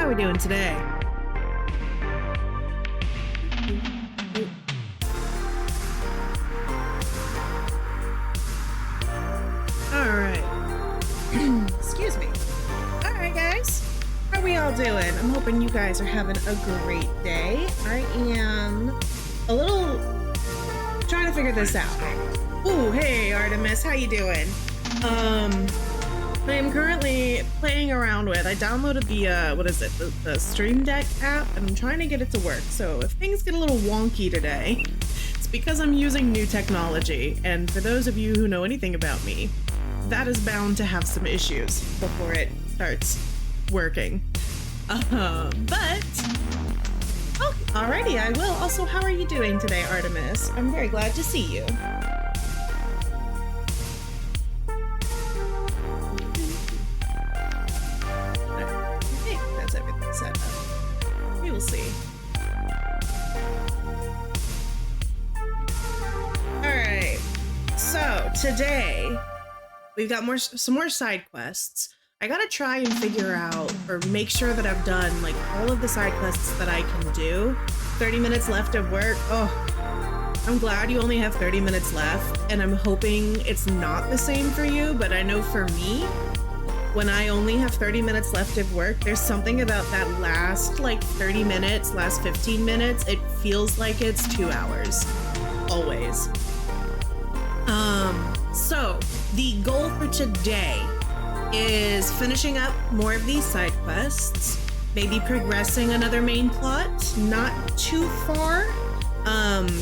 How we doing today? All right. Excuse me. All right, guys. How are we all doing? I'm hoping you guys are having a great day. I am a little trying to figure this out. Ooh, hey, Artemis. How you doing? I am currently playing around with, I downloaded the Stream Deck app, and I'm trying to get it to work. So if things get a little wonky today, it's because I'm using new technology. And for those of you who know anything about me, that is bound to have some issues before it starts working. Oh, alrighty, I will. Also, how are you doing today, Artemis? I'm very glad to see you. We'll see. All right. So today we've got some more side quests. I gotta try and figure out or make sure that I've done like all of the side quests that I can do. 30 minutes left of work. Oh, I'm glad you only have 30 minutes left, and I'm hoping it's not the same for you, but I know for me, when I only have 30 minutes left of work, there's something about that last like 30 minutes, last 15 minutes, it feels like it's 2 hours. Always. So the goal for today is finishing up more of these side quests, maybe progressing another main plot, not too far.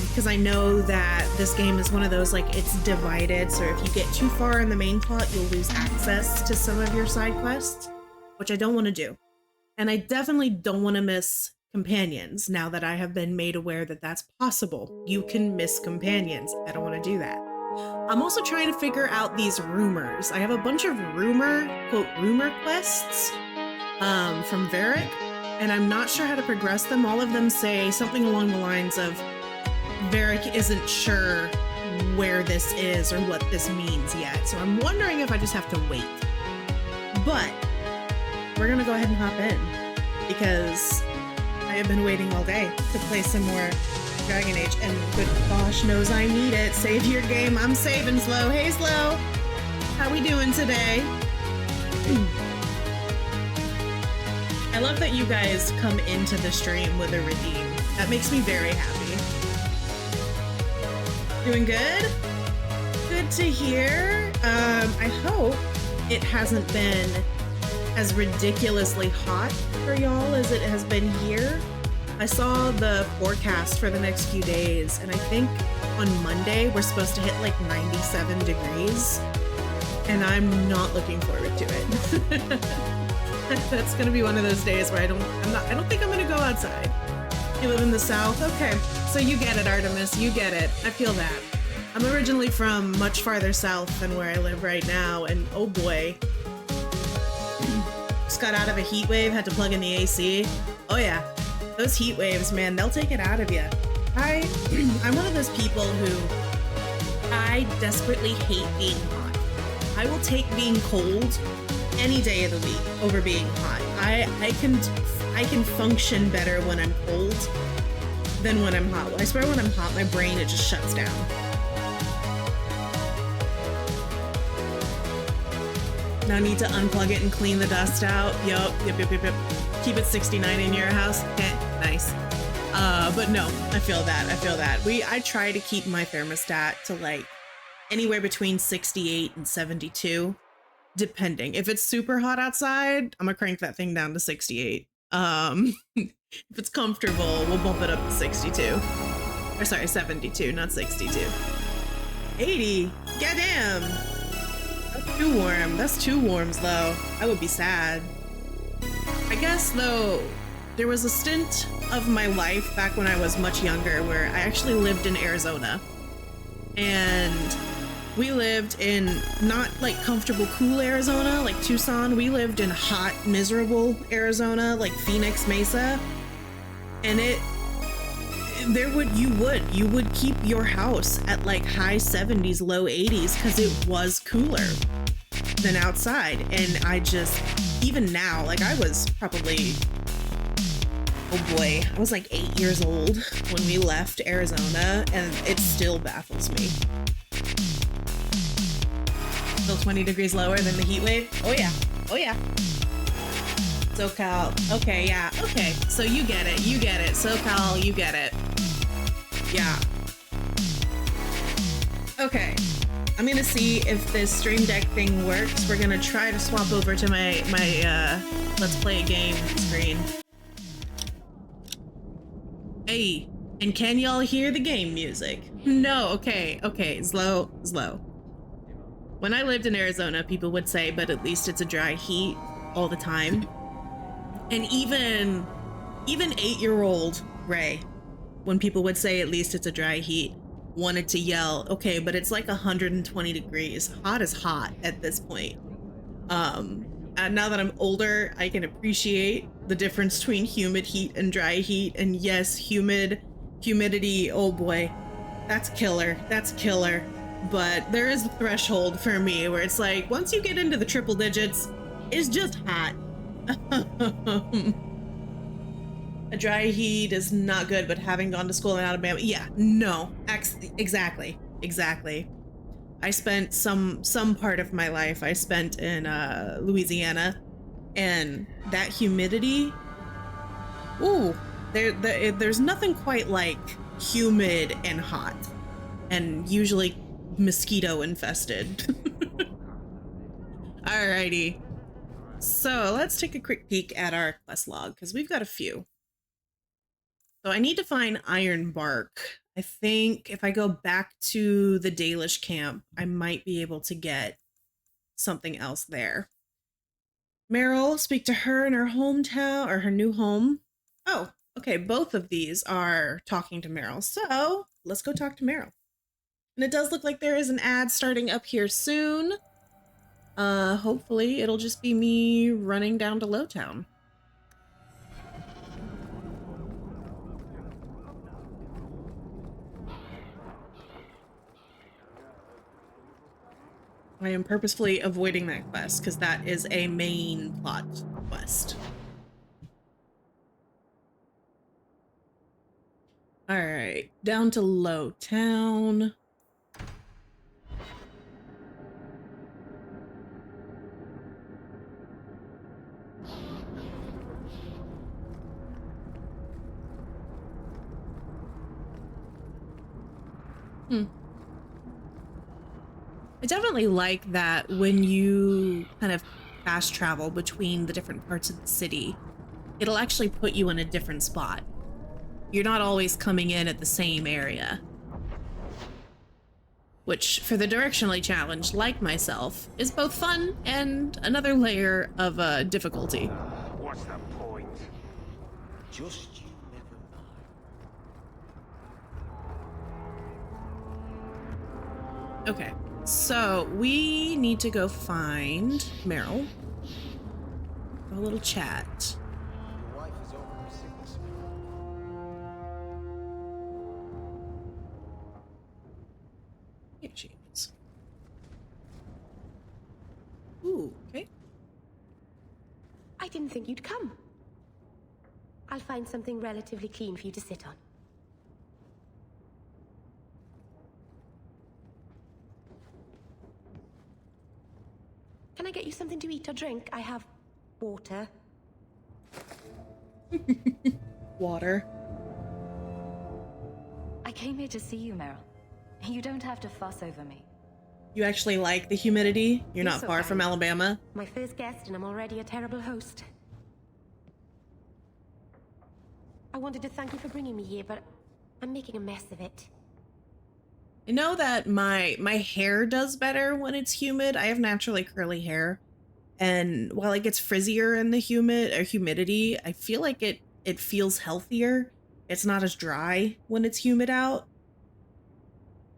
Because I know that this game is one of those, like, it's divided, so if you get too far in the main plot, you'll lose access to some of your side quests, which I don't want to do. And I definitely don't want to miss companions, now that I have been made aware that that's possible. You can miss companions. I don't want to do that. I'm also trying to figure out these rumors. I have a bunch of rumor quests from Varric, and I'm not sure how to progress them. All of them say something along the lines of Varric isn't sure where this is or what this means yet. So I'm wondering if I just have to wait. But we're gonna go ahead and hop in because I have been waiting all day to play some more Dragon Age, and good gosh knows I need it. Save your game. I'm saving, Slow. Hey, Slow. How we doing today? I love that you guys come into the stream with a redeem. That makes me very happy. Doing good? Good to hear. I hope it hasn't been as ridiculously hot for y'all as it has been here. I saw the forecast for the next few days, and I think on Monday we're supposed to hit like 97 degrees, and I'm not looking forward to it. That's gonna be one of those days where I don't think I'm gonna go outside. You live in the South? Okay, so you get it, Artemis, you get it. I feel that. I'm originally from much farther south than where I live right now, and oh boy. Just got out of a heat wave, had to plug in the AC. Oh yeah, those heat waves, man, they'll take it out of you. I'm one of those people who I desperately hate being hot. I will take being cold any day of the week over being hot. I can function better when I'm cold than when I'm hot. I swear when I'm hot, my brain, it just shuts down. No need to unplug it and clean the dust out. Yep. Keep it 69 in your house. Nice. But no, I feel that. I try to keep my thermostat to like anywhere between 68 and 72. Depending. If it's super hot outside, I'm gonna crank that thing down to 68. If it's comfortable, we'll bump it up to 62. Or sorry, 72, not 62. 80? Goddamn! That's too warm. That's too warm, though. I would be sad. I guess, though, there was a stint of my life back when I was much younger where I actually lived in Arizona. And we lived in not like comfortable, cool Arizona like Tucson. We lived in hot, miserable Arizona like Phoenix Mesa. And you would keep your house at like high 70s, low 80s because it was cooler than outside. And I just, even now, like I was probably Oh boy, I was like 8 years old when we left Arizona, and it still baffles me. Still 20 degrees lower than the heat wave? Oh yeah, oh yeah. SoCal, okay, yeah, okay. So you get it, SoCal, you get it. Yeah. Okay, I'm gonna see if this Stream Deck thing works. We're gonna try to swap over to my let's play a game screen. Hey, and can y'all hear the game music? No, okay, slow. When I lived in Arizona, people would say, but at least it's a dry heat all the time. And even 8-year-old Ray, when people would say at least it's a dry heat, wanted to yell, okay, but it's like 120 degrees. Hot is hot at this point. And now that I'm older, I can appreciate the difference between humid heat and dry heat. And yes, humidity, oh boy, that's killer. But there is a threshold for me where it's like, once you get into the triple digits, it's just hot. A dry heat is not good, but having gone to school in Alabama, yeah, no, exactly. I spent some part of my life I spent in Louisiana, and that humidity, ooh, there's nothing quite like humid and hot, and usually mosquito infested. Alrighty, so let's take a quick peek at our quest log because we've got a few. So I need to find iron bark. I think if I go back to the Dalish camp, I might be able to get something else there. Merrill, speak to her in her hometown or her new home. Oh, okay. Both of these are talking to Merrill. So let's go talk to Merrill. And it does look like there is an ad starting up here soon. Hopefully it'll just be me running down to Lowtown. I am purposefully avoiding that quest because that is a main plot quest. All right, down to Lowtown. I definitely like that when you kind of fast travel between the different parts of the city, it'll actually put you in a different spot. You're not always coming in at the same area. Which, for the directionally challenged like myself, is both fun and another layer of difficulty. What's the point? Just you never mind. Okay. So we need to go find Merrill. Have a little chat. Your wife is over her sickness. Here she is. Ooh, okay. I didn't think you'd come. I'll find something relatively clean for you to sit on. Can I get you something to eat or drink? I have water. Water. I came here to see you, Merrill. You don't have to fuss over me. You actually like the humidity? You're not It's far okay. from Alabama? My first guest, and I'm already a terrible host. I wanted to thank you for bringing me here, but I'm making a mess of it. I know that my hair does better when it's humid. I have naturally curly hair, and while it gets frizzier in the humidity, I feel like it feels healthier. It's not as dry when it's humid out.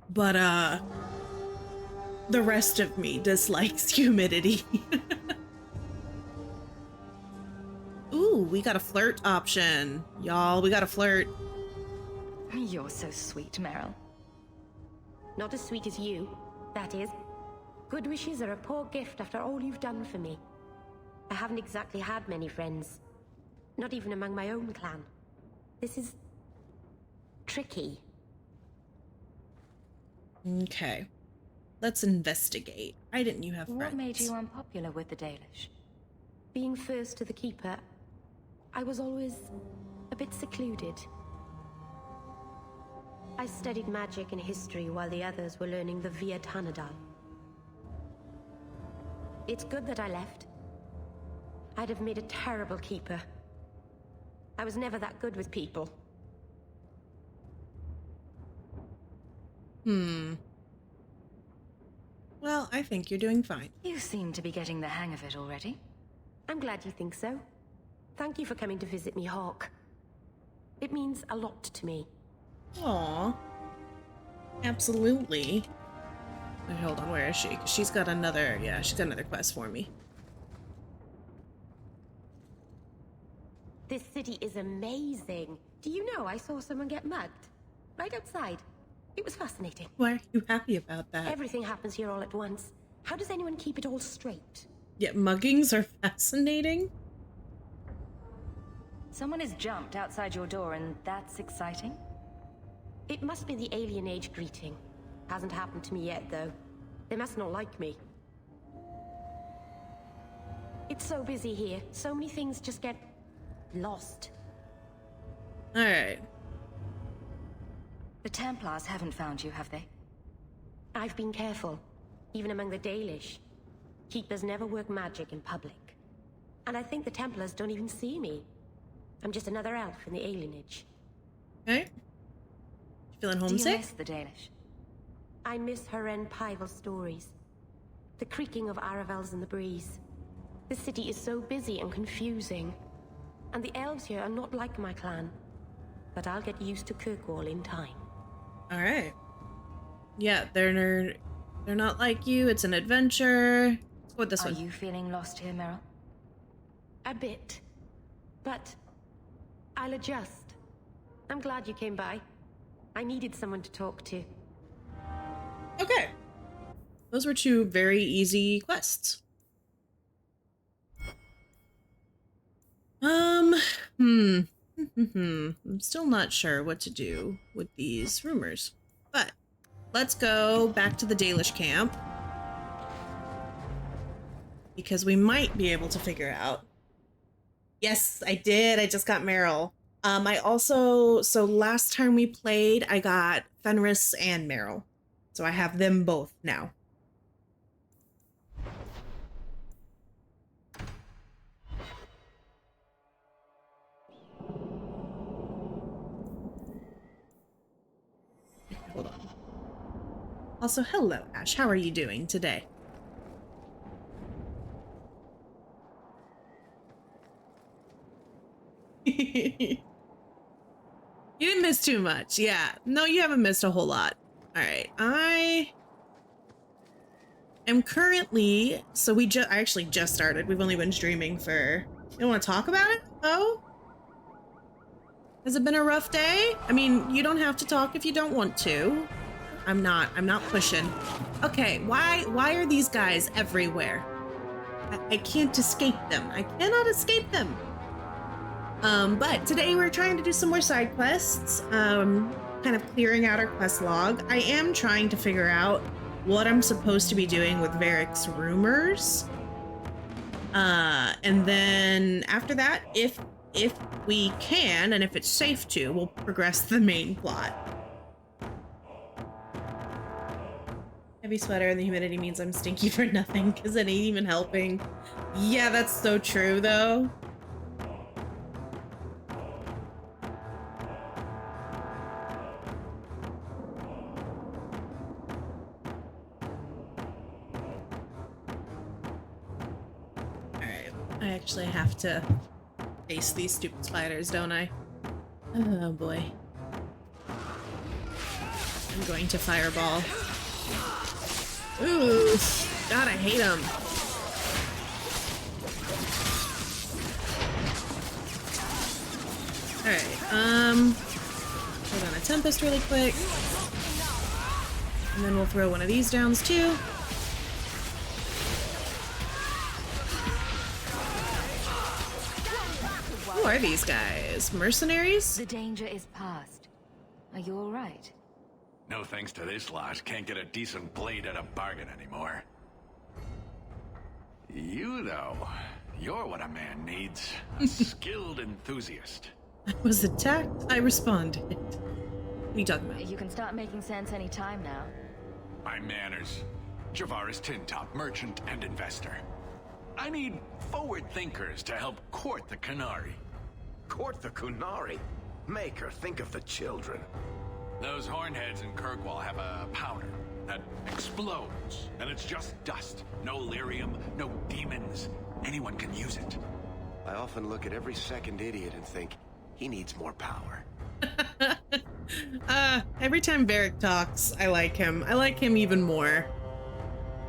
But the rest of me dislikes humidity. Ooh, we got a flirt option. Y'all, we got a flirt. You're so sweet, Merrill. Not as sweet as you, that is. Good wishes are a poor gift after all you've done for me. I haven't exactly had many friends. Not even among my own clan. This is tricky. Okay. Let's investigate. Why didn't you have friends? What made you unpopular with the Dalish? Being first to the Keeper, I was always a bit secluded. I studied magic and history while the others were learning the Via Tanadal. It's good that I left. I'd have made a terrible Keeper. I was never that good with people. Well, I think you're doing fine. You seem to be getting the hang of it already. I'm glad you think so. Thank you for coming to visit me, Hawk. It means a lot to me. Aw. Absolutely. Wait, hold on, where is she? 'Cause she's got another, yeah, she's got another quest for me. This city is amazing. Do you know I saw someone get mugged? Right outside. It was fascinating. Why are you happy about that? Everything happens here all at once. How does anyone keep it all straight? Yeah, muggings are fascinating. Someone has jumped outside your door and that's exciting? It must be the alien age greeting. Hasn't happened to me yet, though. They must not like me. It's so busy here. So many things just get lost. Alright. The Templars haven't found you, have they? I've been careful, even among the Dalish. Keepers never work magic in public. And I think the Templars don't even see me. I'm just another elf in the alienage. Okay. Feeling Do you homesick? miss the Dalish? I miss Haren Pival's stories. The creaking of Aravels in the breeze. The city is so busy and confusing. And the elves here are not like my clan. But I'll get used to Kirkwall in time. Alright. Yeah, they're not like you. It's an adventure. Let's go with this Are one. you feeling lost here, Merrill? A bit. But I'll adjust. I'm glad you came by. I needed someone to talk to. Okay. Those were two very easy quests. I'm still not sure what to do with these rumors, but let's go back to the Dalish camp because we might be able to figure out. Yes, I did. I just got Merrill. I also, so last time we played, I got Fenris and Merrill. So I have them both now. Hold on. Also, hello, Ash. How are you doing today? You didn't miss too much. Yeah. No, you haven't missed a whole lot. All right. I am currently, so I actually just started. We've only been streaming for, you don't want to talk about it? Oh? Has it been a rough day? I mean, you don't have to talk if you don't want to. I'm not pushing. Okay, why are these guys everywhere? I can't escape them. I cannot escape them. But today we're trying to do some more side quests, kind of clearing out our quest log. I am trying to figure out what I'm supposed to be doing with Varric's rumors. And then after that, if we can, and if it's safe to, we'll progress the main plot. Heavy sweater and the humidity means I'm stinky for nothing because it ain't even helping. Yeah, that's so true though. I actually have to face these stupid spiders, don't I? Oh boy. I'm going to fireball. Ooh, God, I hate them. Alright, hold on a Tempest really quick. And then we'll throw one of these downs too. Ooh, are these guys? Mercenaries? The danger is past. Are you all right? No thanks to this lot, can't get a decent blade at a bargain anymore. You, though, you're what a man needs. A skilled enthusiast. I was attacked. I responded. What are you talking about? You can start making sense any time now. My manners. Javaris Tintop, merchant and investor. I need forward thinkers to help court the Qunari. Court the Qunari? Make her think of the children. Those hornheads in Kirkwall have a powder that explodes, and it's just dust. No lyrium, no demons. Anyone can use it. I often look at every second idiot and think, he needs more power. Every time Varric talks, I like him. I like him even more.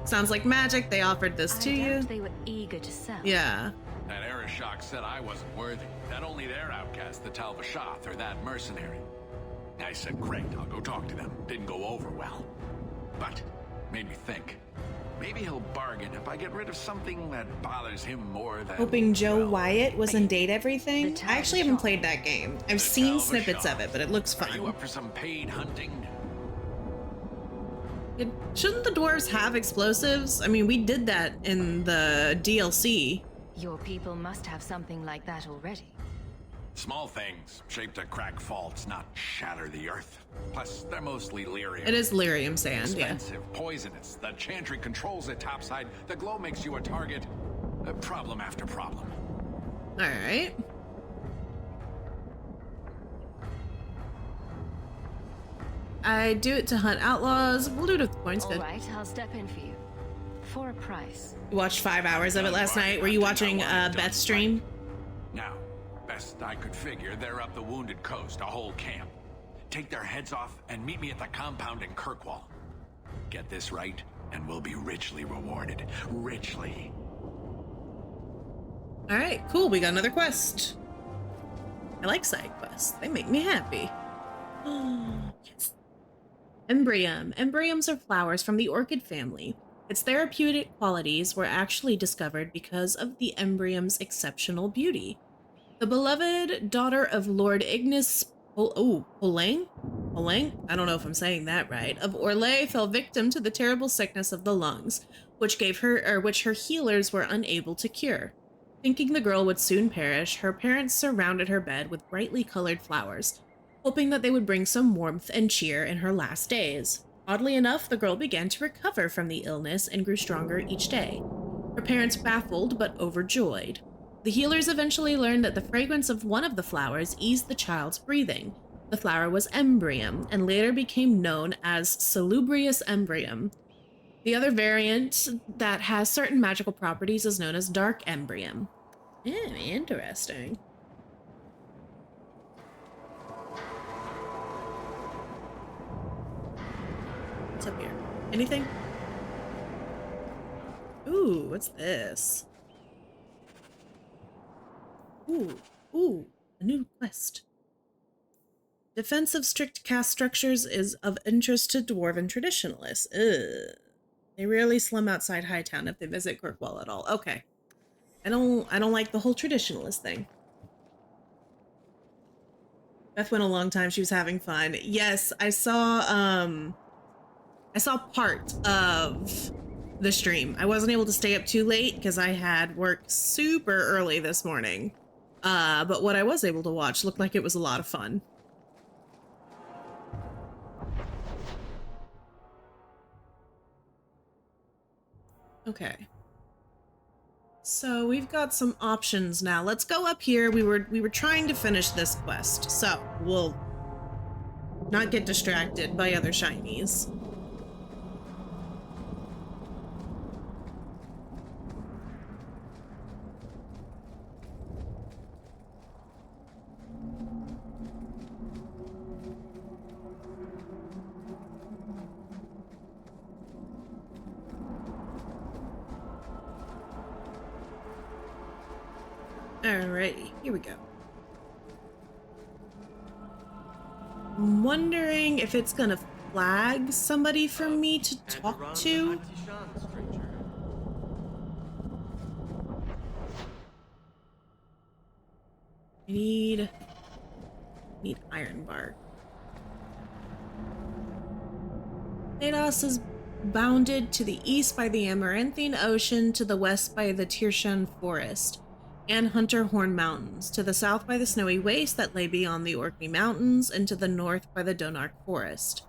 Sounds like magic. They offered this to you. They were eager to sell. Yeah. That Arishok said I wasn't worthy. That only their outcast, the Talvashath, or that mercenary. I said, great, I'll go talk to them. Didn't go over well. But, made me think. Maybe he'll bargain if I get rid of something that bothers him more than... Hoping Joe well, Wyatt was in Date Everything? I actually haven't played that game. I've seen snippets of it, but it looks Are you fun. up for some paid hunting? Shouldn't the dwarves have explosives? I mean, we did that in the DLC. Your people must have something like that already. Small things, shaped to crack faults, not shatter the earth. Plus, they're mostly lyrium. It is lyrium sand, yeah. Expensive, poisonous. The chantry controls it topside. The glow makes you a target. Problem after problem. All right. I do it to hunt outlaws. We'll do it with points. All Good. right, I'll step in for you. For a price. You watched 5 hours of it last night. Were you watching Beth's stream? Now, best I could figure, they're up the Wounded Coast, a whole camp. Take their heads off and meet me at the compound in Kirkwall. Get this right, and we'll be richly rewarded. Richly. All right, cool. We got another quest. I like side quests. They make me happy. Oh, yes. Embryum. Embryums are flowers from the orchid family. Its therapeutic qualities were actually discovered because of the embryum's exceptional beauty. The beloved daughter of Lord Ignis Polang? I don't know if I'm saying that right. Of Orlais fell victim to the terrible sickness of the lungs, which her healers were unable to cure. Thinking the girl would soon perish, her parents surrounded her bed with brightly colored flowers, hoping that they would bring some warmth and cheer in her last days. Oddly enough, the girl began to recover from the illness and grew stronger each day. Her parents baffled but overjoyed. The healers eventually learned that the fragrance of one of the flowers eased the child's breathing. The flower was Embryum, and later became known as Salubrious Embryum. The other variant that has certain magical properties is known as Dark Embryum. Interesting. What's up here? Anything? Ooh, what's this? Ooh, a new quest. Defense of strict caste structures is of interest to dwarven traditionalists. Ugh. They rarely slum outside Hightown if they visit Kirkwall at all. Okay. I don't like the whole traditionalist thing. Beth went a long time. She was having fun. Yes, I saw part of the stream. I wasn't able to stay up too late because I had work super early this morning. But what I was able to watch looked like it was a lot of fun. Okay. So we've got some options now. Let's go up here. We were trying to finish this quest, so we'll not get distracted by other shinies. Alrighty, here we go. I'm wondering if it's gonna flag somebody for me to talk to. I need iron bar. Thedos is bounded to the east by the Amaranthine Ocean, to the west by the Tirshan Forest and Hunterhorn Mountains, to the south by the snowy waste that lay beyond the Orkney Mountains, and to the north by the Donark Forest.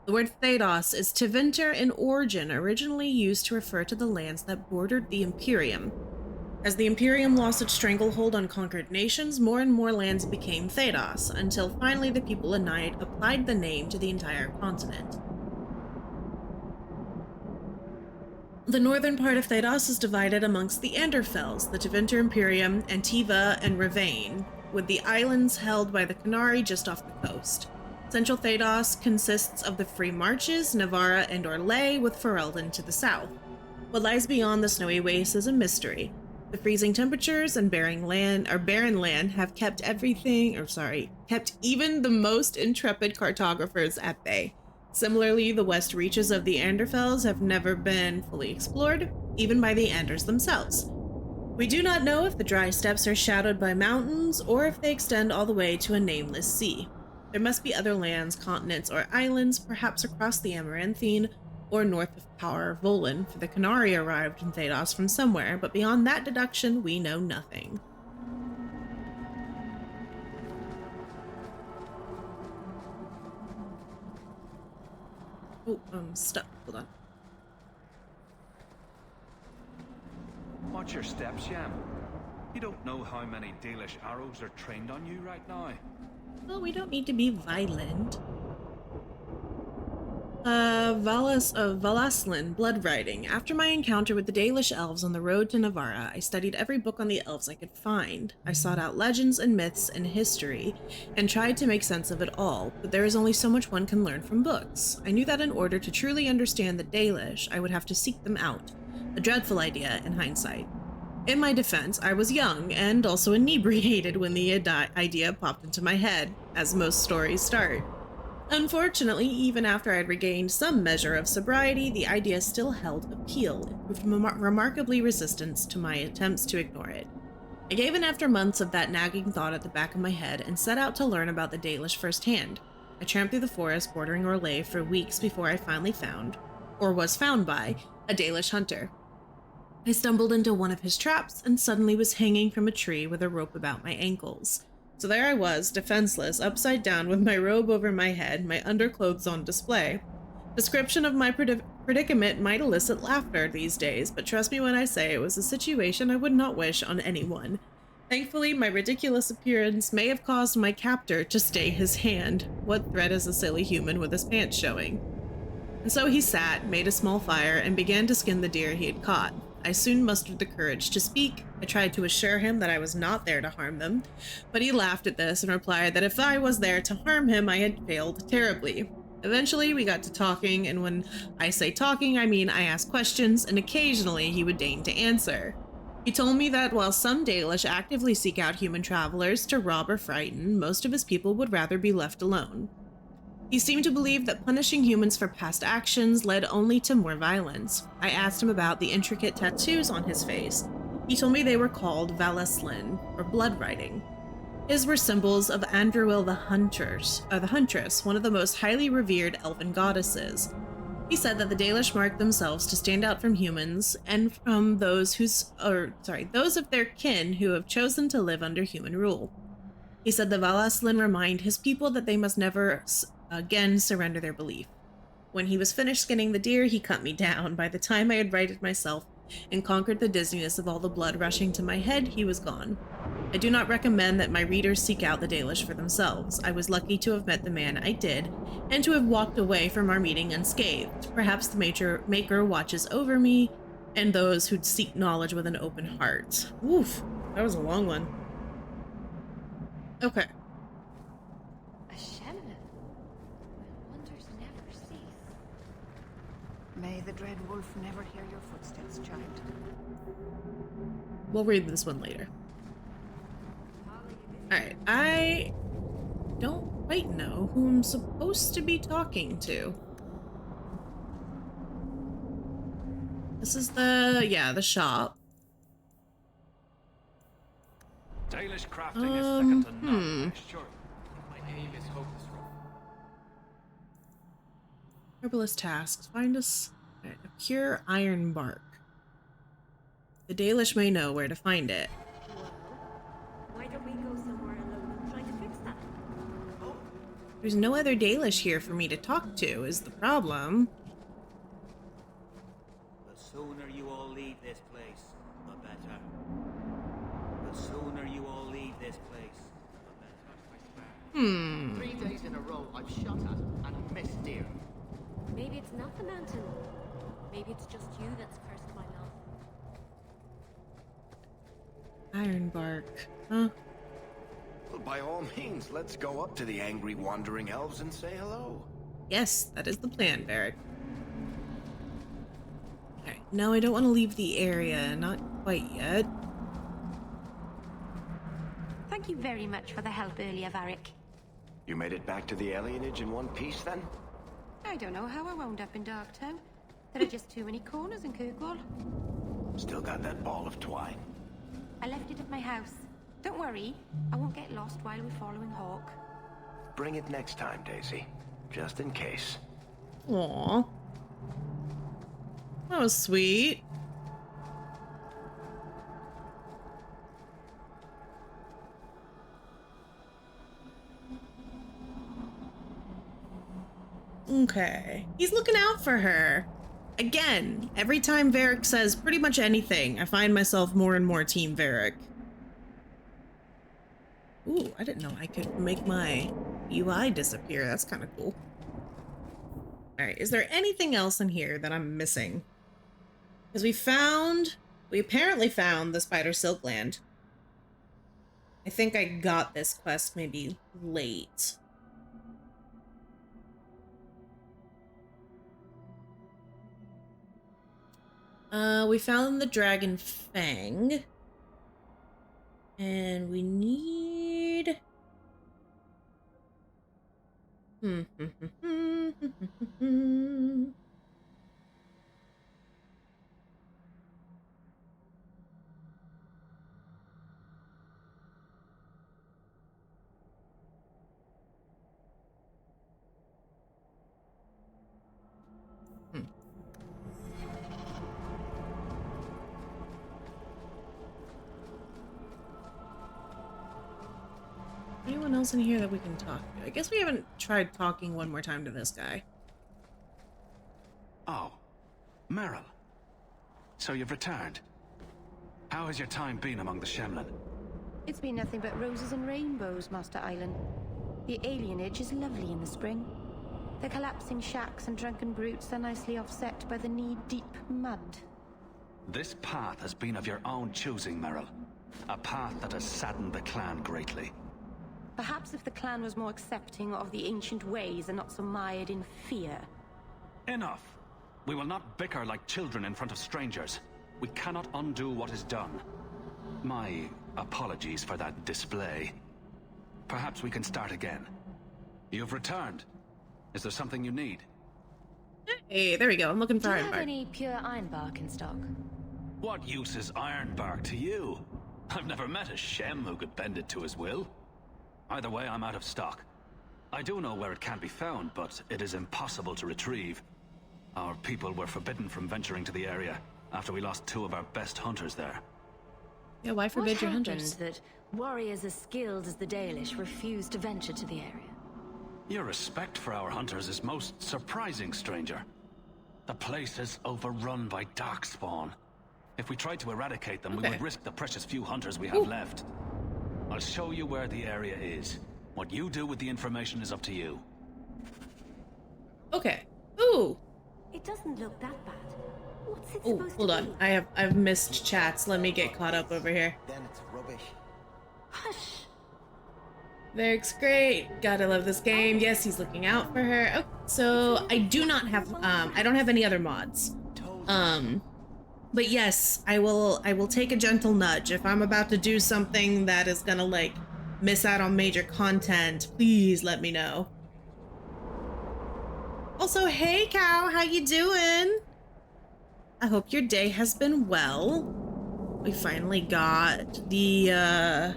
The word Thedos is Tevinter in origin, originally used to refer to the lands that bordered the Imperium. As the Imperium lost its stranglehold on conquered nations, more and more lands became Thedos, until finally the people applied the name to the entire continent. The northern part of Thedos is divided amongst the Anderfels, the Tevinter Imperium, Antiva, and Ravain, with the islands held by the Canary just off the coast. Central Thedos consists of the Free Marches, Navarra, and Orlais, with Ferelden to the south. What lies beyond the snowy wastes is a mystery. The freezing temperatures and barren land have kept even the most intrepid cartographers at bay. Similarly, the west reaches of the Anderfels have never been fully explored, even by the Anders themselves. We do not know if the dry steppes are shadowed by mountains, or if they extend all the way to a nameless sea. There must be other lands, continents, or islands, perhaps across the Amaranthine, or north of Power Volan, for the Canary arrived in Thedos from somewhere, but beyond that deduction, we know nothing. Oh, I'm stuck. Hold on. Watch your steps, Yam. You don't know how many Dalish arrows are trained on you right now. Well, we don't need to be violent. Valaslin, blood writing. After my encounter with the Dalish elves on the road to Navarra, I studied every book on the elves I could find. I sought out legends and myths and history, and tried to make sense of it all, but there is only so much one can learn from books. I knew that in order to truly understand the Dalish, I would have to seek them out. A dreadful idea in hindsight. In my defense, I was young, and also inebriated when the idea popped into my head, as most stories start. Unfortunately, even after I had regained some measure of sobriety, the idea still held appeal and proved remarkably resistant to my attempts to ignore it. I gave in after months of that nagging thought at the back of my head and set out to learn about the Dalish firsthand. I tramped through the forest bordering Orlais for weeks before I finally found, or was found by, a Dalish hunter. I stumbled into one of his traps and suddenly was hanging from a tree with a rope about my ankles. So there I was, defenseless, upside down with my robe over my head, my underclothes on display. Description of my predicament might elicit laughter these days, but trust me when I say it was a situation I would not wish on anyone. Thankfully, my ridiculous appearance may have caused my captor to stay his hand. What threat is a silly human with his pants showing? And so he sat, made a small fire, and began to skin the deer he had caught. I soon mustered the courage to speak. I tried to assure him that I was not there to harm them, but he laughed at this and replied that if I was there to harm him, I had failed terribly. Eventually, we got to talking, and when I say talking, I mean I asked questions, and occasionally he would deign to answer. He told me that while some Dalish actively seek out human travelers to rob or frighten, most of his people would rather be left alone. He seemed to believe that punishing humans for past actions led only to more violence. I asked him about the intricate tattoos on his face. He told me they were called Valaslin, or blood writing. His were symbols of Andruil the Huntress, one of the most highly revered elven goddesses. He said that the Dalish marked themselves to stand out from humans and from those of their kin who have chosen to live under human rule. He said the Valaslin remind his people that they must never again surrender their belief. When he was finished skinning the deer, he cut me down. By the time I had righted myself and conquered the dizziness of all the blood rushing to my head, he was gone. I do not recommend that my readers seek out the Dalish for themselves. I was lucky to have met the man I did, and to have walked away from our meeting unscathed. Perhaps the Maker watches over me, and those who seek knowledge with an open heart. Oof, that was a long one. Okay. May the dread wolf never hear your footsteps, child. We'll read this one later. Alright, I don't quite know who I'm supposed to be talking to. This is the shop. Dalish crafting is second to none. Sure. My aim is hopeless. Herbalist tasks. Find us a pure iron bark. The Dalish may know where to find it. Why don't we go somewhere alone and try to fix that? There's no other Dalish here for me to talk to, is the problem. The sooner you all leave this place, the better. The sooner you all leave this place, the better. 3 days in a row I've shot at and missed deer. Maybe it's not the mountain. Maybe it's just you that's cursed my love. Iron bark. Huh? Well, by all means, let's go up to the angry wandering elves and say hello. Yes, that is the plan, Varric. Okay, no, I don't want to leave the area. Not quite yet. Thank you very much for the help earlier, Varric. You made it back to the alienage in one piece, then? I don't know how I wound up in Darktown. There are just too many corners in Kirkwall. Still got that ball of twine. I left it at my house. Don't worry, I won't get lost while we're following Hawk. Bring it next time, Daisy. Just in case. Aww. That was sweet. Okay. He's looking out for her. Again, every time Varric says pretty much anything, I find myself more and more Team Varric. Ooh, I didn't know I could make my UI disappear. That's kind of cool. Alright, is there anything else in here that I'm missing? Because we apparently found the Spider Silk Land. I think I got this quest maybe late. We found the Dragon Fang. And we need... Anyone else in here that we can talk to? I guess we haven't tried talking one more time to this guy. Oh, Merrill. So you've returned. How has your time been among the Shemlin? It's been nothing but roses and rainbows, Master Island. The alienage is lovely in the spring. The collapsing shacks and drunken brutes are nicely offset by the knee-deep mud. This path has been of your own choosing, Merrill. A path that has saddened the clan greatly. Perhaps if the clan was more accepting of the ancient ways and not so mired in fear. Enough. We will not bicker like children in front of strangers. We cannot undo what is done. My apologies for that display. Perhaps we can start again. You've returned. Is there something you need? Hey, there we go. I'm looking for Do you iron have bark. any pure iron bark in stock? What use is ironbark to you? I've never met a Shem who could bend it to his will. Either way, I'm out of stock. I do know where it can be found, but it is impossible to retrieve. Our people were forbidden from venturing to the area after we lost 2 of our best hunters there. Yeah, why forbid your hunters? That warriors as skilled as the Dalish refused to venture to the area? Your respect for our hunters is most surprising, stranger. The place is overrun by darkspawn. If we tried to eradicate them, we would risk the precious few hunters we have left. I'll show you where the area is. What you do with the information is up to you. Okay. Ooh. It doesn't look that bad. What's it Oh, supposed hold to on. be? I've missed chats. Let me get caught up over here. Then it's rubbish. Hush! Varric's great. Gotta love this game. Yes, he's looking out for her. Oh, so I do not have I don't have any other mods. But yes, I will take a gentle nudge. If I'm about to do something that is gonna like miss out on major content, please let me know. Also, hey Cow, how you doing? I hope your day has been well. We finally got the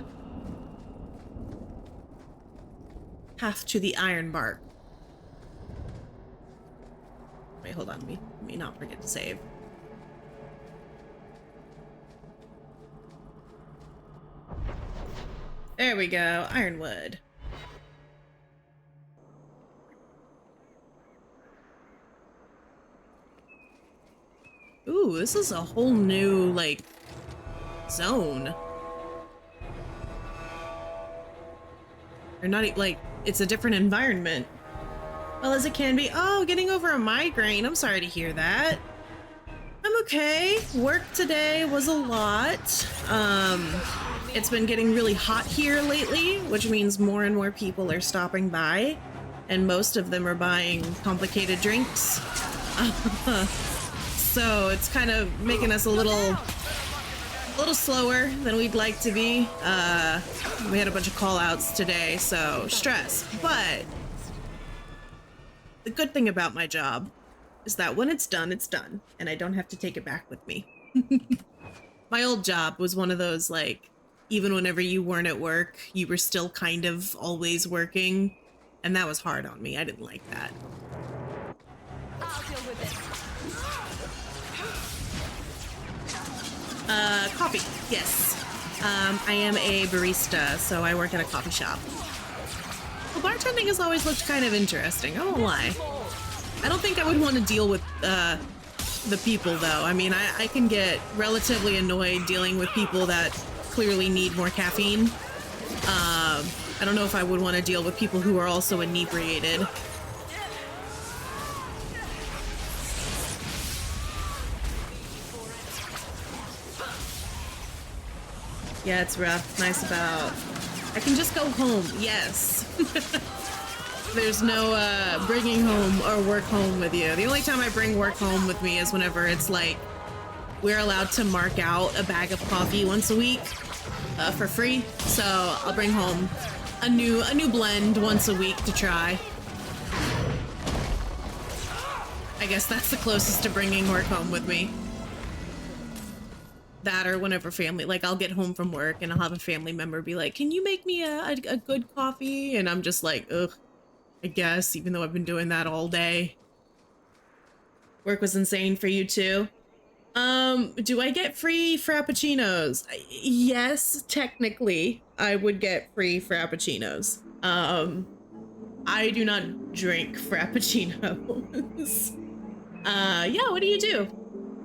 path to the iron bark. Wait, hold on. Let me not forget to save. There we go. Ironwood. Ooh, this is a whole new, like, zone. Or not, like, it's a different environment. Well, as it can be. Oh, getting over a migraine. I'm sorry to hear that. I'm okay. Work today was a lot. It's been getting really hot here lately, which means more and more people are stopping by, and most of them are buying complicated drinks. So it's kind of making us a little slower than we'd like to be. We had a bunch of call-outs today, so stress. But the good thing about my job is that when it's done, and I don't have to take it back with me. My old job was one of those, like, even whenever you weren't at work, you were still kind of always working, and that was hard on me. I didn't like that. I'll deal with this. Coffee, yes. I am a barista, so I work at a coffee shop. Well, bartending has always looked kind of interesting, I won't lie. I don't think I would want to deal with, the people, though. I mean, I can get relatively annoyed dealing with people that clearly need more caffeine. I don't know if I would want to deal with people who are also inebriated. Yeah, it's rough. Nice about... I can just go home. Yes. There's no bringing home or work home with you. The only time I bring work home with me is whenever it's like we're allowed to mark out a bag of coffee once a week for free. So I'll bring home a new blend once a week to try. I guess that's the closest to bringing work home with me. That or whenever family, like I'll get home from work and I'll have a family member be like, can you make me a good coffee? And I'm just like, ugh, I guess, even though I've been doing that all day. Work was insane for you too. Do I get free frappuccinos? Yes, technically I would get free frappuccinos. I do not drink frappuccinos. Yeah, what do you do?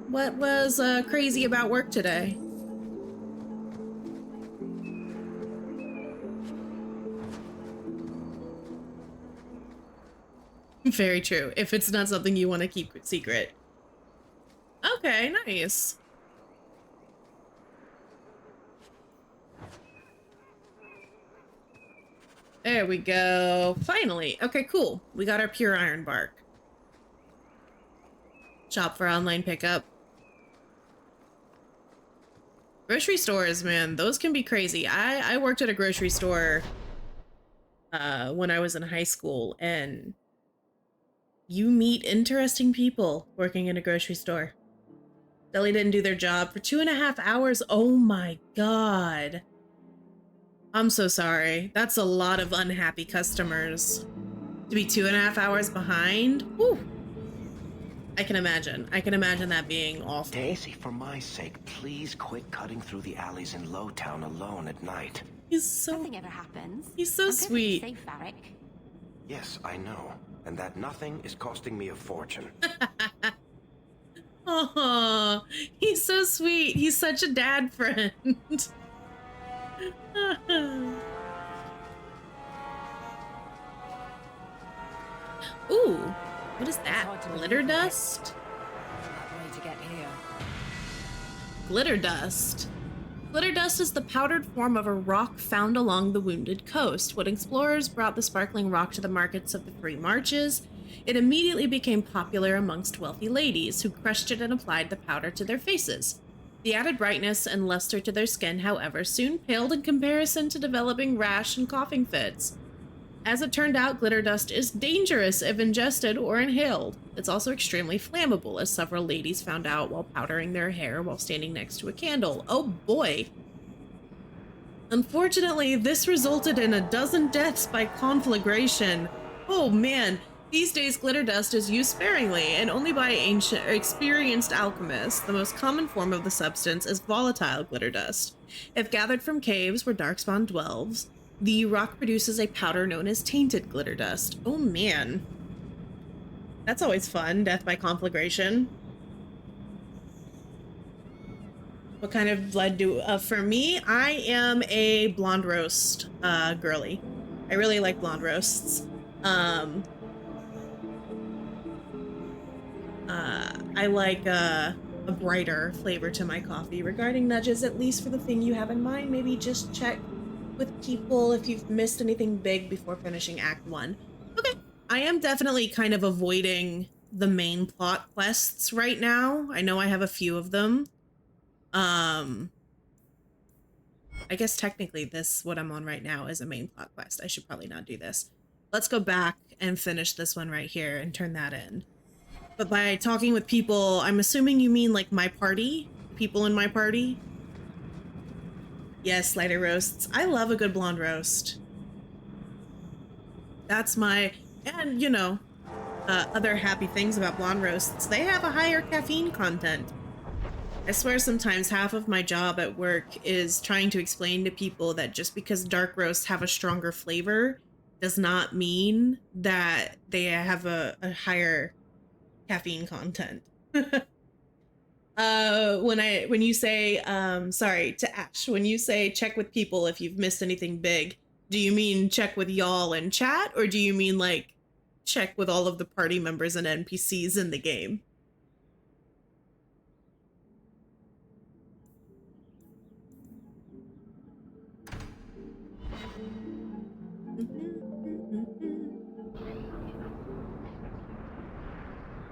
What was crazy about work today? Very true. If it's not something you want to keep secret. Okay, nice. There we go. Finally. Okay, cool. We got our pure iron bark. Shop for online pickup. Grocery stores, man, those can be crazy. I worked at a grocery store when I was in high school, and you meet interesting people working in a grocery store. Deli didn't do their job for 2.5 hours. Oh my god. I'm so sorry. That's a lot of unhappy customers. To be 2.5 hours behind? Whew. I can imagine. I can imagine that being awful. Daisy, for my sake, please quit cutting through the alleys in Lowtown alone at night. He's so... Nothing ever happens. He's so sweet. I'm perfectly safe, Varric. Yes, I know. And that nothing is costing me a fortune. Oh, he's so sweet. He's such a dad friend. Ooh, what is that? Glitter dust? That way to get here. Glitter dust. Glitter dust is the powdered form of a rock found along the Wounded Coast. When explorers brought the sparkling rock to the markets of the Free Marches, it immediately became popular amongst wealthy ladies, who crushed it and applied the powder to their faces. The added brightness and luster to their skin, however, soon paled in comparison to developing rash and coughing fits. As it turned out, glitter dust is dangerous if ingested or inhaled. It's also extremely flammable, as several ladies found out while powdering their hair while standing next to a candle. Oh boy. Unfortunately, this resulted in a dozen deaths by conflagration. Oh man, these days glitter dust is used sparingly and only by ancient experienced alchemists. The most common form of the substance is volatile glitter dust. If gathered from caves where darkspawn dwells, the rock produces a powder known as tainted glitter dust. Oh man. That's always fun, death by conflagration. What kind of blood do, for me, I am a blonde roast girly. I really like blonde roasts. I like a brighter flavor to my coffee. Regarding nudges, at least for the thing you have in mind, maybe just check with people if you've missed anything big before finishing Act 1. Okay, I am definitely kind of avoiding the main plot quests right now. I know I have a few of them. I guess technically this, what I'm on right now, is a main plot quest. I should probably not do this. Let's go back and finish this one right here and turn that in. But by talking with people, I'm assuming you mean like my party? People in my party? Yes, lighter roasts. I love a good blonde roast. That's my, and you know, other happy things about blonde roasts. They have a higher caffeine content. I swear sometimes half of my job at work is trying to explain to people that just because dark roasts have a stronger flavor does not mean that they have a higher caffeine content. When you say, sorry, to Ash, when you say check with people if you've missed anything big, do you mean check with y'all in chat, or do you mean like check with all of the party members and NPCs in the game?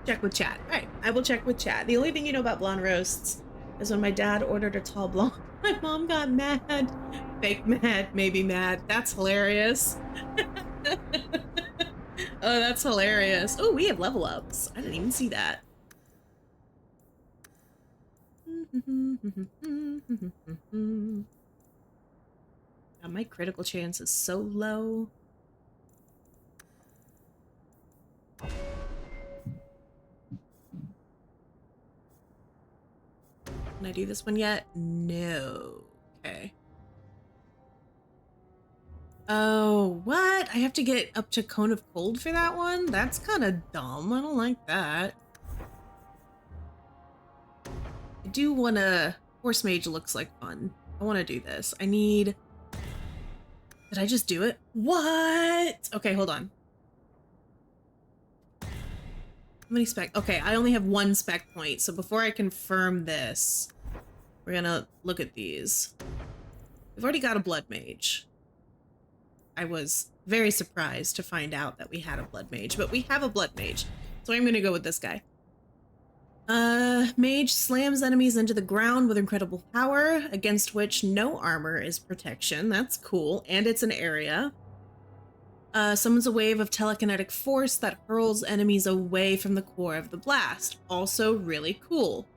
Check with chat. All right, I will check with chat. The only thing you know about blonde roasts is when my dad ordered a tall blonde, my mom got mad. Fake mad, maybe mad. That's hilarious. Oh, that's hilarious. Oh, we have level ups. I didn't even see that. God, my critical chance is so low. Can I do this one yet? No. Okay. Oh, what? I have to get up to Cone of Cold for that one? That's kind of dumb. I don't like that. I do want to... Horse Mage looks like fun. I want to do this. I need... Did I just do it? What? Okay, hold on. How many spec? Okay, I only have one spec point, so before I confirm this, we're gonna look at these. We've already got a Blood Mage. I was very surprised to find out that we had a Blood Mage, but we have a Blood Mage, so I'm gonna go with this guy. Mage slams enemies into the ground with incredible power, against which no armor is protection. That's cool, and it's an area. Summons a wave of telekinetic force that hurls enemies away from the core of the blast. Also really cool.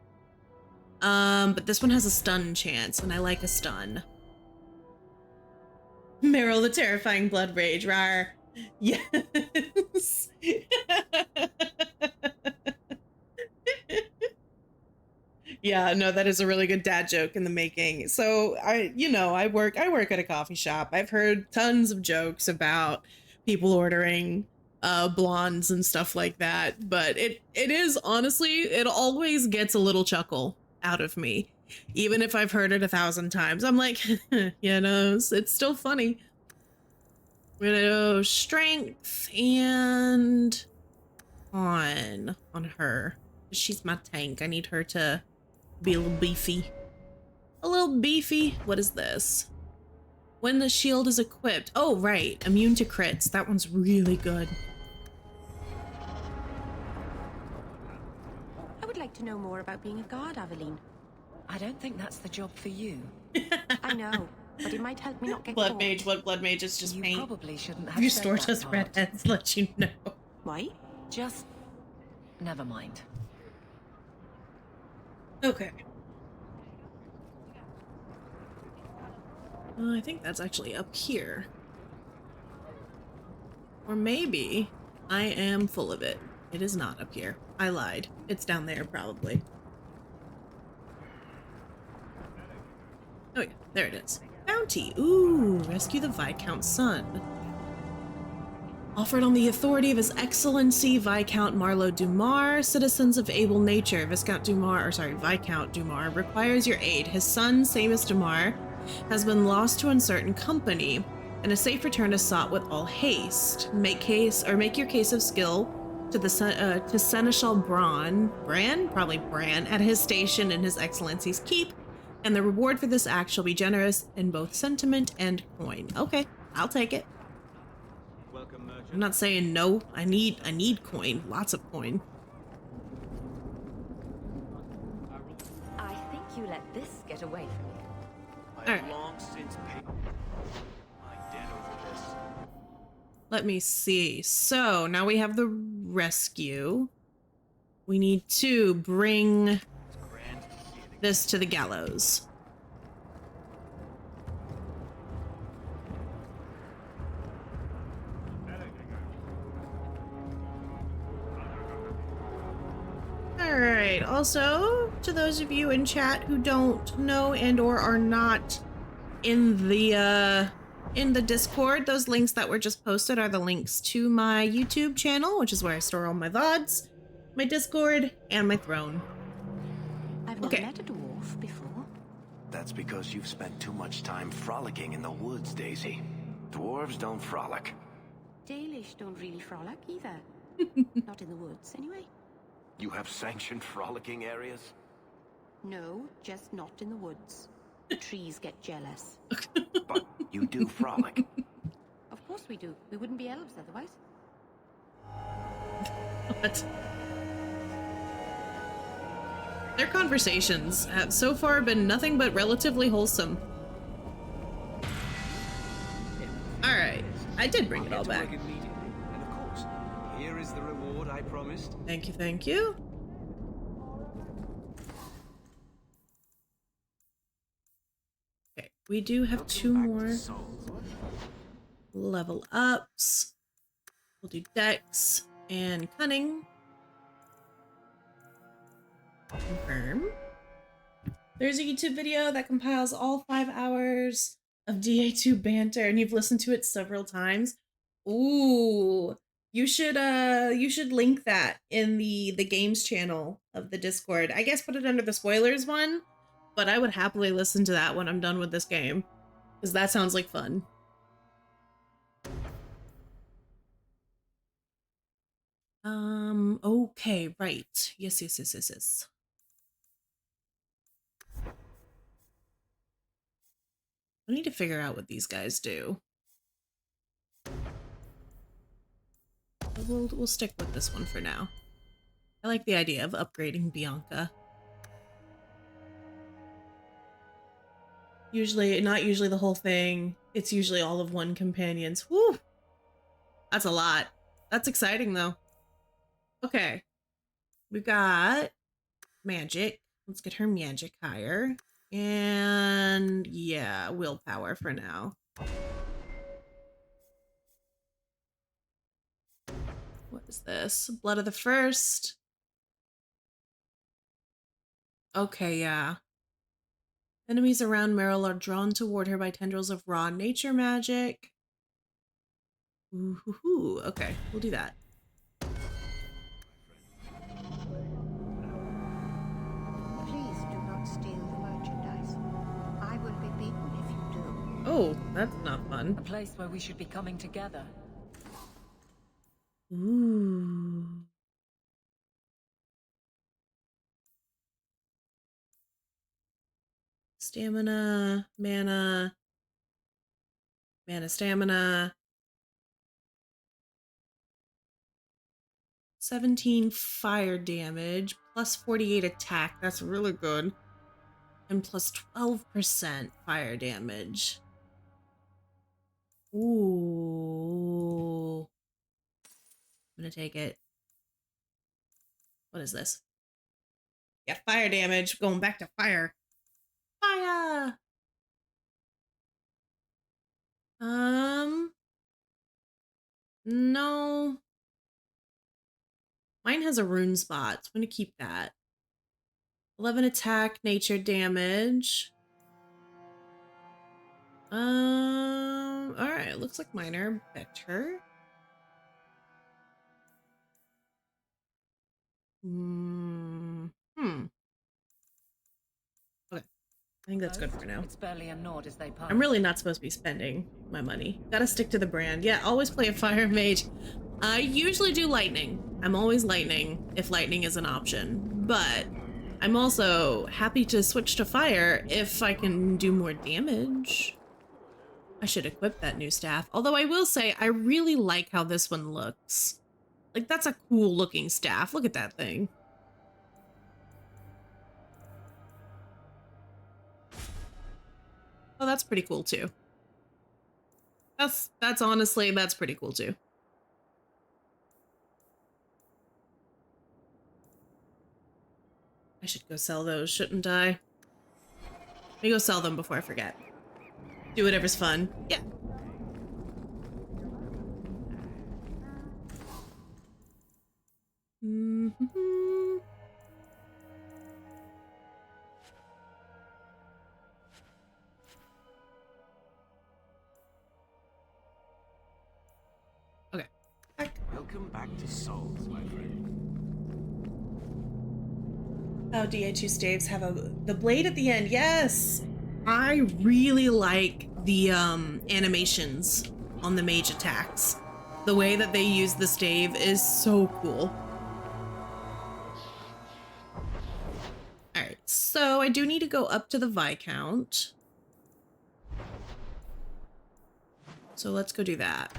But this one has a stun chance, and I like a stun. Merrill, the terrifying blood rage, rawr. Yes. Yeah, no, that is a really good dad joke in the making. So I work at a coffee shop. I've heard tons of jokes about people ordering blondes and stuff like that, but it is honestly, it always gets a little chuckle out of me. Even if I've heard it 1,000 times, I'm like, you know, it's still funny. We're gonna go strength and on her. She's my tank. I need her to be a little beefy. A little beefy. What is this? When the shield is equipped. Oh, right. Immune to crits. That one's really good. I would like to know more about being a guard, Aveline. I don't think that's the job for you. I know, but it might help me not get Blood caught. Mage. What Blood Mage is just You paint. probably shouldn't have Your said store that does part. redheads, let you know. Why? Just... never mind. Okay. I think that's actually up here. Or maybe I am full of it. It is not up here. I lied. It's down there, probably. Oh yeah, there it is. Bounty. Ooh, rescue the Viscount's son. Offered on the authority of His Excellency Viscount Marlowe Dumar, citizens of able nature. Viscount Dumar requires your aid. His son, Seamus Dumar, has been lost to uncertain company, and a safe return is sought with all haste. Make your case of skill to the to Seneschal Bran, at his station in His Excellency's keep, and the reward for this act shall be generous in both sentiment and coin. Okay, I'll take it. I'm not saying no. I need coin. Lots of coin. I think you let this get away from you. I have long since paid my debt over this. Let me see. So now we have the rescue. We need to bring this to the gallows. Alright, also, to those of you in chat who don't know and or are not in the Discord, those links that were just posted are the links to my YouTube channel, which is where I store all my VODs, my Discord, and my throne. I've never met a dwarf before. That's because you've spent too much time frolicking in the woods, Daisy. Dwarves don't frolic. Dalish don't really frolic either. Not in the woods, anyway. You have sanctioned frolicking areas? No, just not in the woods. The trees get jealous. But you do frolic. Of course we do. We wouldn't be elves otherwise. What? Their conversations have so far been nothing but relatively wholesome. Alright, I did bring it all back. And of course, here is the reward I promised. Thank you, thank you. Okay, we do have two more level ups. We'll do Dex and Cunning. Confirm. There's a YouTube video that compiles all 5 hours of DA2 banter, and you've listened to it several times. Ooh, you should link that in the games channel of the Discord. I guess put it under the spoilers one, but I would happily listen to that when I'm done with this game, because that sounds like fun. Okay, right. Yes. I need to figure out what these guys do. We'll stick with this one for now. I like the idea of upgrading Bianca. Not usually the whole thing. It's usually all of one companion's. Woo! That's a lot. That's exciting though. Okay. We got magic. Let's get her magic higher. And yeah, willpower for now. What is this? Blood of the First. Okay, yeah. Enemies around Merrill are drawn toward her by tendrils of raw nature magic. Ooh, okay, we'll do that. Please do not steal the merchandise. I will be beaten if you do. Oh, that's not fun. A place where we should be coming together. Ooh. Stamina, mana, stamina. 17 fire damage, plus 48 attack. That's really good. And plus 12% fire damage. Ooh. I'm gonna take it. What is this? Yeah, fire damage. Going back to fire. Fire! No. Mine has a rune spot, so I'm gonna keep that. 11 attack, nature damage. Alright, looks like mine are better. Okay, I think that's good for now. It's barely a nod as they pass. I'm really not supposed to be spending my money. Gotta stick to the brand. Yeah, always play a fire mage. I usually do lightning. I'm always lightning if lightning is an option, but I'm also happy to switch to fire if I can do more damage. I should equip that new staff. Although I will say, I really like how this one looks. Like, that's a cool looking staff. Look at that thing. Oh, that's pretty cool too. That's honestly, that's pretty cool too. I should go sell those, shouldn't I? Let me go sell them before I forget. Do whatever's fun. Yeah. Mm-hmm. Okay. Welcome back to Souls, my friend. Oh, DA2 staves have the blade at the end. Yes! I really like the animations on the mage attacks. The way that they use the stave is so cool. Alright, so I do need to go up to the Viscount. So let's go do that.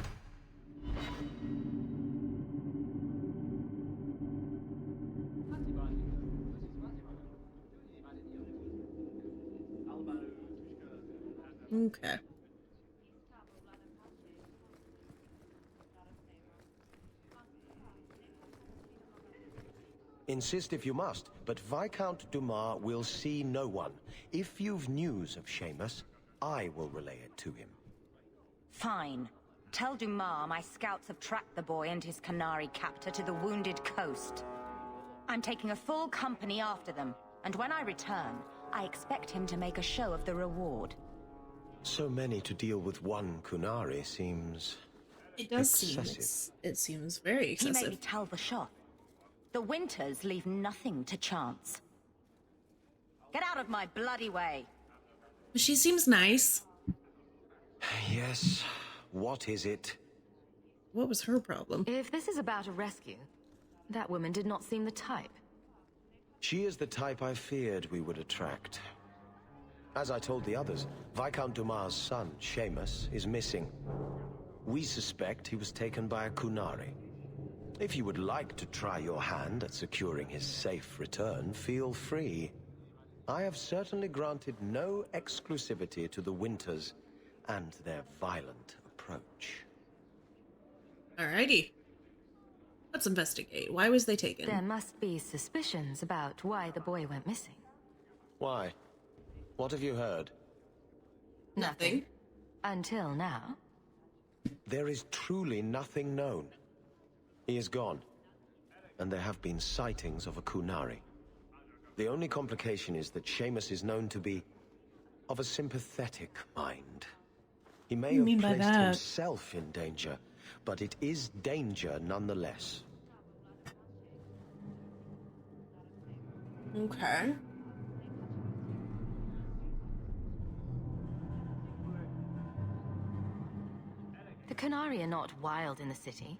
Okay. Insist if you must, but Viscount Dumas will see no one. If you've news of Seamus, I will relay it to him. Fine. Tell Dumas my scouts have tracked the boy and his Canary captor to the Wounded Coast. I'm taking a full company after them, and when I return, I expect him to make a show of the reward. So many to deal with one Kunari seems... It does excessive. seem... It seems very excessive. He may be Talvashot. The Winters leave nothing to chance. Get out of my bloody way! She seems nice. Yes. What is it? What was her problem? If this is about a rescue, that woman did not seem the type. She is the type I feared we would attract. As I told the others, Viscount Dumas' son, Seamus, is missing. We suspect he was taken by a Kunari. If you would like to try your hand at securing his safe return, feel free. I have certainly granted no exclusivity to the Winters and their violent approach. Alrighty. Let's investigate. Why was they taken? There must be suspicions about why the boy went missing. Why? What have you heard? Nothing. Until now. There is truly nothing known. He is gone, and there have been sightings of a Kunari. The only complication is that Seamus is known to be of a sympathetic mind. He may have placed himself in danger, but it is danger nonetheless. Okay. The Canari are not wild in the city.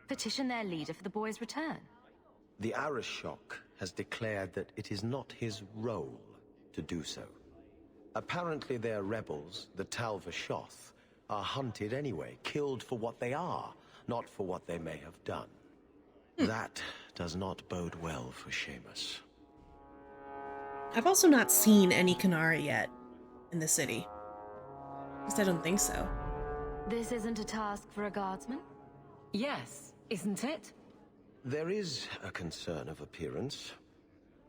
Petition their leader for the boy's return. The Arishok has declared that it is not his role to do so. Apparently their rebels, the Talvashoth, are hunted anyway, killed for what they are, not for what they may have done. That does not bode well for Seamus. I've also not seen any Canari yet in the city. At least I don't think so. This isn't a task for a guardsman? Yes, isn't it? There is a concern of appearance.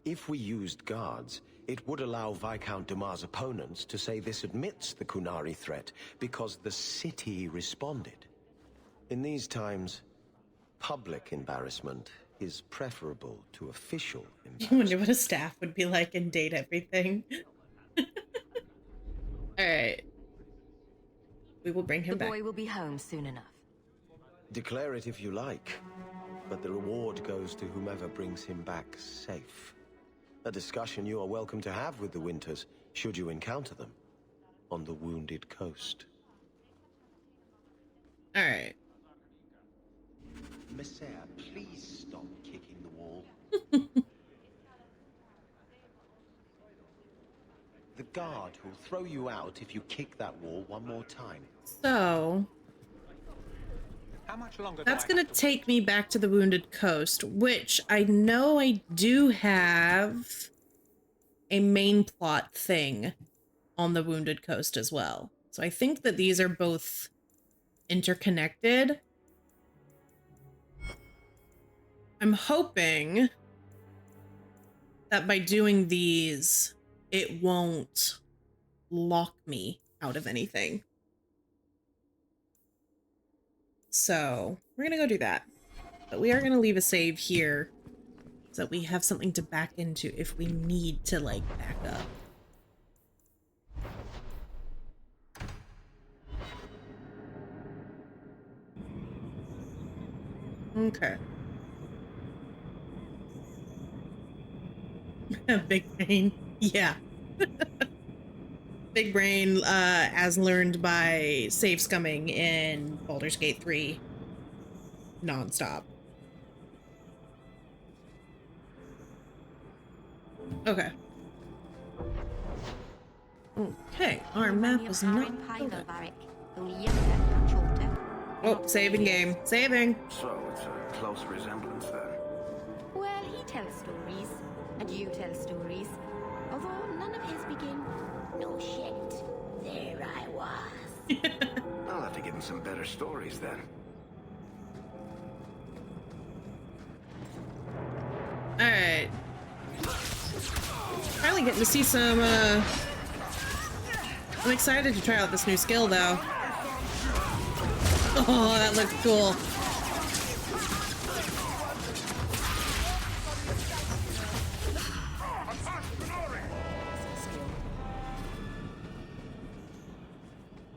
If we used guards, it would allow Viscount Dumas' opponents to say this admits the Kunari threat because the city responded. In these times, public embarrassment is preferable to official I embarrassment. wonder what a staff would be like and date everything. Alright. We will bring him back. The boy will be home soon enough. Declare it if you like, but the reward goes to whomever brings him back safe. A discussion you are welcome to have with the Winters, should you encounter them, on the Wounded Coast. Alright. Messiah, please stop kicking the wall. The guard will throw you out if you kick that wall one more time. So... How much longer? That's gonna take me back to the Wounded Coast, which I know I do have a main plot thing on the Wounded Coast as well. So I think that these are both interconnected. I'm hoping that by doing these, it won't lock me out of anything. So we're gonna go do that, but we are gonna leave a save here so that we have something to back into if we need to like back up. Okay. Big brain. Yeah. Big brain, as learned by save scumming in Baldur's Gate 3 non-stop. Okay. Okay, our map is not loaded. Oh, saving game. Saving. So it's a close resemblance then. Well, he tells stories, and you tell stories. Although none of his begin, no shit, there I was. I'll have to give him some better stories then. Alright. Finally getting to see some, I'm excited to try out this new skill, though. Oh, that looks cool.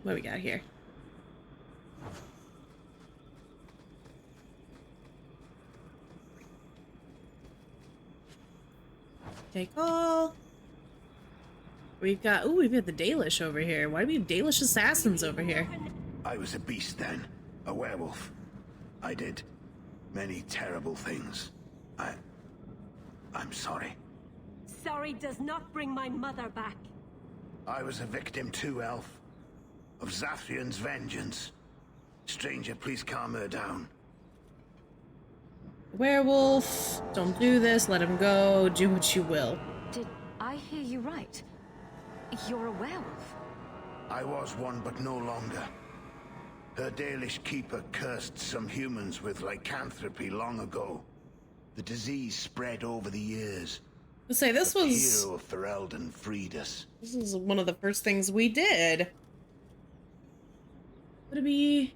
What do we got here? Take all. We've got the Dalish over here. Why do we have Dalish assassins over here? I was a beast then. A werewolf. I did many terrible things. I'm sorry. Sorry does not bring my mother back. I was a victim too, Elf. Of Zathrian's vengeance. Stranger, please calm her down. Werewolf, don't do this, let him go, do what you will. Did I hear you right? You're a werewolf? I was one, but no longer. Her Dalish keeper cursed some humans with lycanthropy long ago. The disease spread over the years. Let's say this was... The hero of Ferelden freed us. This is one of the first things we did. Would it be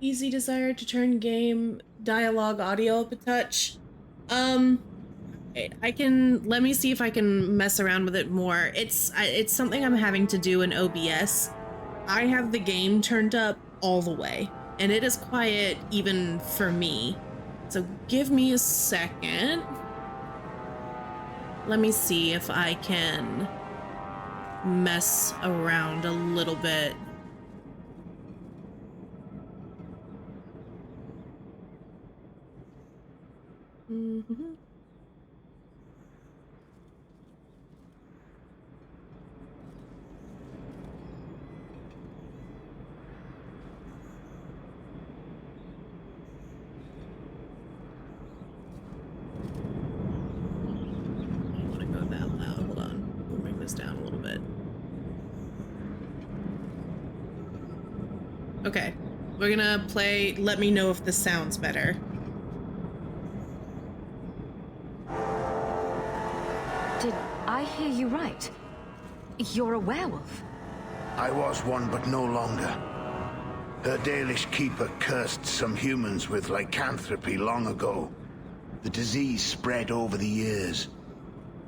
easy desire to turn game dialogue audio up a touch? I can, let me see if I can mess around with it more. It's something I'm having to do in OBS. I have the game turned up all the way, and it is quiet even for me. So give me a second. Let me see if I can mess around a little bit. Mm-hmm. I want to go that loud. Hold on. We'll bring this down a little bit. Okay. We're gonna play Let Me Know If This Sounds Better. Did I hear you right? You're a werewolf? I was one, but no longer. Her Dalish keeper cursed some humans with lycanthropy long ago. The disease spread over the years,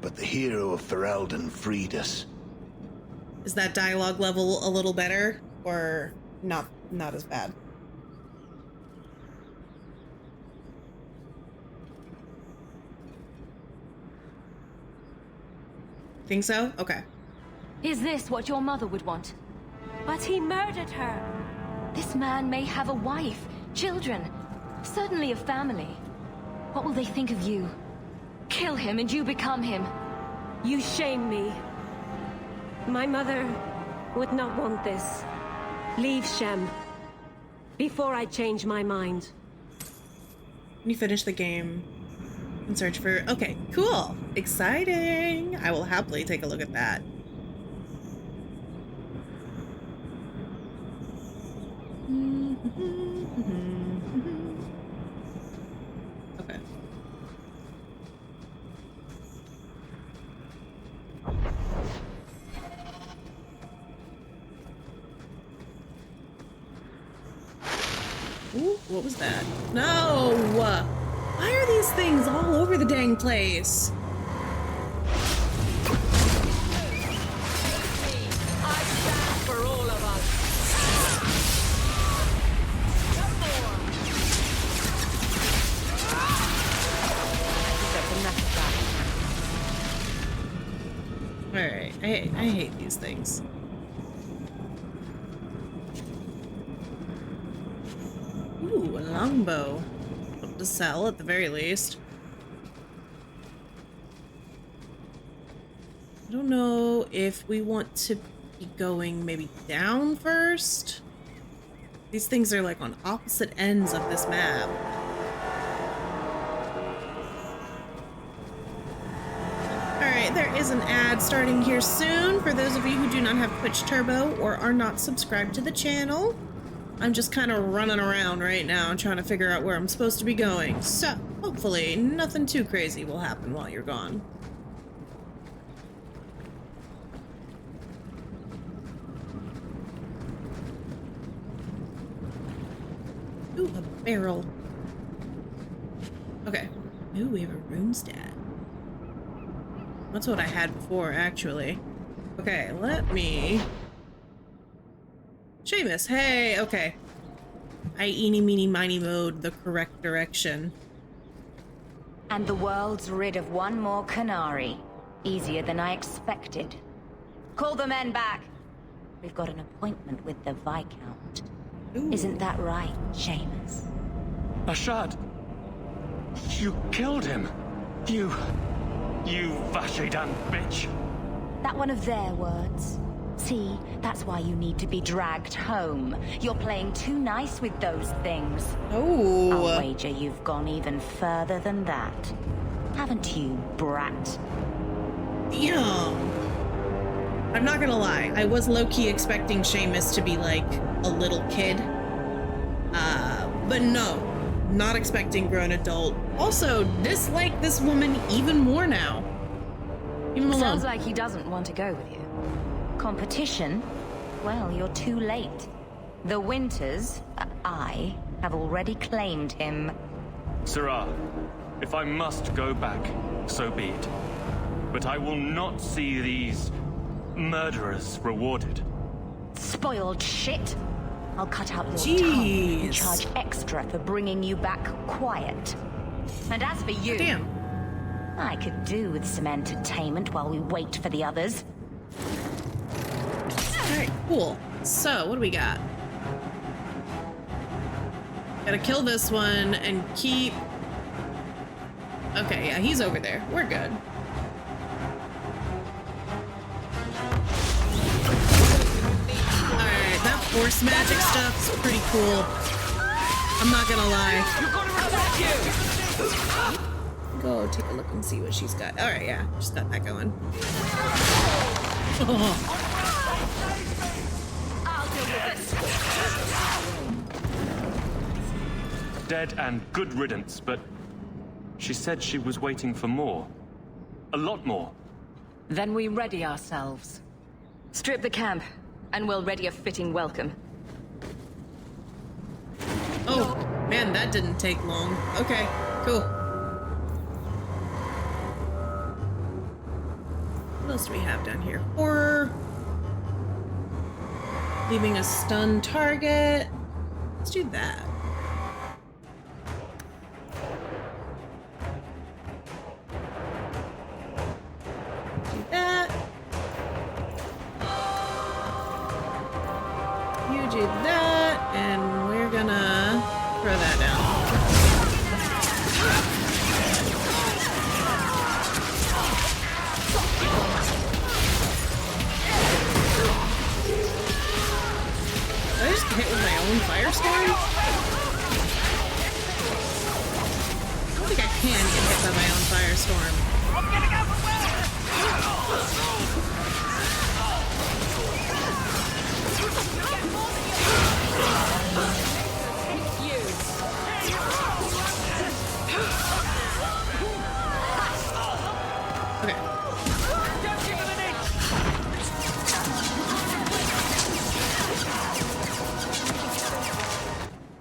but the hero of Ferelden freed us. Is that dialogue level a little better, or not as bad? Think so? Okay. Is this what your mother would want? But he murdered her. This man may have a wife, children, certainly a family. What will they think of you? Kill him and you become him. You shame me. My mother would not want this. Leave Shem. Before I change my mind. When you finish the game and search for... Okay, cool. Exciting. I will happily take a look at that. Okay. Ooh, what was that? No! Why are these things all over the dang place? I stand for all of us. Alright, I hate these things. Ooh, a longbow. To sell at the very least. I don't know if we want to be going maybe down first. These things are like on opposite ends of this map. Alright, there is an ad starting here soon for those of you who do not have Twitch Turbo or are not subscribed to the channel. I'm just kind of running around right now trying to figure out where I'm supposed to be going. So, hopefully, nothing too crazy will happen while you're gone. Ooh, a barrel. Okay. Ooh, we have a runestone. That's what I had before, actually. Okay, let me... Seamus, hey, okay. I eeny, meeny, miny mode the correct direction. And the world's rid of one more Canary. Easier than I expected. Call the men back. We've got an appointment with the Viscount. Ooh. Isn't that right, Seamus? Ashad! You killed him! You Vashedan bitch! That one of their words? See, that's why you need to be dragged home. You're playing too nice with those things. Oh. I'll wager you've gone even further than that. Haven't you, brat? Damn. I'm not gonna lie. I was low-key expecting Seamus to be like a little kid. But no. Not expecting grown adult. Also, dislike this woman even more now. Even alone. Sounds like he doesn't want to go with you. Competition? Well, you're too late. The Winters, I, have already claimed him. Sirrah, if I must go back, so be it. But I will not see these murderers rewarded. Spoiled shit. I'll cut out your tongue and charge extra for bringing you back quiet. And as for you... Damn. I could do with some entertainment while we wait for the others. Alright, cool. So, what do we got? Gotta kill this one and keep... Okay, yeah, he's over there. We're good. Alright, that force magic stuff's pretty cool. I'm not gonna lie. Go take a look and see what she's got. Alright, yeah, she's got that going. Oh. Dead and good riddance, but she said she was waiting for more. A lot more. Then we ready ourselves. Strip the camp, and we'll ready a fitting welcome. Man, that didn't take long. Okay, cool. What else do we have down here? Horror. Leaving a stunned target. Let's do that. Do that. You do that, and we're gonna throw that down. Did I just get hit with my own firestorm? I don't think I can get hit by my own firestorm. Okay.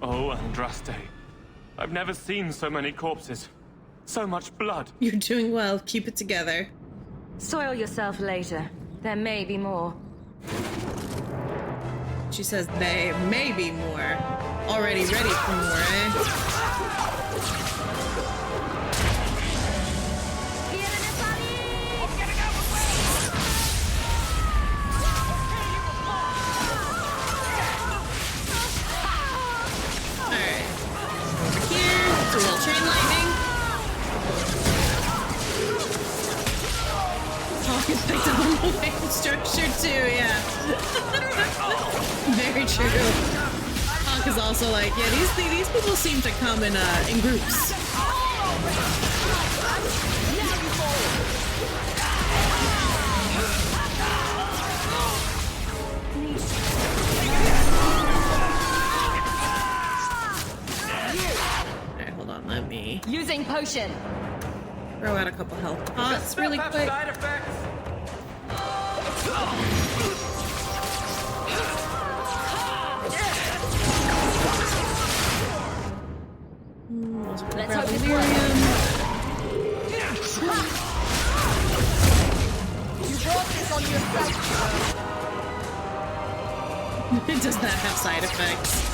Oh, Andraste. I've never seen so many corpses. So much blood. You're doing well. Keep it together. Soil yourself later. There may be more. She says they may be more. Already ready for more, eh? Alright. Over here. It's a little chain lightning. Hawk is picked up on the lightning structure too, yeah. Very true. Hawk is also like, yeah, these people seem to come in groups. Alright, hold on, let me Using potion. throw out a couple health pots really quick. Side effects. Let's hope it You brought this on yourself. It does not have side effects.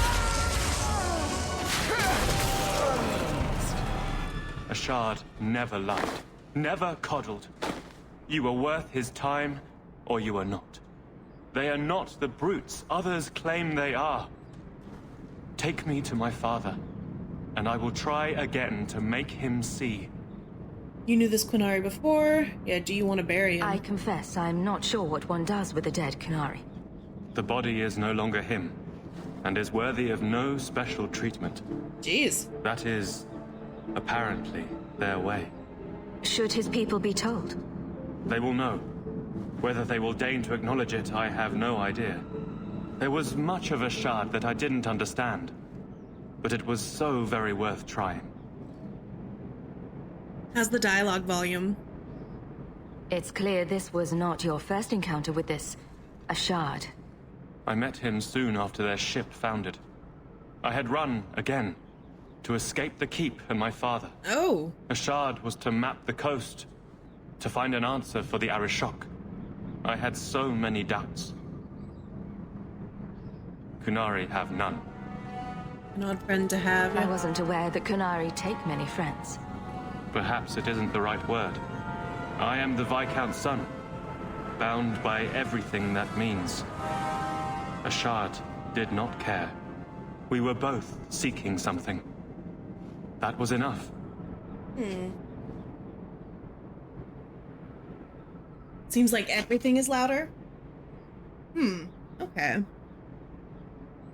A shard never lied, never coddled. You were worth his time, or you are not. They are not the brutes others claim they are. Take me to my father, and I will try again to make him see. You knew this Qunari before? Yeah, do you want to bury him? I confess, I'm not sure what one does with a dead Qunari. The body is no longer him, and is worthy of no special treatment. Jeez. That is, apparently, their way. Should his people be told? They will know. Whether they will deign to acknowledge it, I have no idea. There was much of a shard that I didn't understand, but it was so very worth trying. How's the dialogue volume? It's clear this was not your first encounter with this... a shard. I met him soon after their ship foundered. I had run again, to escape the keep and my father. Oh. A shard was to map the coast, to find an answer for the Arishok. I had so many doubts. Qunari have none. An odd friend to have. I wasn't aware that Qunari take many friends. Perhaps it isn't the right word. I am the Viscount's son, bound by everything that means. A shard did not care. We were both seeking something. That was enough. Seems like everything is louder. Okay.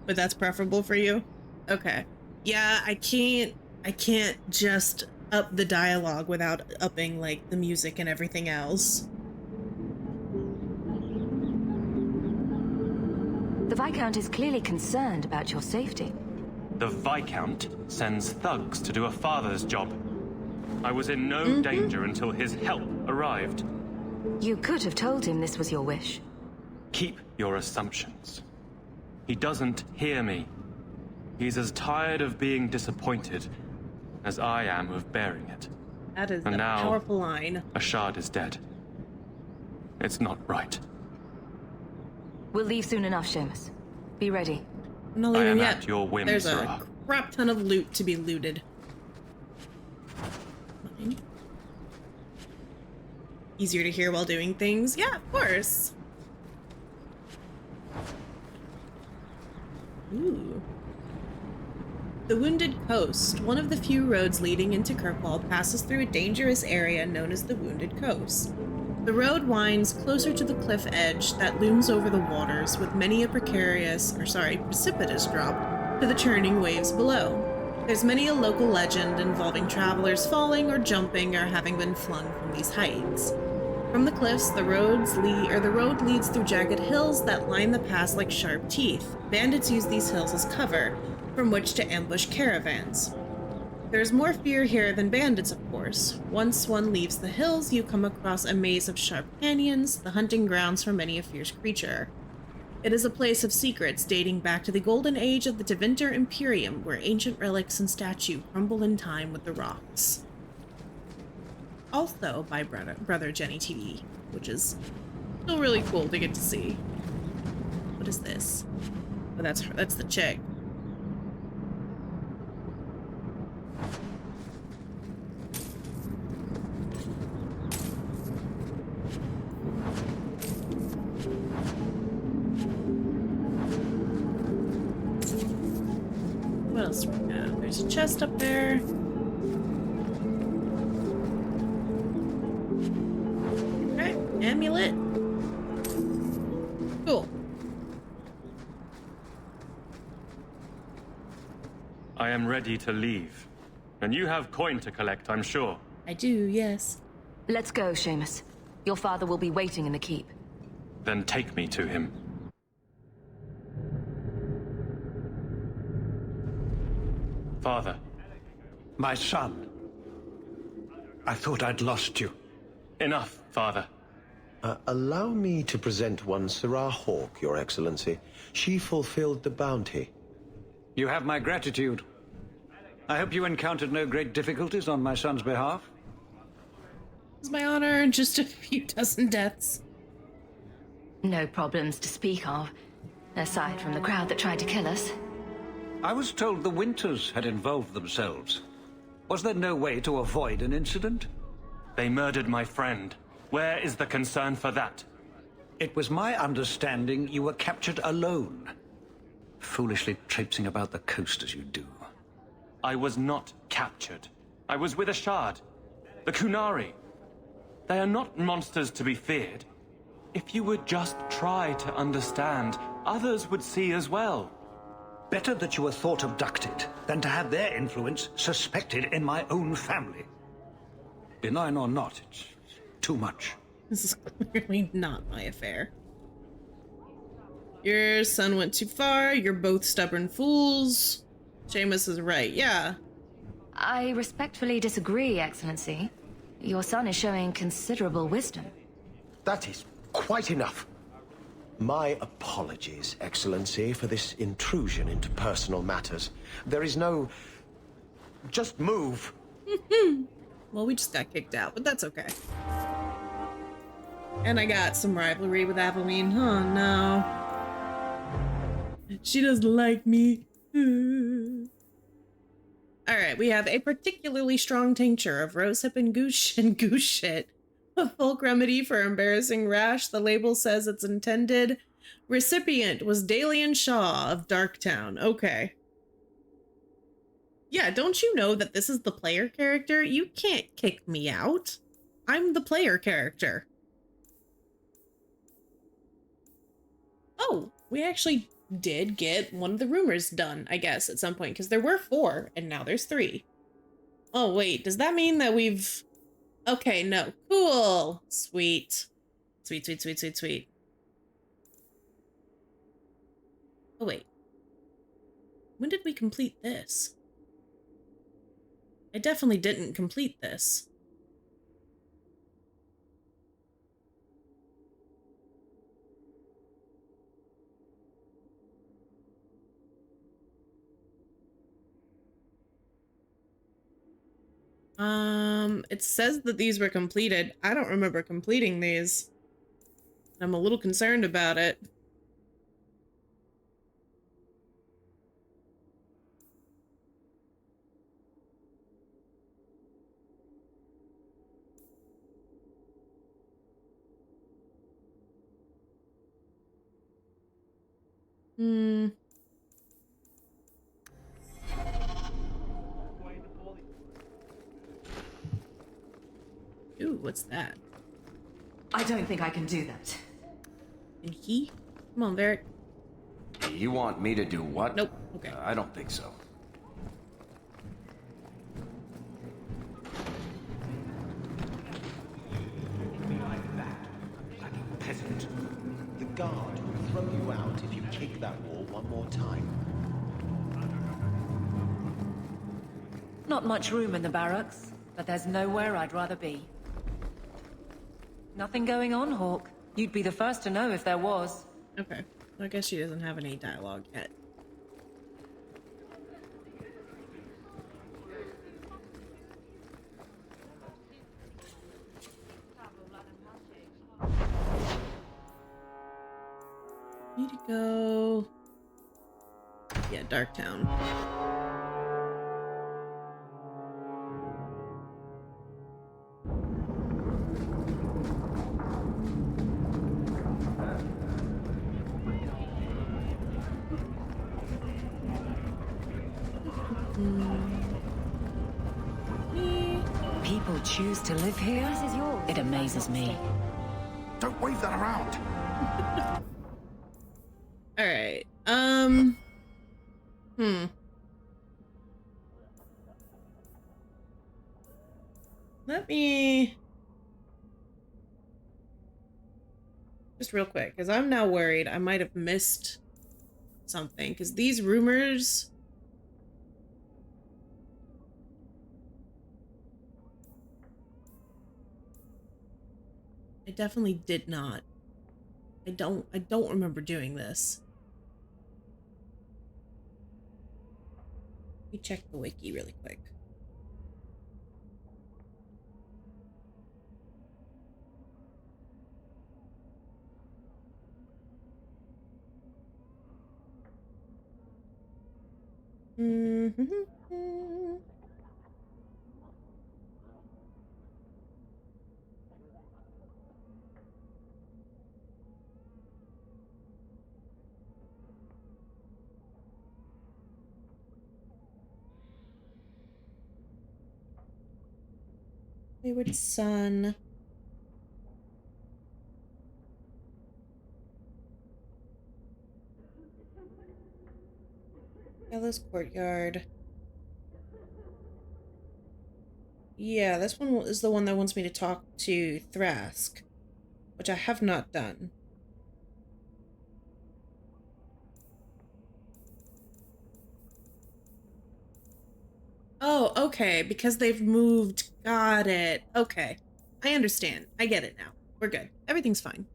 But that's preferable for you? Okay. Yeah, I can't just up the dialogue without upping, like, the music and everything else. The Viscount is clearly concerned about your safety. The Viscount sends thugs to do a father's job. I was in no danger until his help arrived. You could have told him this was your wish. Keep your assumptions. He doesn't hear me. He's as tired of being disappointed as I am of bearing it. That is And a now, powerful line. Ashad is dead. It's not right. We'll leave soon enough, Seamus. Be ready. I'm not I leaving am yet. at your whim, There's Sarah. a crap ton of loot to be looted. Fine. Easier to hear while doing things? Yeah, of course. Ooh. The Wounded Coast, one of the few roads leading into Kirkwall, passes through a dangerous area known as the Wounded Coast. The road winds closer to the cliff edge that looms over the waters, with many a precipitous drop to the churning waves below. There's many a local legend involving travelers falling or jumping or having been flung from these heights. From the cliffs, the road leads through jagged hills that line the pass like sharp teeth. Bandits use these hills as cover from which to ambush caravans. There's more fear here than bandits, of course. Once one leaves the hills, you come across a maze of sharp canyons, the hunting grounds for many a fierce creature. It is a place of secrets dating back to the golden age of the Tevinter Imperium, where ancient relics and statues crumble in time with the rocks. Also by brother Jenny TV, which is still really cool to get to see. What is this? Oh, that's the chick. What else do we have? There's a chest up there. Okay, amulet. Cool. I am ready to leave. And you have coin to collect, I'm sure. I do, yes. Let's go, Seamus. Your father will be waiting in the keep. Then take me to him. Father. My son. I thought I'd lost you. Enough, Father. Allow me to present one Sarah Hawke, Your Excellency. She fulfilled the bounty. You have my gratitude. I hope you encountered no great difficulties on my son's behalf. It's my honor and just a few dozen deaths. No problems to speak of, aside from the crowd that tried to kill us. I was told the Winters had involved themselves. Was there no way to avoid an incident? They murdered my friend. Where is the concern for that? It was my understanding you were captured alone. Foolishly traipsing about the coast as you do. I was not captured. I was with Ashad. The Kunari. They are not monsters to be feared. If you would just try to understand, others would see as well. Better that you were thought abducted than to have their influence suspected in my own family. Benign or not, it's too much. This is clearly not my affair. Your son went too far. You're both stubborn fools. Seamus is right, yeah. I respectfully disagree, Excellency. Your son is showing considerable wisdom. That is quite enough. My apologies, Excellency, for this intrusion into personal matters. There is no... Just move. Well, we just got kicked out, but that's okay. And I got some rivalry with Aveline. Oh, no. She doesn't like me. Alright, we have a particularly strong tincture of rosehip and goose shit. A folk remedy for embarrassing rash. The label says it's intended. Recipient was Dalian Shaw of Darktown. Okay. Yeah, don't you know that this is the player character? You can't kick me out. I'm the player character. Oh, we actually did get one of the rumors done, I guess, at some point, because there were 4, and now there's 3. Oh, wait, does that mean that we've... Okay, no. Cool. Sweet. Sweet, sweet, sweet, sweet, sweet. Oh, wait. When did we complete this? I definitely didn't complete this. It says that these were completed. I don't remember completing these. I'm a little concerned about it. Ooh, what's that? I don't think I can do that. And he? Come on, Varric. You want me to do what? Nope. Okay. I don't think so. Peasant. The guard will throw you out if you kick that wall one more time. Not much room in the barracks, but there's nowhere I'd rather be. Nothing going on, Hawk. You'd be the first to know if there was. Okay. I guess she doesn't have any dialogue yet. Need to go... Yeah, Darktown. People choose to live here? This is yours. It amazes me. Don't wave that around. All right. Let me just real quick, because I'm now worried I might have missed something, because these rumors I definitely did not. I don't remember doing this. Let me check the wiki really quick. Wayward Son. Gallows Courtyard. Yeah, this one is the one that wants me to talk to Thrask, which I have not done. Oh, okay, because they've moved. Got it. Okay. I understand. I get it now. We're good. Everything's fine.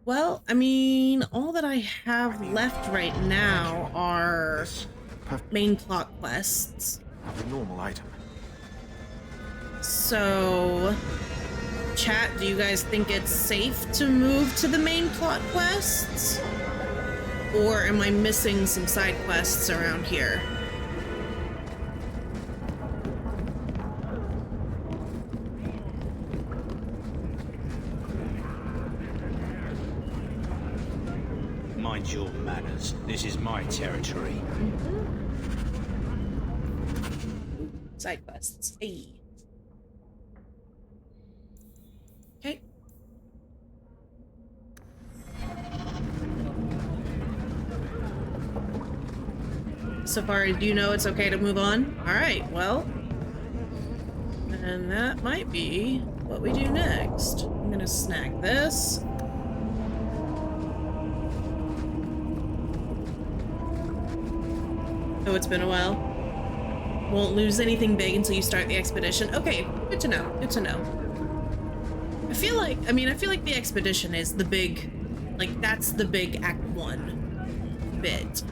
Well, I mean, all that I have left right now are main plot quests. A normal item. So, chat, do you guys think it's safe to move to the main plot quests? Or am I missing some side quests around here? Mind your manners. This is my territory. Side quests. Hey. Okay. So far as you know, it's okay to move on. All right, well, and that might be what we do next. I'm gonna snag this. Oh, it's been a while. Won't lose anything big until you start the expedition. Okay, good to know. Good to know. I feel like the expedition is the big, like, that's the big Act 1 bit.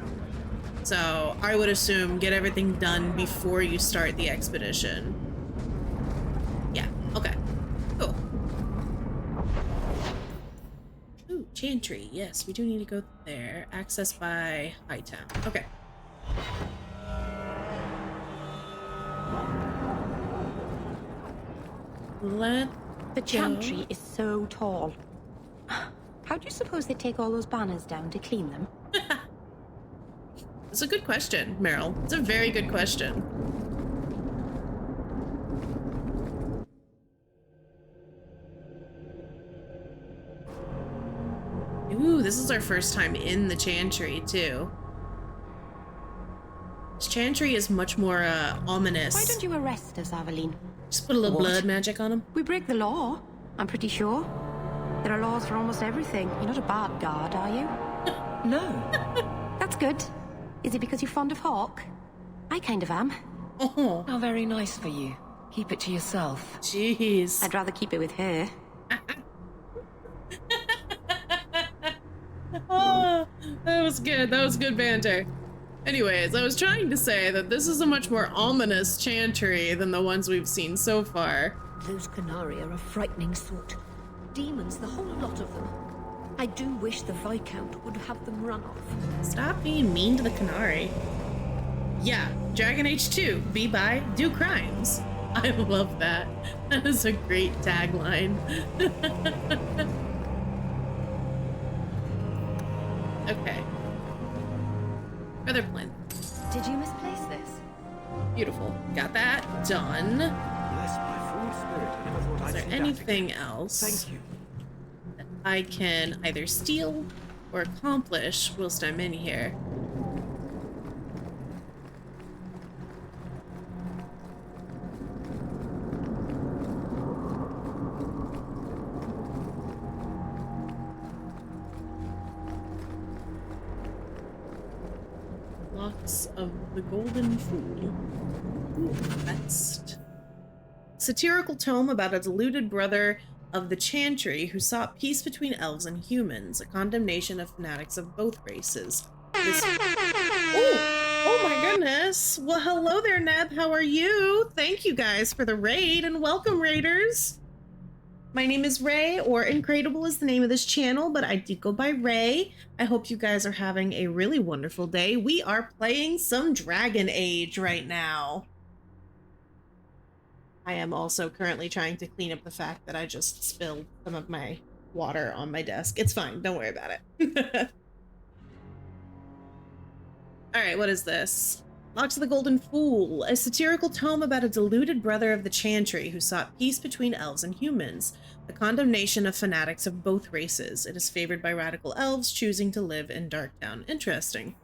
So I would assume get everything done before you start the expedition. Yeah, okay. Cool. Ooh, Chantry. Yes, we do need to go there. Access by Hightown. Okay. The Chantry is so tall. How do you suppose they take all those banners down to clean them? It's a good question, Merrill. It's a very good question. Ooh, this is our first time in the Chantry, too. This Chantry is much more, ominous. Why don't you arrest us, Aveline? Just put a little blood magic on him. We break the law, I'm pretty sure. There are laws for almost everything. You're not a bad guard, are you? No. That's good. Is it because you're fond of Hawk? I kind of am. Oh. How very nice for you. Keep it to yourself. Jeez. I'd rather keep it with her. Oh, that was good. That was good banter. Anyways, I was trying to say that this is a much more ominous Chantry than the ones we've seen so far. Those Canari are a frightening sort. Demons, the whole lot of them. I do wish the Viscount would have them run off. Stop being mean to the Canari. Yeah, Dragon Age 2, be by, do crimes. I love that. That is a great tagline. Okay. Feather plinth. Did you misplace this? Beautiful. Got that done. Bless my fool spirit. I never thought Is I'd there see that anything again. else Thank you. that I can either steal or accomplish whilst I'm in here? Locks of the Golden Fool. Ooh, quest. Satirical tome about a deluded brother of the Chantry who sought peace between elves and humans, a condemnation of fanatics of both races. Oh my goodness. Well, hello there, Neb. How are you? Thank you guys for the raid, and welcome, raiders. My name is Ray, or Incredible is the name of this channel, but I do go by Ray. I hope you guys are having a really wonderful day. We are playing some Dragon Age right now. I am also currently trying to clean up the fact that I just spilled some of my water on my desk. It's fine, don't worry about it. Alright, what is this? Locks of the Golden Fool, a satirical tome about a deluded brother of the Chantry who sought peace between elves and humans, the condemnation of fanatics of both races. It is favored by radical elves choosing to live in Darktown. Interesting.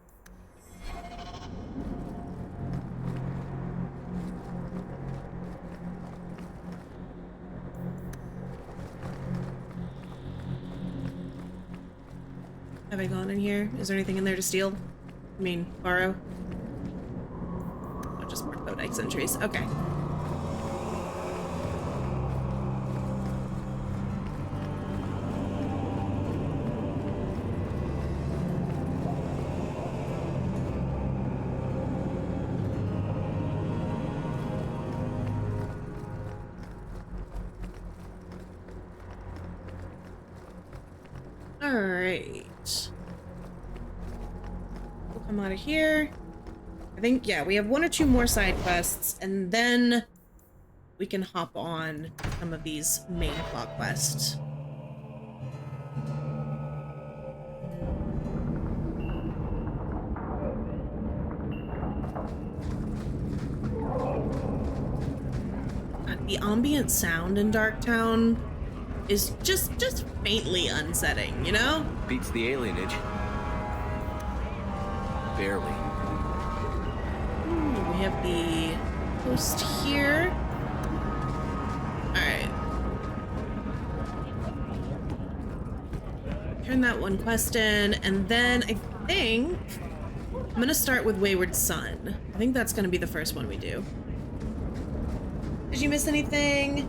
Have I gone in here? Is there anything in there to steal? I mean, borrow? Oh, just more codex entries. Okay. Alright. We'll come out of here. I think, yeah, we have one or two more side quests, and then we can hop on some of these main plot quests. The ambient sound in Darktown is just faintly unsettling, you know? Beats the alienage. Barely. Ooh, we have the post here. Alright. Turn that one quest in, and then I think I'm gonna start with Wayward Son. I think that's gonna be the first one we do. Did you miss anything?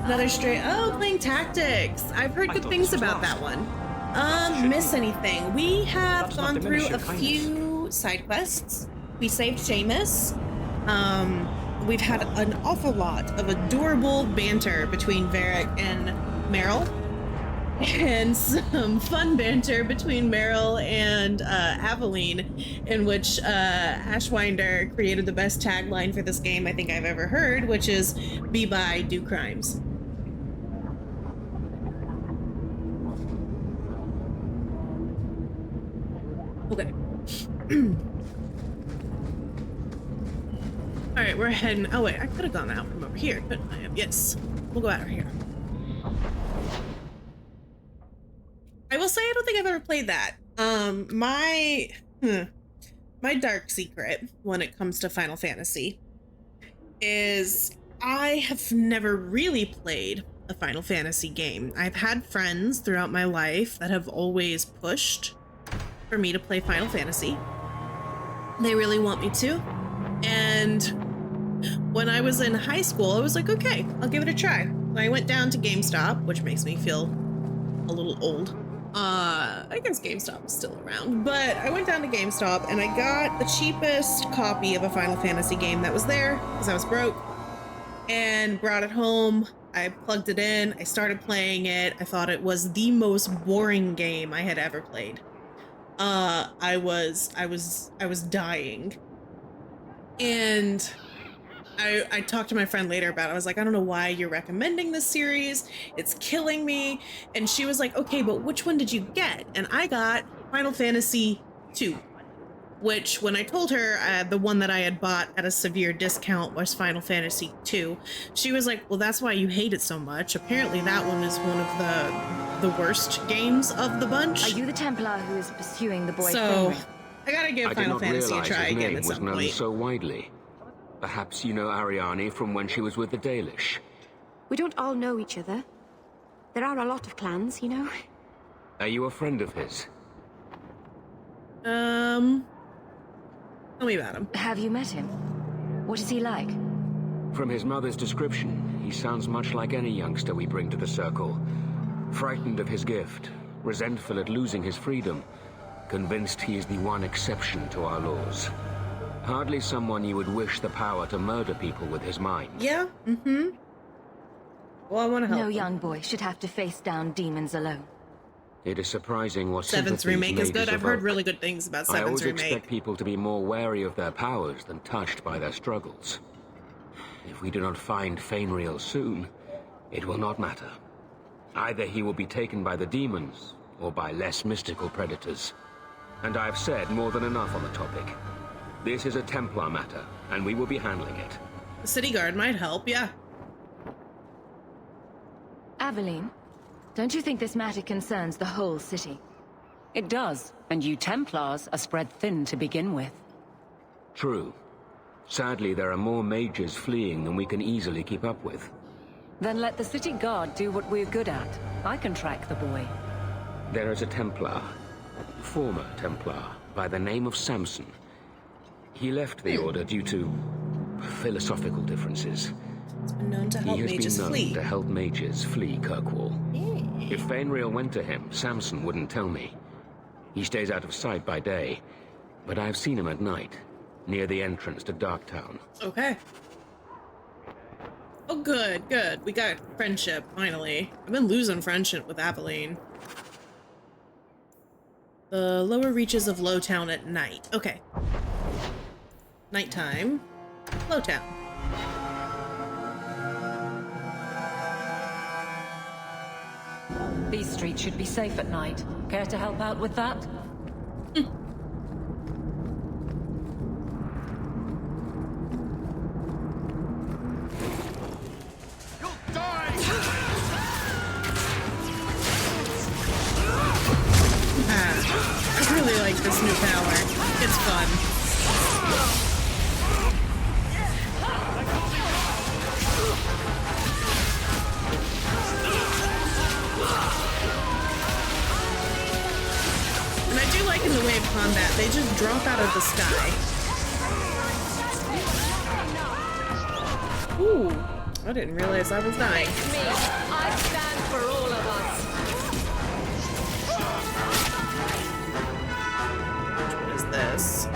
Another straight. Oh, playing tactics. I've heard good things about that one. Miss anything? We have gone through a few side quests. We saved Seamus. We've had an awful lot of adorable banter between Varric and Merrill. And some fun banter between Merrill and Aveline, in which Ashwinder created the best tagline for this game I think I've ever heard, which is, "Be by, do crimes." Okay. Alright, we're heading... Oh wait, I could have gone out from over here, couldn't I? Yes. We'll go out here. I will say I don't think I've ever played that. My dark secret when it comes to Final Fantasy is I have never really played a Final Fantasy game. I've had friends throughout my life that have always pushed for me to play Final Fantasy. They really want me to. And when I was in high school, I was like, okay, I'll give it a try. I went down to GameStop, which makes me feel a little old. I guess GameStop is still around, but I went down to GameStop and I got the cheapest copy of a Final Fantasy game that was there because I was broke, and brought it home. I plugged it in. I started playing it. I thought it was the most boring game I had ever played. I was dying. And I talked to my friend later about it. I was like, I don't know why you're recommending this series. It's killing me. And she was like, okay, but which one did you get? And I got Final Fantasy II, which when I told her the one that I had bought at a severe discount was Final Fantasy II, she was like, well, that's why you hate it so much. Apparently that one is one of the worst games of the bunch. Are you the Templar who is pursuing the boy? So I gotta give Final Fantasy a try his again name at was some known point. so widely. Perhaps you know Ariane from when she was with the Dalish. We don't all know each other. There are a lot of clans, you know. Are you a friend of his? Tell me about him. Have you met him? What is he like? From his mother's description, he sounds much like any youngster we bring to the Circle. Frightened of his gift, resentful at losing his freedom, convinced he is the one exception to our laws. Hardly someone you would wish the power to murder people with his mind. Yeah, Well, I want to help. No him. young boy should have to face down demons alone. It is surprising what Seven's sympathies remake is mages good. I've heard evoke. really good things about I Seven's always remake. expect people to be more wary of their powers than touched by their struggles. If we do not find Fainriel soon, it will not matter. Either he will be taken by the demons, or by less mystical predators. And I have said more than enough on the topic. This is a Templar matter, and we will be handling it. The city guard might help, yeah. Aveline, don't you think this matter concerns the whole city? It does, and you Templars are spread thin to begin with. True. Sadly, there are more mages fleeing than we can easily keep up with. Then let the city guard do what we're good at. I can track the boy. There is a Templar, former Templar, by the name of Samson. He left the order due to philosophical differences. It's been known to help He has mages been known flee. to help mages flee Kirkwall. If Fainriel went to him, Samson wouldn't tell me. He stays out of sight by day, but I've seen him at night, near the entrance to Darktown. Okay. Oh, good, good. We got friendship, finally. I've been losing friendship with Aveline. The lower reaches of Lowtown at night. Okay. Nighttime. Lowtown. These streets should be safe at night. Care to help out with that? I really like this new power. It's fun. And I do like in the wave combat, they just drop out of the sky. Ooh, I didn't realize I was dying. Me, I stand for all of us. What is this?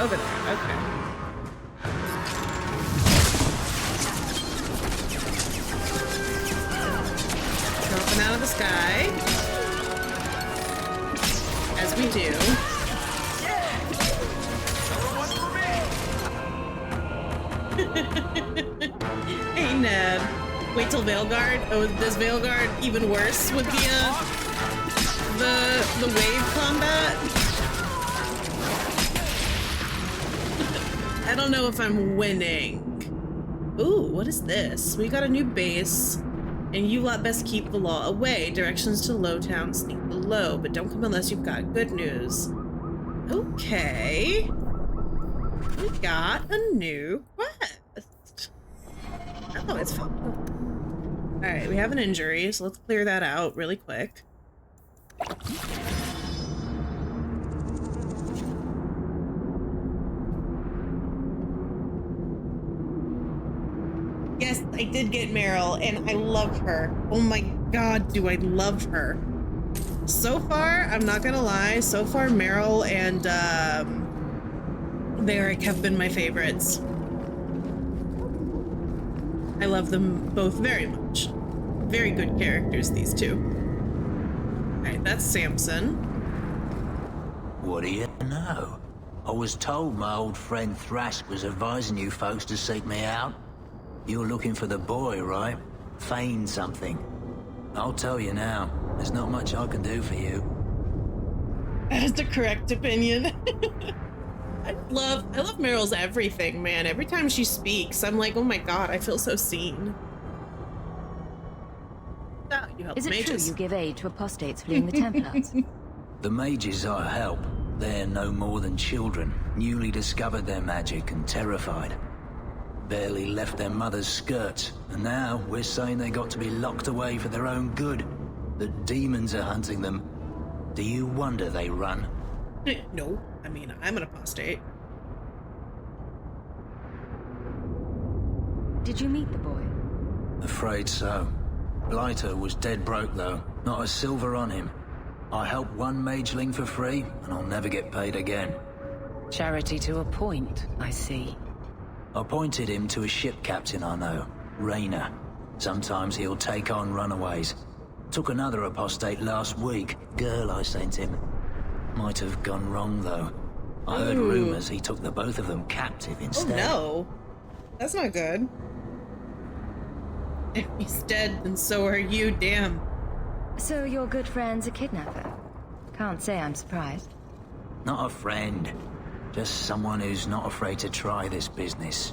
Over there, okay. Dropping out of the sky. As we do. Hey, Ned. Wait till Veilguard. Oh, does Veilguard even worse with the wave combat? I don't know if I'm winning. Ooh, what is this? We got a new base, and you lot best keep the law away. Directions to Lowtown sneak below, but don't come unless you've got good news. Okay. We got a new quest. Oh, it's fun. Alright, we have an injury, so let's clear that out really quick. Yes, I did get Merrill, and I love her. Oh my god, do I love her. So far, I'm not gonna lie, so far Merrill and Varric have been my favorites. I love them both very much. Very good characters, these two. Alright, that's Samson. What do you know? I was told my old friend Thrask was advising you folks to seek me out. You're looking for the boy, right? Feign something. I'll tell you now, there's not much I can do for you. That is the correct opinion. I love Merrill's everything, man. Every time she speaks, I'm like, oh my god, I feel so seen. Oh, you help Is it mages. true you give aid to apostates fleeing the Templars? The mages I help, they're no more than children, newly discovered their magic and terrified. Barely left their mother's skirts, and now we're saying they got to be locked away for their own good. The demons are hunting them. Do you wonder they run? No, I mean, I'm an apostate. Did you meet the boy? Afraid so. Blighter was dead broke though, not a silver on him. I helped one mageling for free, and I'll never get paid again. Charity to a point, I see. I pointed him to a ship captain I know, Rayner. Sometimes he'll take on runaways. Took another apostate last week, girl I sent him. Might have gone wrong though. I heard rumors he took the both of them captive instead. Oh no, that's not good. If he's dead, then so are you, damn. So your good friend's a kidnapper? Can't say I'm surprised. Not a friend. Just someone who's not afraid to try this business.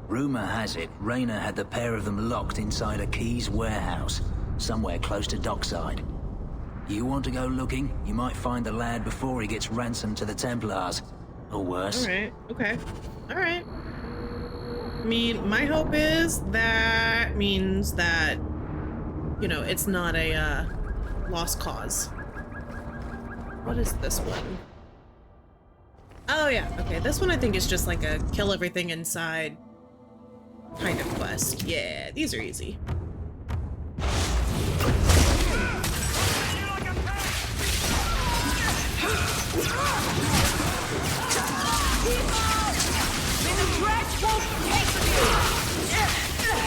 Rumor has it, Rayner had the pair of them locked inside a Keys warehouse, somewhere close to dockside. You want to go looking? You might find the lad before he gets ransomed to the Templars. Or worse. Alright, okay. Alright. I mean, my hope is that means that, you know, it's not a lost cause. What is this one? Oh yeah, okay, this one I think is just like a kill everything inside kind of quest. Yeah, these are easy.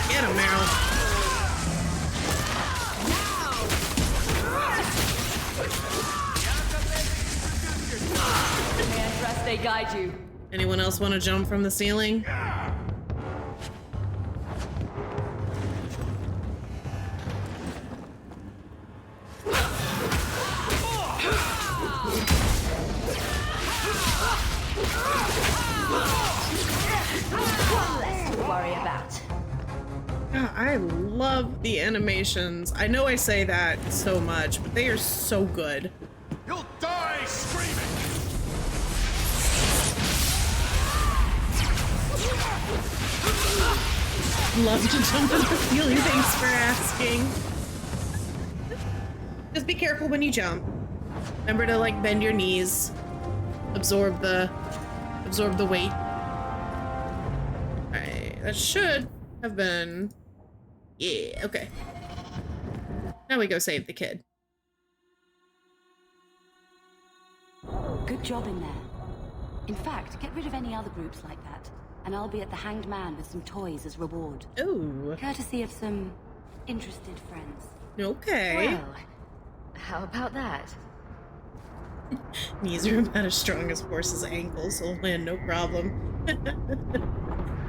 Get him, Merrill. And trust they guide you. Anyone else want to jump from the ceiling? One less to worry about. Yeah, I love the animations. I know I say that so much, but they are so good. You'll die screaming! Love to jump on the ceiling, thanks for asking. Just be careful when you jump. Remember to like bend your knees. Absorb the weight. Alright, that should have been... Yeah, okay. Now we go save the kid. Good job in there. In fact, get rid of any other groups like that, and I'll be at the Hanged Man with some toys as reward. Ooh. Courtesy of some interested friends. Okay. Well, how about that? Knees are about as strong as horse's ankles, so land no problem.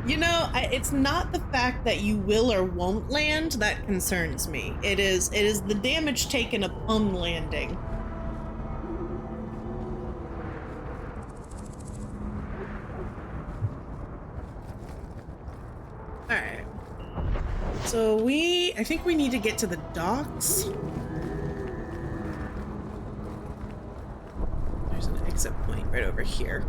You know, it's not the fact that you will or won't land that concerns me. It is the damage taken upon landing. Alright. So I think we need to get to the docks. There's an exit point right over here.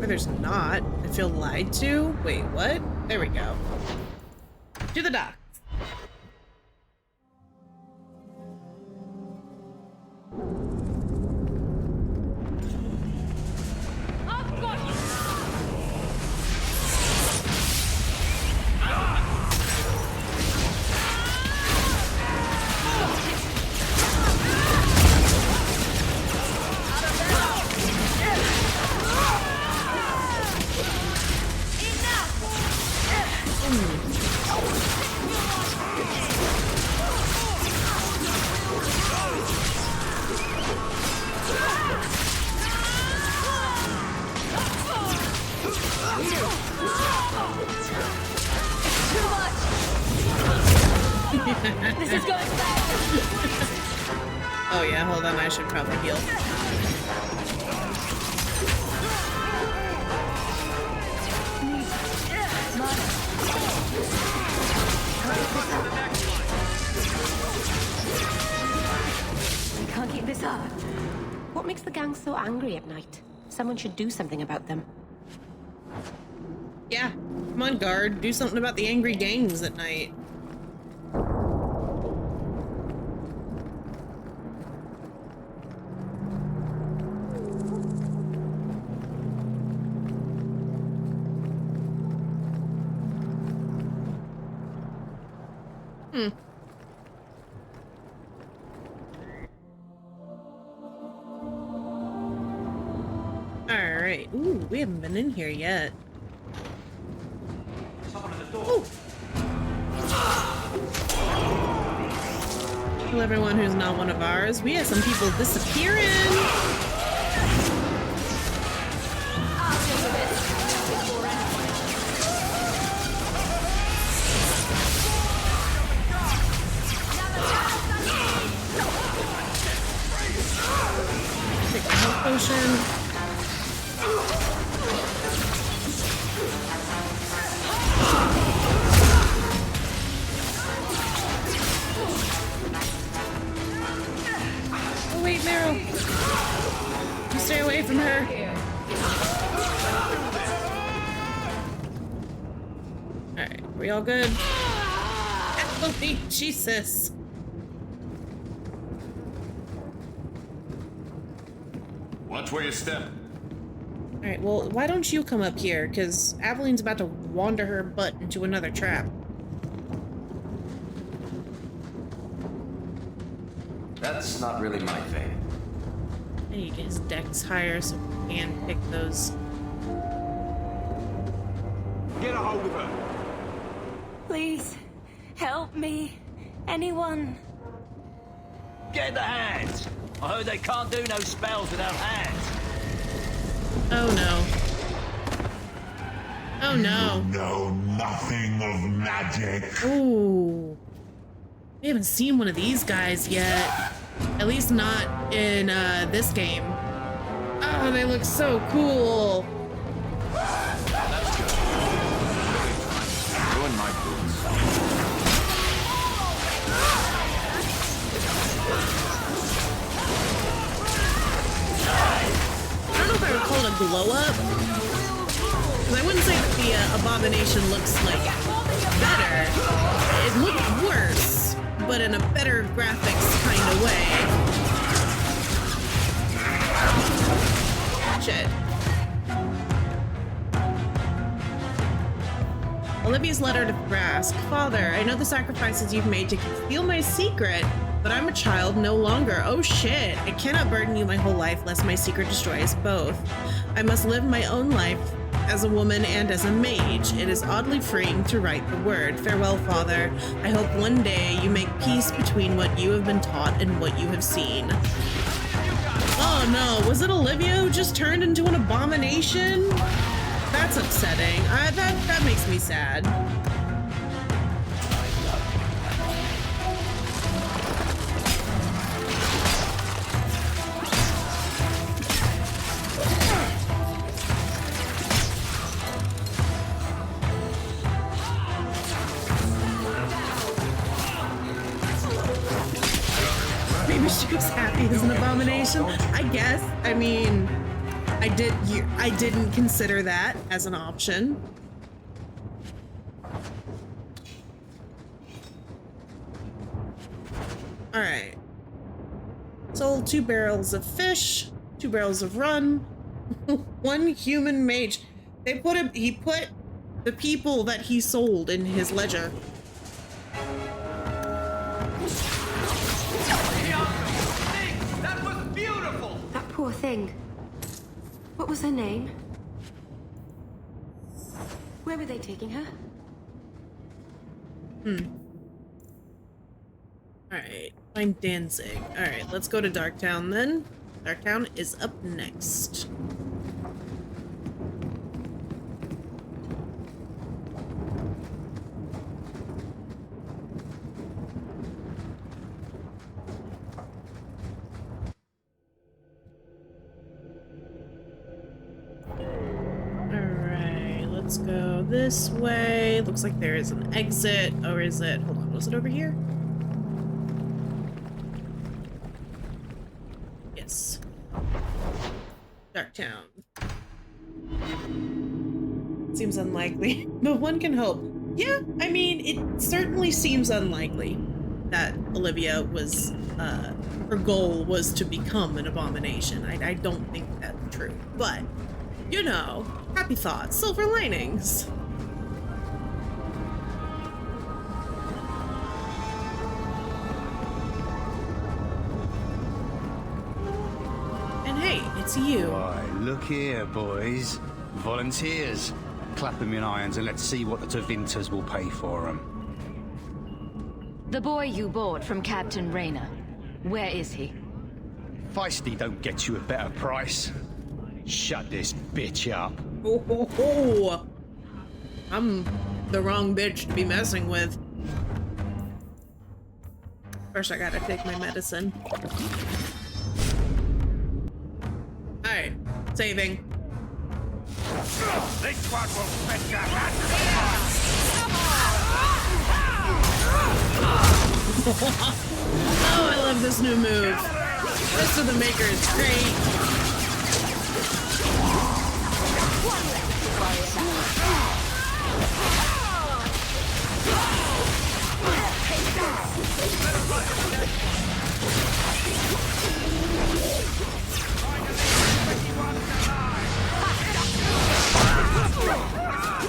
Or there's not. I feel lied to. Wait, what? There we go. To the docks. This is going fast. Oh yeah, hold on, I should probably heal. We can't keep this up. What makes the gang so angry at night? Someone should do something about them. Yeah, come on, guard. Do something about the angry gangs at night. Alright. Ooh, we haven't been in here yet. Ooh. Kill everyone who's not one of ours. We have some people disappearing. Take a health potion. Oh wait, Merrill. You stay away from her. Alright, we all good? Holy Jesus. Watch where you step. Alright, well, why don't you come up here? Because Aveline's about to wander her butt into another trap. That's not really my thing. I need to get his dex higher so we can pick those. Get a hold of her. Please, help me. Anyone? Get the hands! I heard they can't do no spells without hands. Oh no. Oh no. You know nothing of magic. Ooh. We haven't seen one of these guys yet. At least not in this game. Oh, they look so cool. Ruin my boots. I don't know if I would call it a glow up. Because I wouldn't say that the abomination looks like better. It looked worse, but in a better graphics kind of way. Shit. Olivia's letter to Brask. Father, I know the sacrifices you've made to conceal my secret, But I'm a child no longer. Oh shit. I cannot burden you my whole life lest my secret destroy us both. I must live my own life as a woman and as a mage. It is oddly freeing to write the word. Farewell, father. I hope one day you make peace between what you have been taught and what you have seen. Oh no, was it Olivia who just turned into an abomination? That's upsetting. That makes me sad. Maybe she was happy as an abomination. I guess. I mean, I didn't consider that as an option. All right. Sold 2 barrels of fish, 2 barrels of rum, 1 human mage. He put the people that he sold in his ledger. That was beautiful! That poor thing. What was her name? Where were they taking her? Alright, find Danzig. Alright, let's go to Darktown then. Darktown is up next. Let's go this way. Looks like there is an exit. Or is it? Hold on. Was it over here? Yes. Darktown. Seems unlikely, but one can hope. Yeah, I mean, it certainly seems unlikely that Olivia was, her goal was to become an abomination. I don't think that's true, but, you know, happy thoughts, silver linings. And hey, it's you. Why, look here, boys. Volunteers. Clap them in irons and let's see what the Tevinters will pay for them. The boy you bought from Captain Rayner. Where is he? Feisty don't get you a better price. Shut this bitch up. Oh, ho, ho. I'm the wrong bitch to be messing with. First, I gotta take my medicine. Alright, saving. This one will fetch your hat. Oh, I love this new move. Fist of the Maker is great.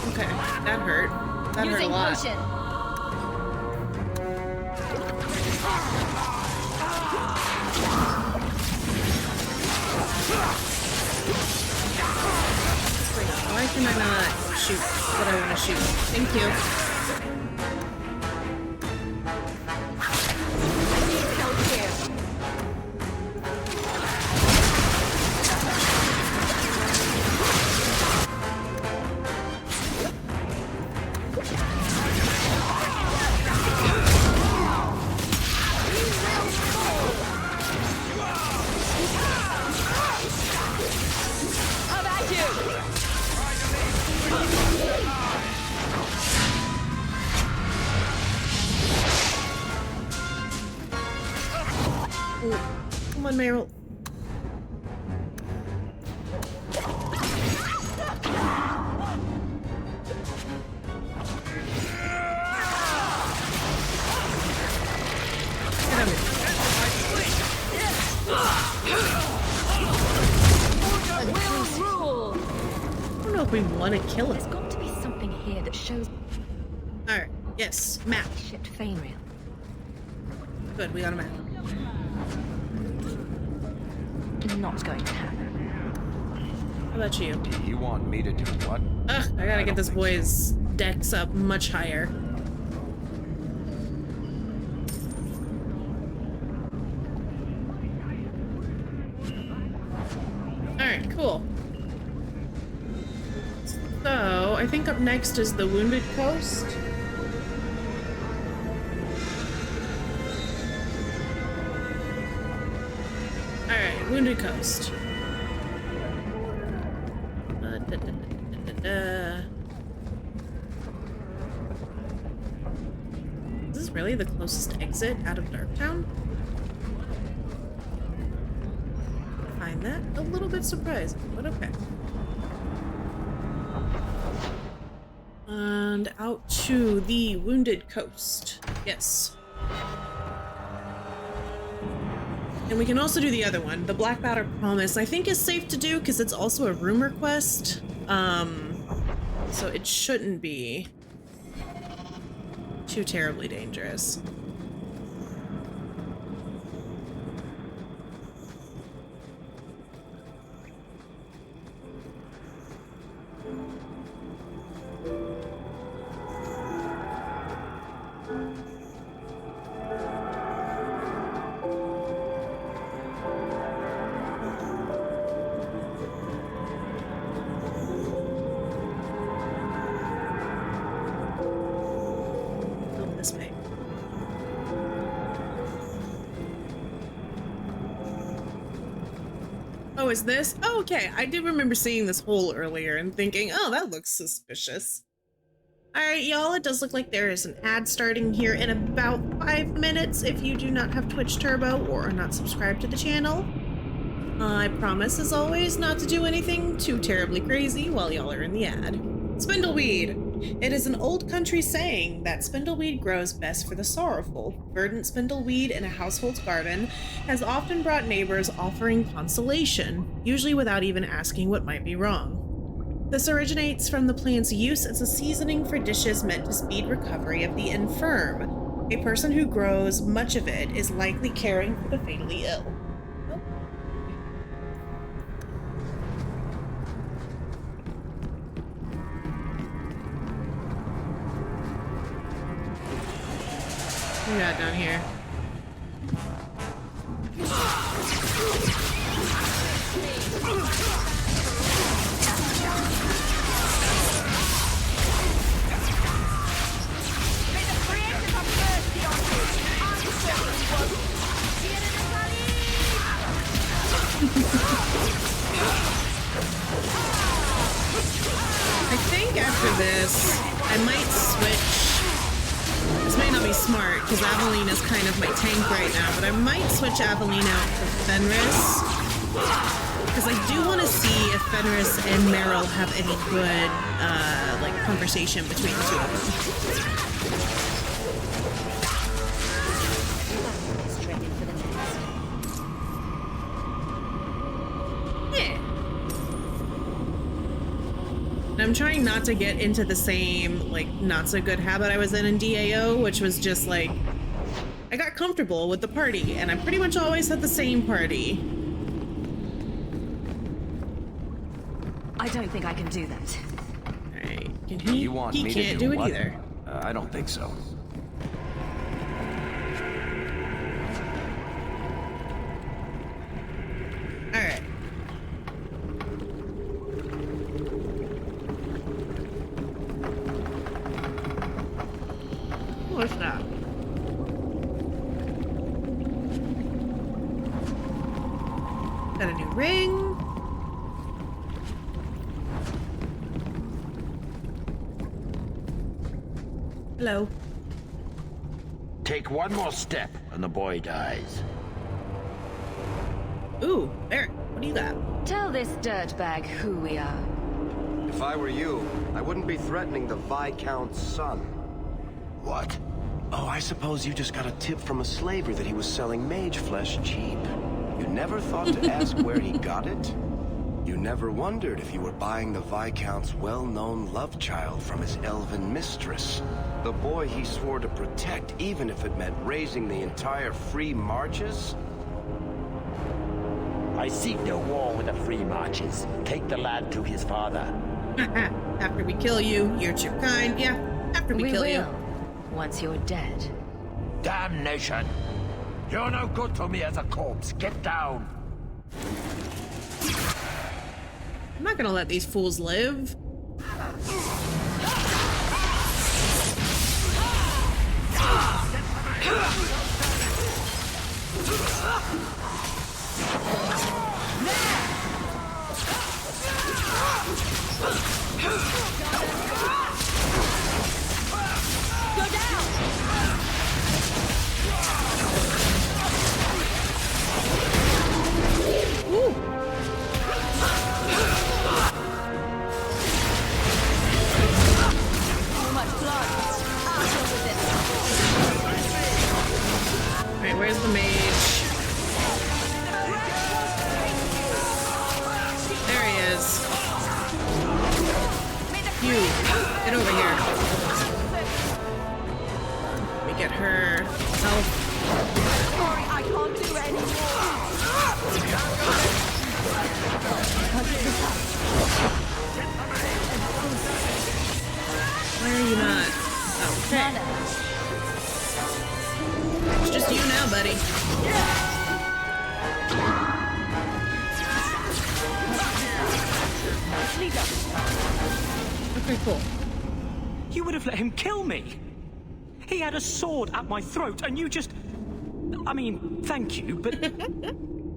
Okay, that hurt. That hurt a lot. Potion. Why can I not shoot what I want to shoot? Thank you. Come on, Merrill. I don't know if we want to kill There's him. got to be something here that shows. Alright, yes, map. Shipped Fainrail. Good, we got him out. Not going to happen. How about you? You want me to do what? Ugh, I gotta get this boy's dex up much higher. Alright, cool. So, I think up next is the Wounded Coast. Alright, Wounded Coast. Is this really the closest exit out of Darktown? I find that a little bit surprising, but okay. And out to the Wounded Coast. Yes. And we can also do the other one. The Black Batter Promise, I think, is safe to do because it's also a rumor quest. So it shouldn't be too terribly dangerous. This way. Oh, is this? Oh, okay. I did remember seeing this hole earlier and thinking, oh, that looks suspicious. Alright, y'all, it does look like there is an ad starting here in about 5 minutes if you do not have Twitch Turbo or are not subscribed to the channel. I promise, as always, not to do anything too terribly crazy while y'all are in the ad. Spindleweed! It is an old country saying that spindleweed grows best for the sorrowful. Verdant spindleweed in a household's garden has often brought neighbors offering consolation, usually without even asking what might be wrong. This originates from the plant's use as a seasoning for dishes meant to speed recovery of the infirm. A person who grows much of it is likely caring for the fatally ill. What we got down here? I think after this, I might switch. This may not be smart, because Aveline is kind of my tank right now, but I might switch Aveline out for Fenris. Because I do want to see if Fenris and Merrill have any good, like, conversation between the two of them. I'm trying not to get into the same, like, not so good habit I was in DAO, which was just like, I got comfortable with the party, and I pretty much always had the same party. I don't think I can do that. Alright, can he? You want he me can't to do it what? either. I don't think so. Alright. What's that? Got a new ring. Hello. Take one more step and the boy dies. Ooh, Merrill, what do you got? Tell this dirtbag who we are. If I were you, I wouldn't be threatening the Viscount's son. What? Oh, I suppose you just got a tip from a slaver that he was selling mage flesh cheap. You never thought to ask where he got it? You never wondered if you were buying the Viscount's well-known love child from his elven mistress. The boy he swore to protect, even if it meant raising the entire Free Marches? I seek no war with the Free Marches. Take the lad to his father. After we kill you, you're too kind. Yeah, after we kill you. Once you're dead. Damnation! You're no good to me as a corpse. Get down! I'm not gonna let these fools live. Go down! Ooh. Too much blood. I'll deal with this. Alright, where's the mage? There he is. You, get over here. Let me get her health. Sorry, I can't do anymore. Why are you not? Okay. It's just you now, buddy. Okay, cool. You would have let him kill me. He had a sword at my throat, and you just... I mean, thank you, but...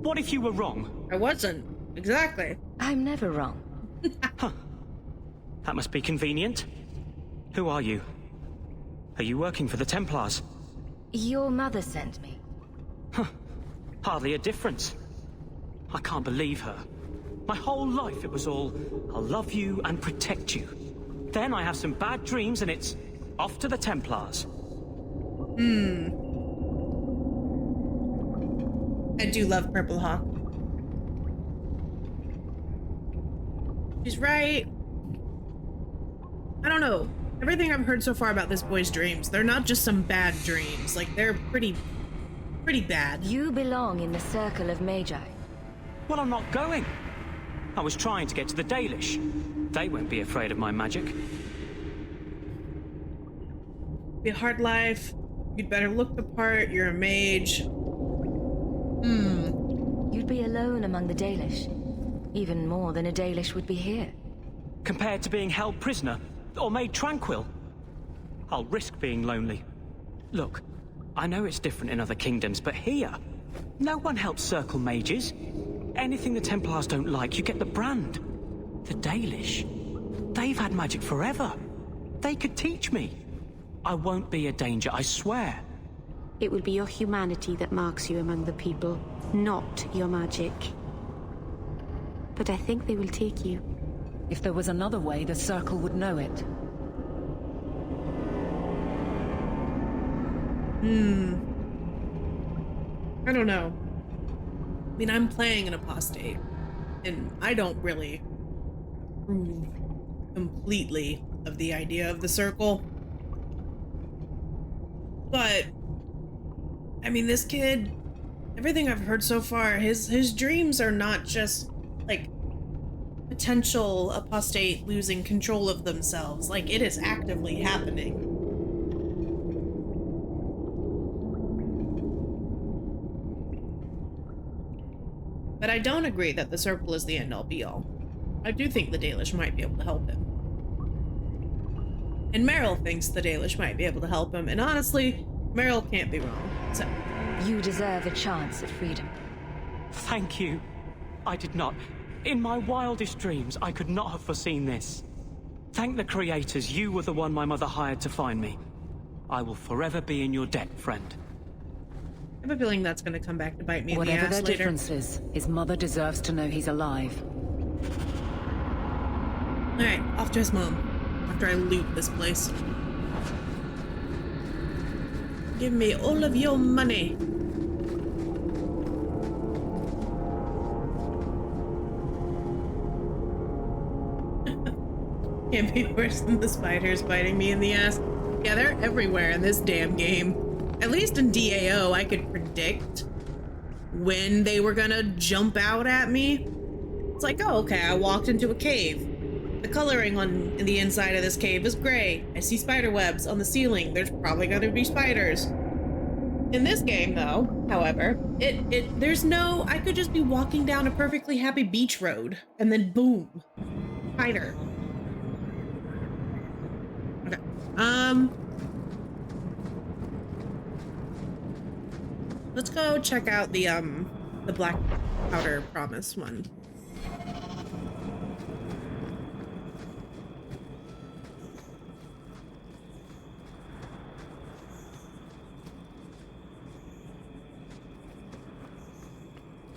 What if you were wrong? I wasn't. Exactly. I'm never wrong. Huh. That must be convenient. Who are you? Are you working for the Templars? Your mother sent me. Huh. Hardly a difference. I can't believe her. My whole life it was all, I'll love you and protect you. Then I have some bad dreams and it's off to the Templars. I do love Purple Hawk. She's right. I don't know. Everything I've heard so far about this boy's dreams, they're not just some bad dreams. Like, they're pretty bad. You belong in the circle of Magi. Well, I'm not going. I was trying to get to the Dalish. They won't be afraid of my magic. Be a hard life. You'd better look the part. You're a mage. You'd be alone among the Dalish. Even more than a Dalish would be here. Compared to being held prisoner, or made tranquil, I'll risk being lonely. Look, I know it's different in other kingdoms, but here, no one helps circle mages. Anything the Templars don't like, you get the brand. The Dalish, they've had magic forever. They could teach me. I won't be a danger, I swear. It will be your humanity that marks you among the people, not your magic. But I think they will take you. If there was another way, the Circle would know it. I don't know. I mean, I'm playing an apostate, and I don't really approve completely of the idea of the Circle. But, I mean, this kid, everything I've heard so far, his dreams are not just, like, potential apostate losing control of themselves. Like, it is actively happening. But I don't agree that the Circle is the end-all be-all. I do think the Dalish might be able to help him. And Merrill thinks the Dalish might be able to help him, and honestly, Merrill can't be wrong, so... You deserve a chance at freedom. Thank you. I did not. In my wildest dreams, I could not have foreseen this. Thank the creators, you were the one my mother hired to find me. I will forever be in your debt, friend. I have a feeling that's going to come back to bite me in the Whatever ass their later. difference is, his mother deserves to know he's alive. Alright, off to his mom. After I loot this place. Give me all of your money. Can't be worse than the spiders biting me in the ass. Yeah, they're everywhere in this damn game. At least in DAO, I could predict when they were gonna jump out at me. It's like, oh, okay, I walked into a cave. The coloring on the inside of this cave is gray. I see spider webs on the ceiling. There's probably gonna be spiders. In this game, though, however, there's no, I could just be walking down a perfectly happy beach road, and then boom, spider. Okay, let's go check out the Black Powder Promise one.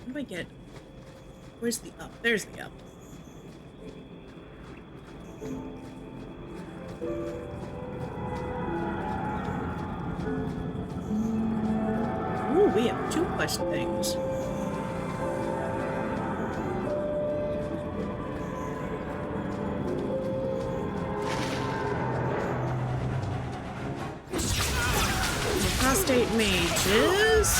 How do I get? Where's the up? There's the up. Ooh, we have 2 quest things. Apostate mages.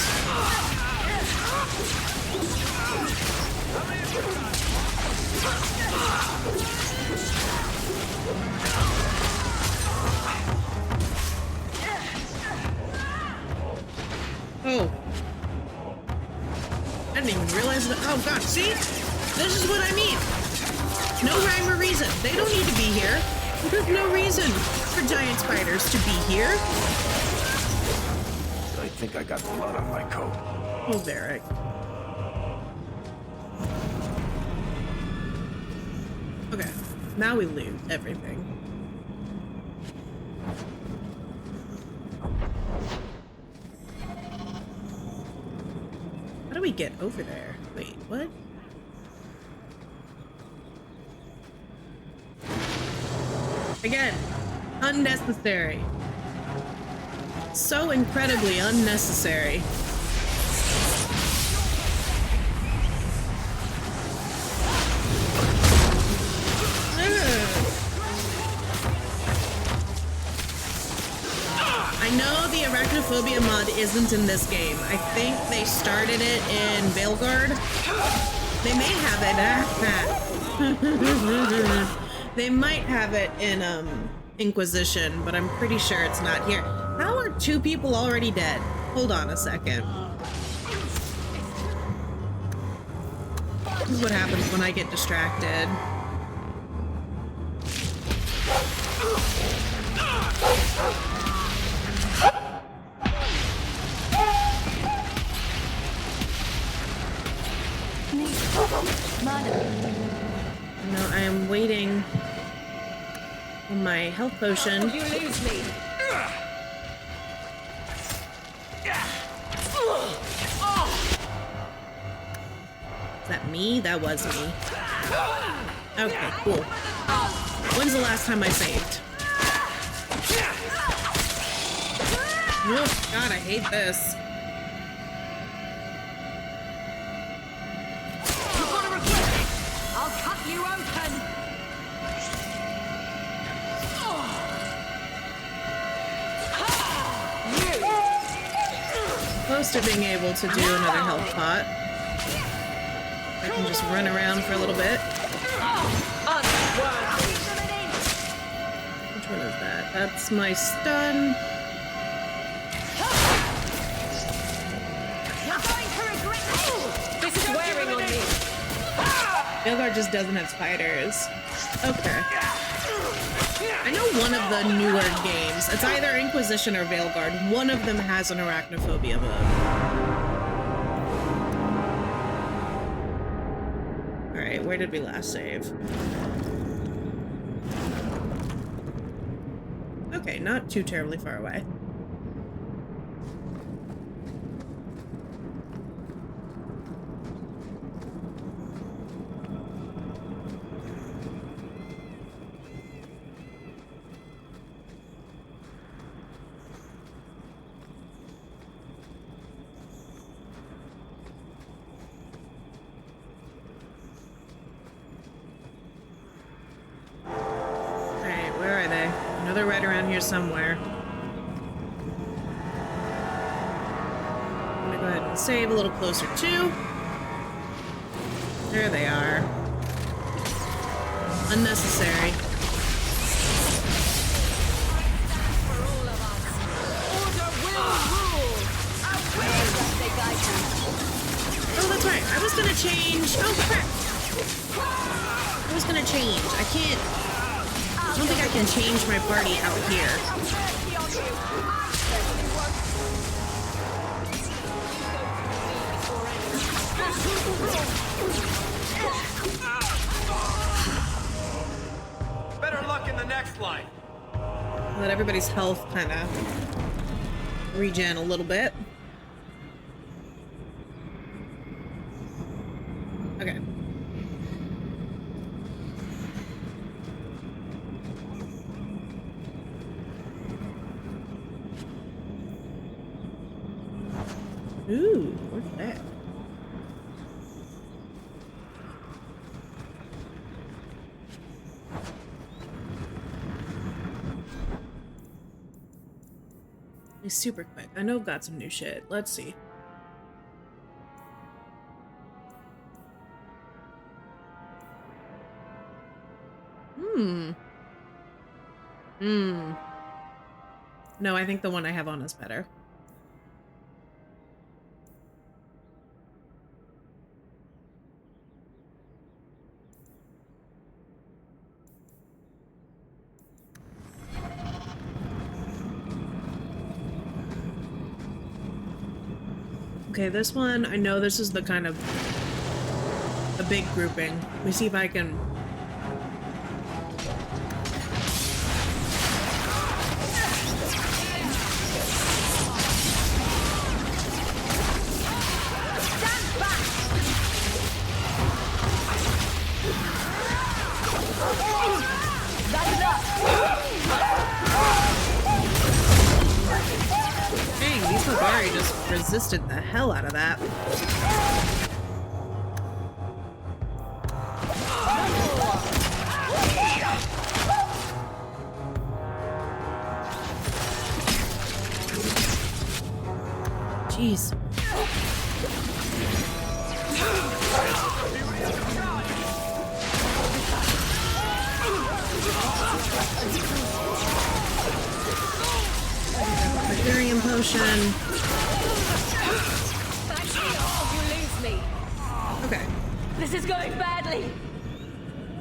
Oh. I didn't even realize that. Oh god, see? This is what I mean. No rhyme or reason. They don't need to be here. There's no reason for giant spiders to be here. I think I got blood on my coat. Oh, Varric. Okay, now we loot everything. How do we get over there? Wait, what? Again, unnecessary. So incredibly unnecessary. I know the arachnophobia mod isn't in this game. I think they started it in Veilguard. They may have it. They might have it in Inquisition, but I'm pretty sure it's not here. How are 2 people already dead? Hold on a second. This is what happens when I get distracted. No, I am waiting on my health potion. You lose me. Is that me? That was me. Okay, cool. When's the last time I saved? Oh, God, I hate this. I'll cut you open. Close to being able to do another health pot. I can just run around for a little bit. Which one is that? That's my stun. This is wearing on me. Veilguard just doesn't have spiders. Okay. I know one of the newer games, it's either Inquisition or Veilguard, one of them has an arachnophobia mode. Alright, where did we last save? Okay, not too terribly far away. they're right around here somewhere. I'm gonna go ahead and save a little closer too. There they are. Unnecessary. Oh, that's right. I was gonna change. Oh, crap. I was gonna change. I can't. I don't think I can change my party out here. Better luck in the next line. Let everybody's health kind of regen a little bit. Okay. Ooh, what's that? It's super quick. I know I've got some new shit. Let's see. No, I think the one I have on is better. Okay, this one, I know this is the kind of a big grouping. Let me see if I can. Dang, these Magari just resisted the hell out of that. Jeez. Ethereum potion. Okay. This is going badly.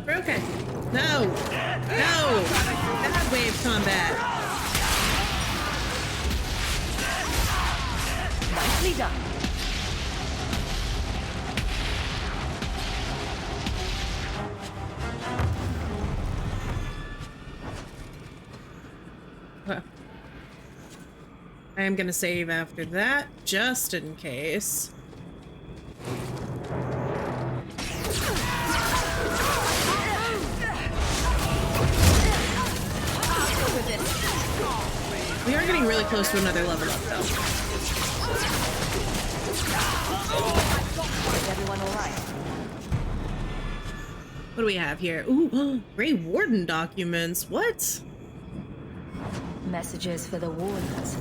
We're okay. No! No! Bad wave combat. Nicely done. I am gonna save after that, just in case. We are getting really close to another level up, though. Is everyone all right? What do we have here? Ooh, Grey Warden documents. What? Messages for the Wardens.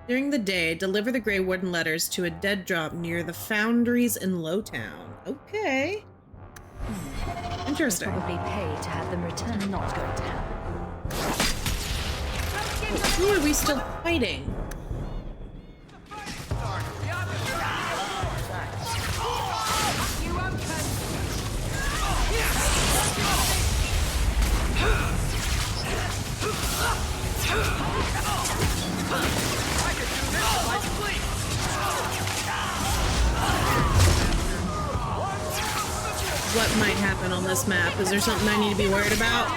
During the day, deliver the Grey Warden letters to a dead drop near the foundries in Lowtown. Okay. Interesting. They'll probably pay to have them return. Not going to happen. Who are we still fighting? What might happen on this map? Is there something I need to be worried about?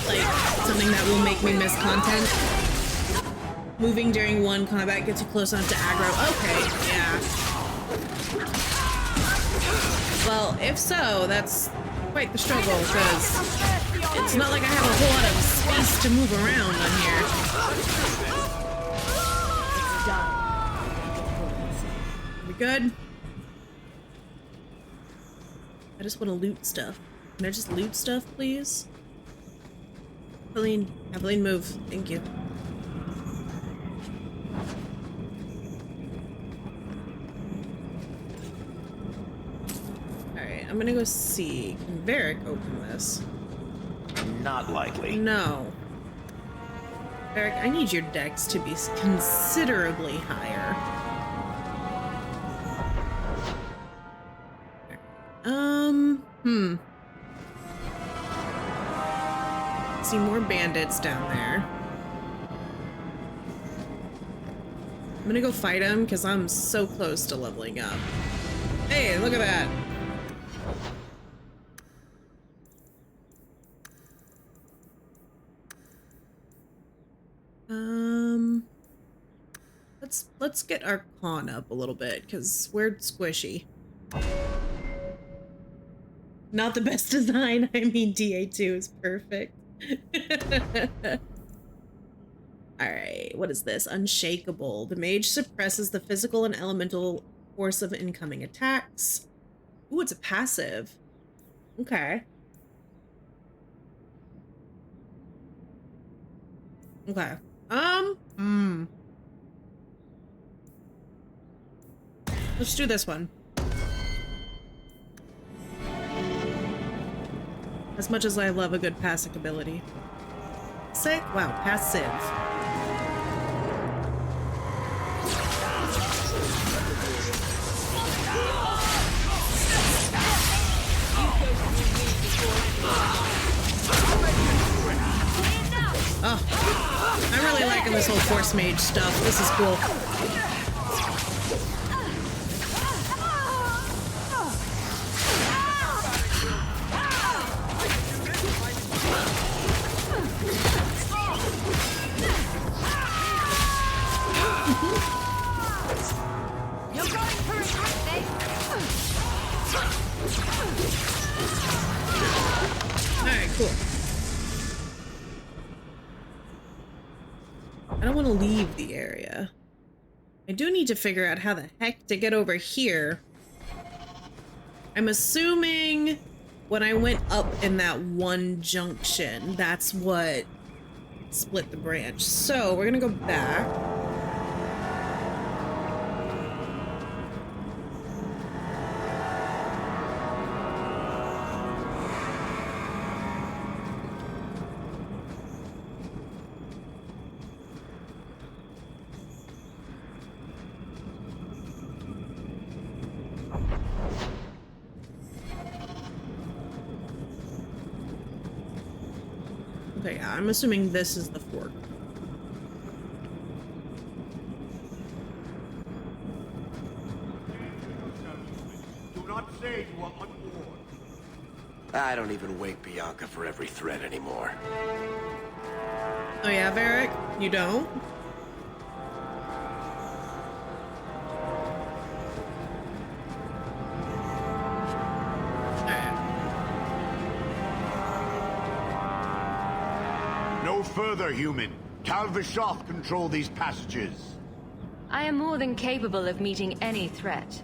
Like, something that will make me miss content? Moving during one combat gets you close enough to aggro. Okay, yeah. Well, if so, that's quite the struggle, because it's not like I have a whole lot of space to move around on here. We good? I just want to loot stuff. Can I just loot stuff, please? Evelyn, move. Thank you. Alright, I'm gonna go see. Can Varric open this? Not likely. No. Varric, I need your dex to be considerably higher. See more bandits down there. I'm gonna go fight him because I'm so close to leveling up. Hey, look at that. Let's get our con up a little bit because we're squishy. Not the best design. I mean, DA2 is perfect. Alright, what is this? Unshakable. The mage suppresses the physical and elemental force of incoming attacks. Ooh, it's a passive. Okay. Okay. Let's do this one. As much as I love a good passive ability. Sick? Wow, passive. Oh, I'm really liking this whole force mage stuff. This is cool. Alright, cool. I don't want to leave the area. I do need to figure out how the heck to get over here. I'm assuming when I went up in that one junction, that's what split the branch. So we're gonna go back. Okay, yeah, I'm assuming this is the fork. Do not say you are on board. I don't even wake Bianca for every threat anymore. Oh yeah, Varric? You don't? No further, human. Talvishoth control these passages. I am more than capable of meeting any threat.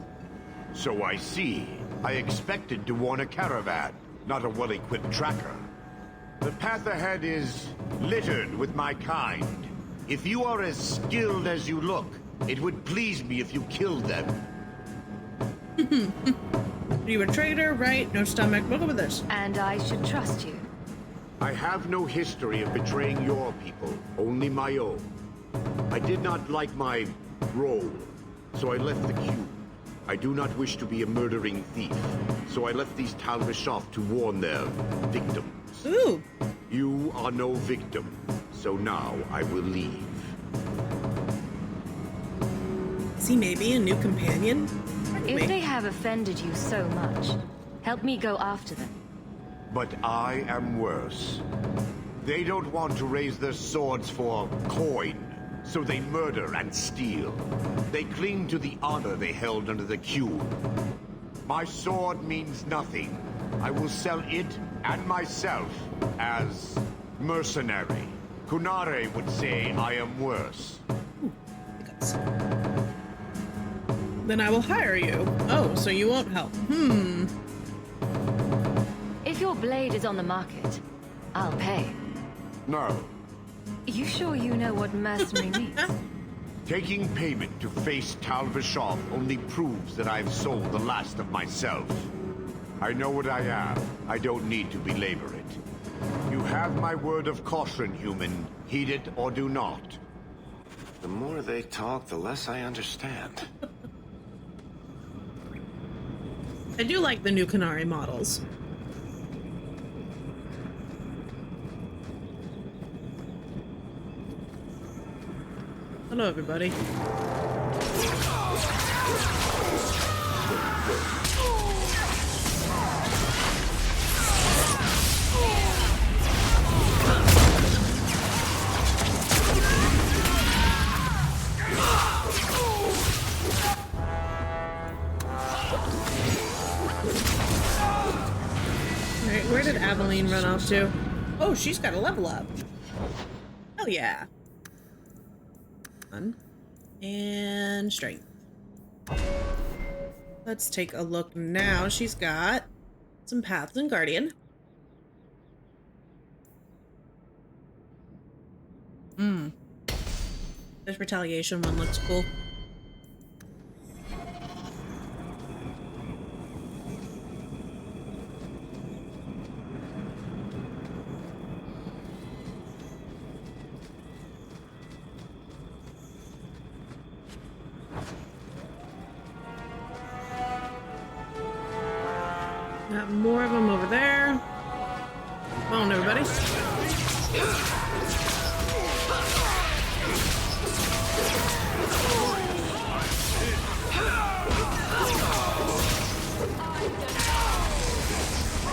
So I see. I expected to warn a caravan, not a well-equipped tracker. The path ahead is littered with my kind. If you are as skilled as you look, it would please me if you killed them. Are you a traitor? Right? No stomach. Look over this. And I should trust you. I have no history of betraying your people, only my own. I did not like my role, so I left the cube. I do not wish to be a murdering thief, so I left these Talvishoth to warn their victims. Ooh. You are no victim, so now I will leave. Is he maybe a new companion? If they have offended you so much, help me go after them. But I am worse. They don't want to raise their swords for coin, so they murder and steal. They cling to the honor they held under the cube. My sword means nothing. I will sell it and myself as mercenary. Kunare would say I am worse. Then I will hire you. Oh, so you won't help. If your blade is on the market, I'll pay. No. You sure you know what mercenary means? Taking payment to face Tal Vashoth only proves that I've sold the last of myself. I know what I am. I don't need to belabor it. You have my word of caution, human. Heed it or do not. The more they talk, the less I understand. I do like the new Qunari models. Hello, everybody. Alright, where did Aveline run off to? Oh, she's got a level up. Hell yeah. And strength. Let's take a look now. She's got some paths and guardian. This retaliation one looks cool. Got more of them over there. Come on, everybody.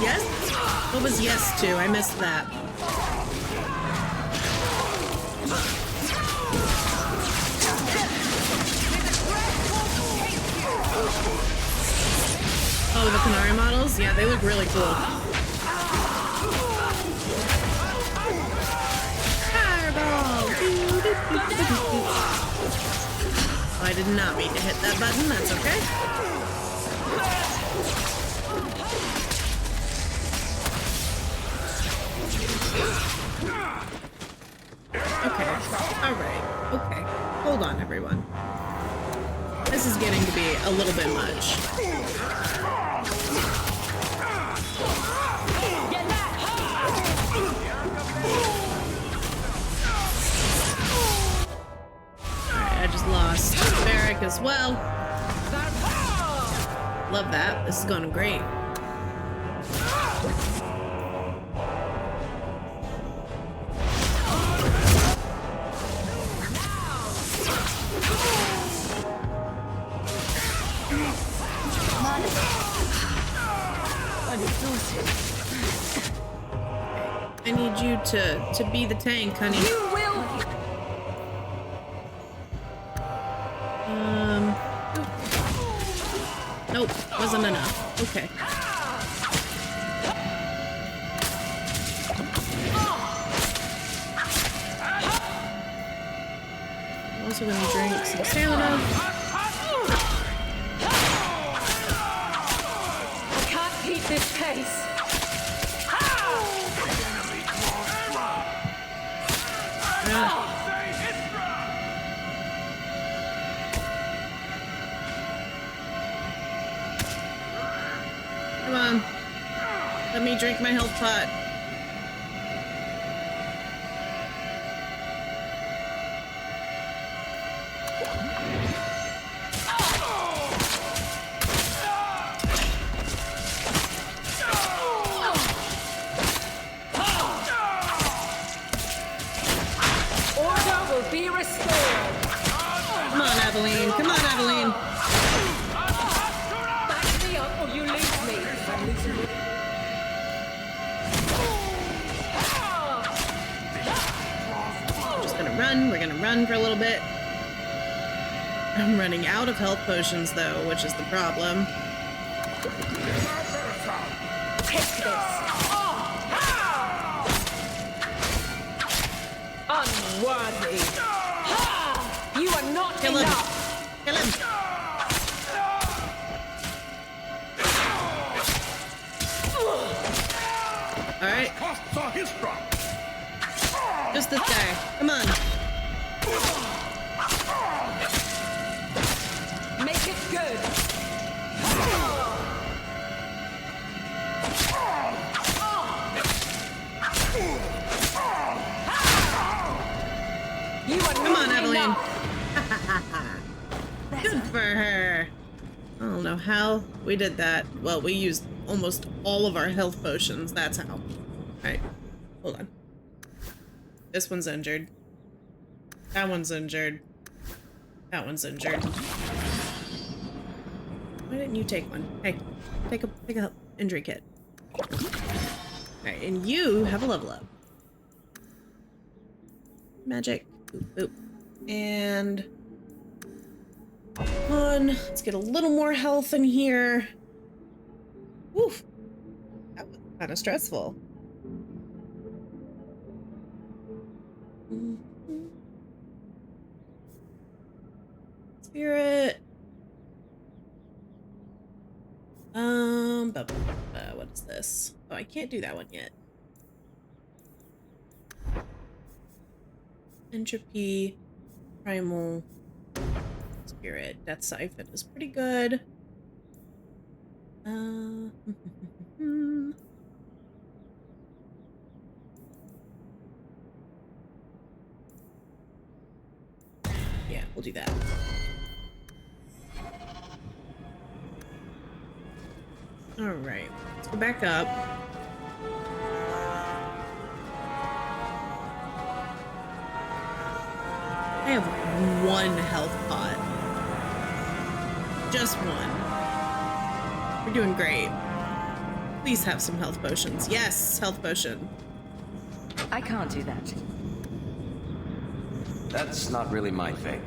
Yes? What was yes to? I missed that. Oh, the Qunari models? Yeah, they look really cool. Fireball! Oh, I did not mean to hit that button. That's okay. Okay. Alright. Okay. Hold on, everyone. This is getting to be a little bit much. Alright, I just lost Barrack as well. Love that. This is going great. I need you to be the tank, honey. You will. Nope, wasn't enough. Okay. I'm also gonna drink some stamina. I can't keep this pace. Come on. Let me drink my health pot. Order will be restored. Come on, Aveline. Come on, Aveline. Back me up or you leave me. I'm just gonna run. We're gonna run for a little bit. I'm running out of health potions, though, which is the problem. Take this. Unworthy. You are not Kill him. enough. Kill him. All right. Just this guy. Come on. Make it good. You are Come on, not Evelyn. enough. Good for her. I don't know how we did that. Well, we used almost all of our health potions. That's how. Alright. Hold on. This one's injured. That one's injured. That one's injured. Why didn't you take one? Hey, take a injury kit. Alright, and you have a level up. Magic. Boop, boop. And come on, let's get a little more health in here. Woof. That was kind of stressful. Spirit. What is this? Oh, I can't do that one yet. Entropy, primal, spirit. Death siphon is pretty good. Yeah, we'll do that. All right, let's go back up. I have one health pot. Just one. We're doing great. Please have some health potions. Yes, health potion. I can't do that. That's not really my thing.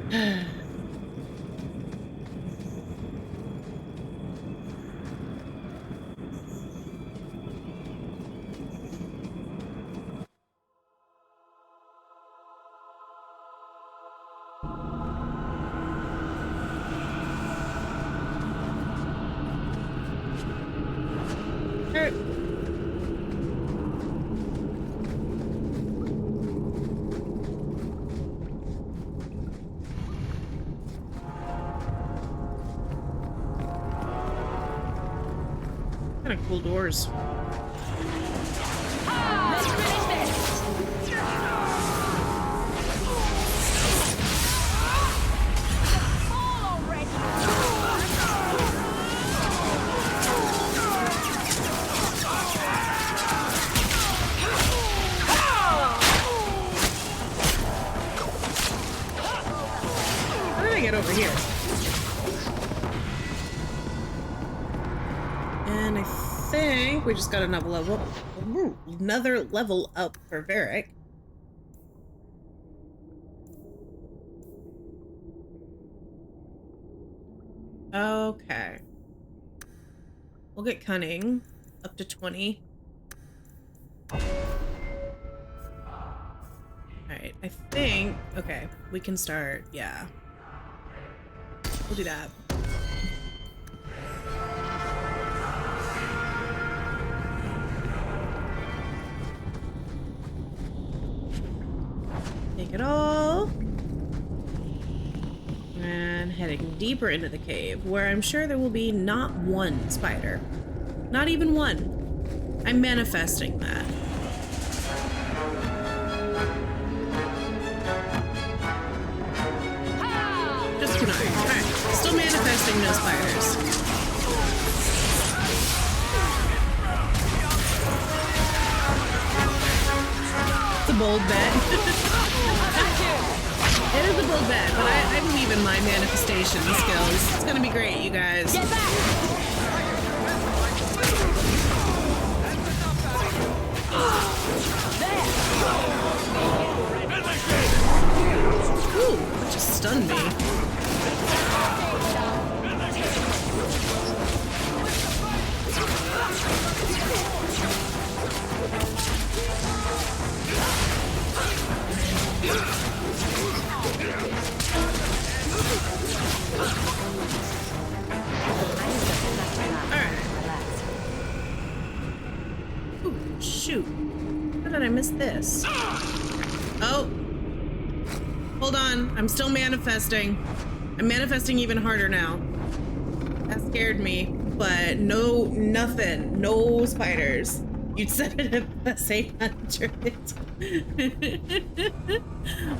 Kind of cool doors. Let's finish this. How did I get over here? And I think we just got another level. Ooh, another level up for Varric. Okay. We'll get cunning up to 20. Alright, I think... Okay, we can start... Yeah. We'll do that. Take it all. And heading deeper into the cave, where I'm sure there will be not one spider. Not even one. I'm manifesting that. Just Canary. Alright, still manifesting no spiders. It's a bold bet. It is a bold bet, but I believe in my manifestation skills. It's gonna be great, you guys. Get back! Ooh, that just stunned me. Ooh, shoot. How did I miss this? Oh. Hold on. I'm still manifesting. I'm manifesting even harder now. That scared me. But no, nothing. No spiders. You'd set it at plus 800.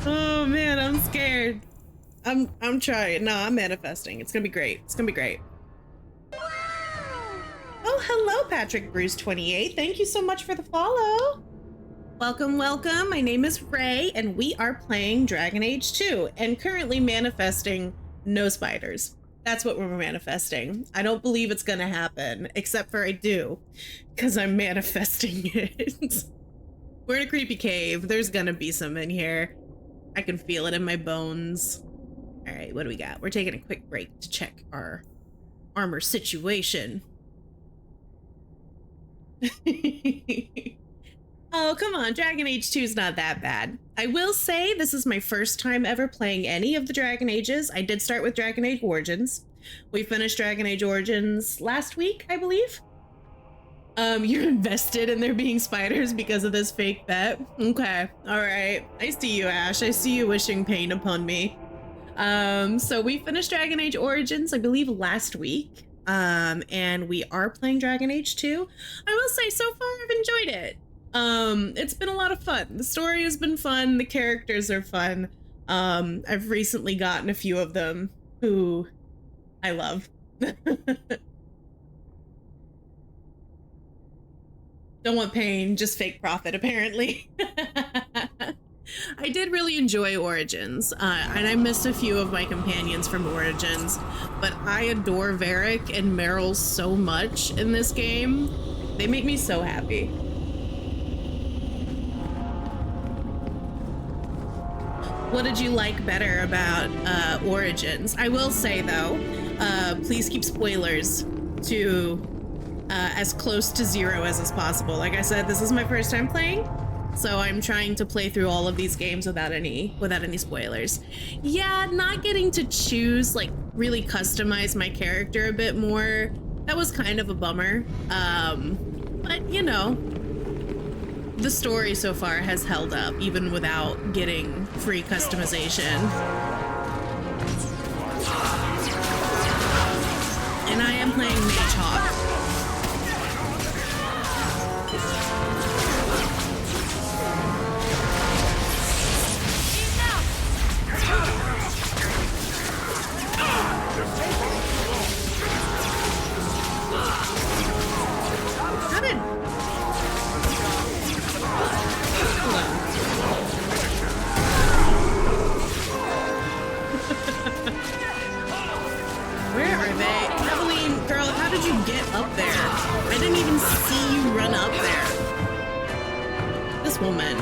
Oh man, I'm scared. I'm trying. No, I'm manifesting. It's gonna be great. It's gonna be great. Oh, hello, Patrick Bruce 28. Thank you so much for the follow. Welcome, welcome. My name is Ray, and we are playing Dragon Age 2 and currently manifesting no spiders. That's what we're manifesting. I don't believe it's gonna happen, except for I do, because I'm manifesting it. We're in a creepy cave. There's gonna be some in here. I can feel it in my bones. All right, what do we got? We're taking a quick break to check our armor situation. Oh, come on. Dragon Age 2 is not that bad. I will say this is my first time ever playing any of the Dragon Ages. I did start with Dragon Age Origins. We finished Dragon Age Origins last week, I believe. You're invested in there being spiders because of this fake bet. Okay. All right. I see you, Ash. I see you wishing pain upon me. So we finished Dragon Age Origins, I believe, last week. And we are playing Dragon Age 2. I will say so far I've enjoyed it. It's been a lot of fun. The story has been fun. The characters are fun. I've recently gotten a few of them who I love. Don't want pain, just fake profit, apparently. I did really enjoy Origins, and I missed a few of my companions from Origins, but I adore Varric and Merrill so much in this game. They make me so happy. What did you like better about Origins? I will say, though, please keep spoilers to as close to 0 as is possible. Like I said, this is my first time playing, so I'm trying to play through all of these games without any spoilers. Yeah, not getting to choose, like, really customize my character a bit more, that was kind of a bummer. But, you know, the story so far has held up, even without getting free customization. And I am playing Mage Hawk. How did... Where are they? Evelyn, girl, how did you get up there? I didn't even see you run up there. This woman.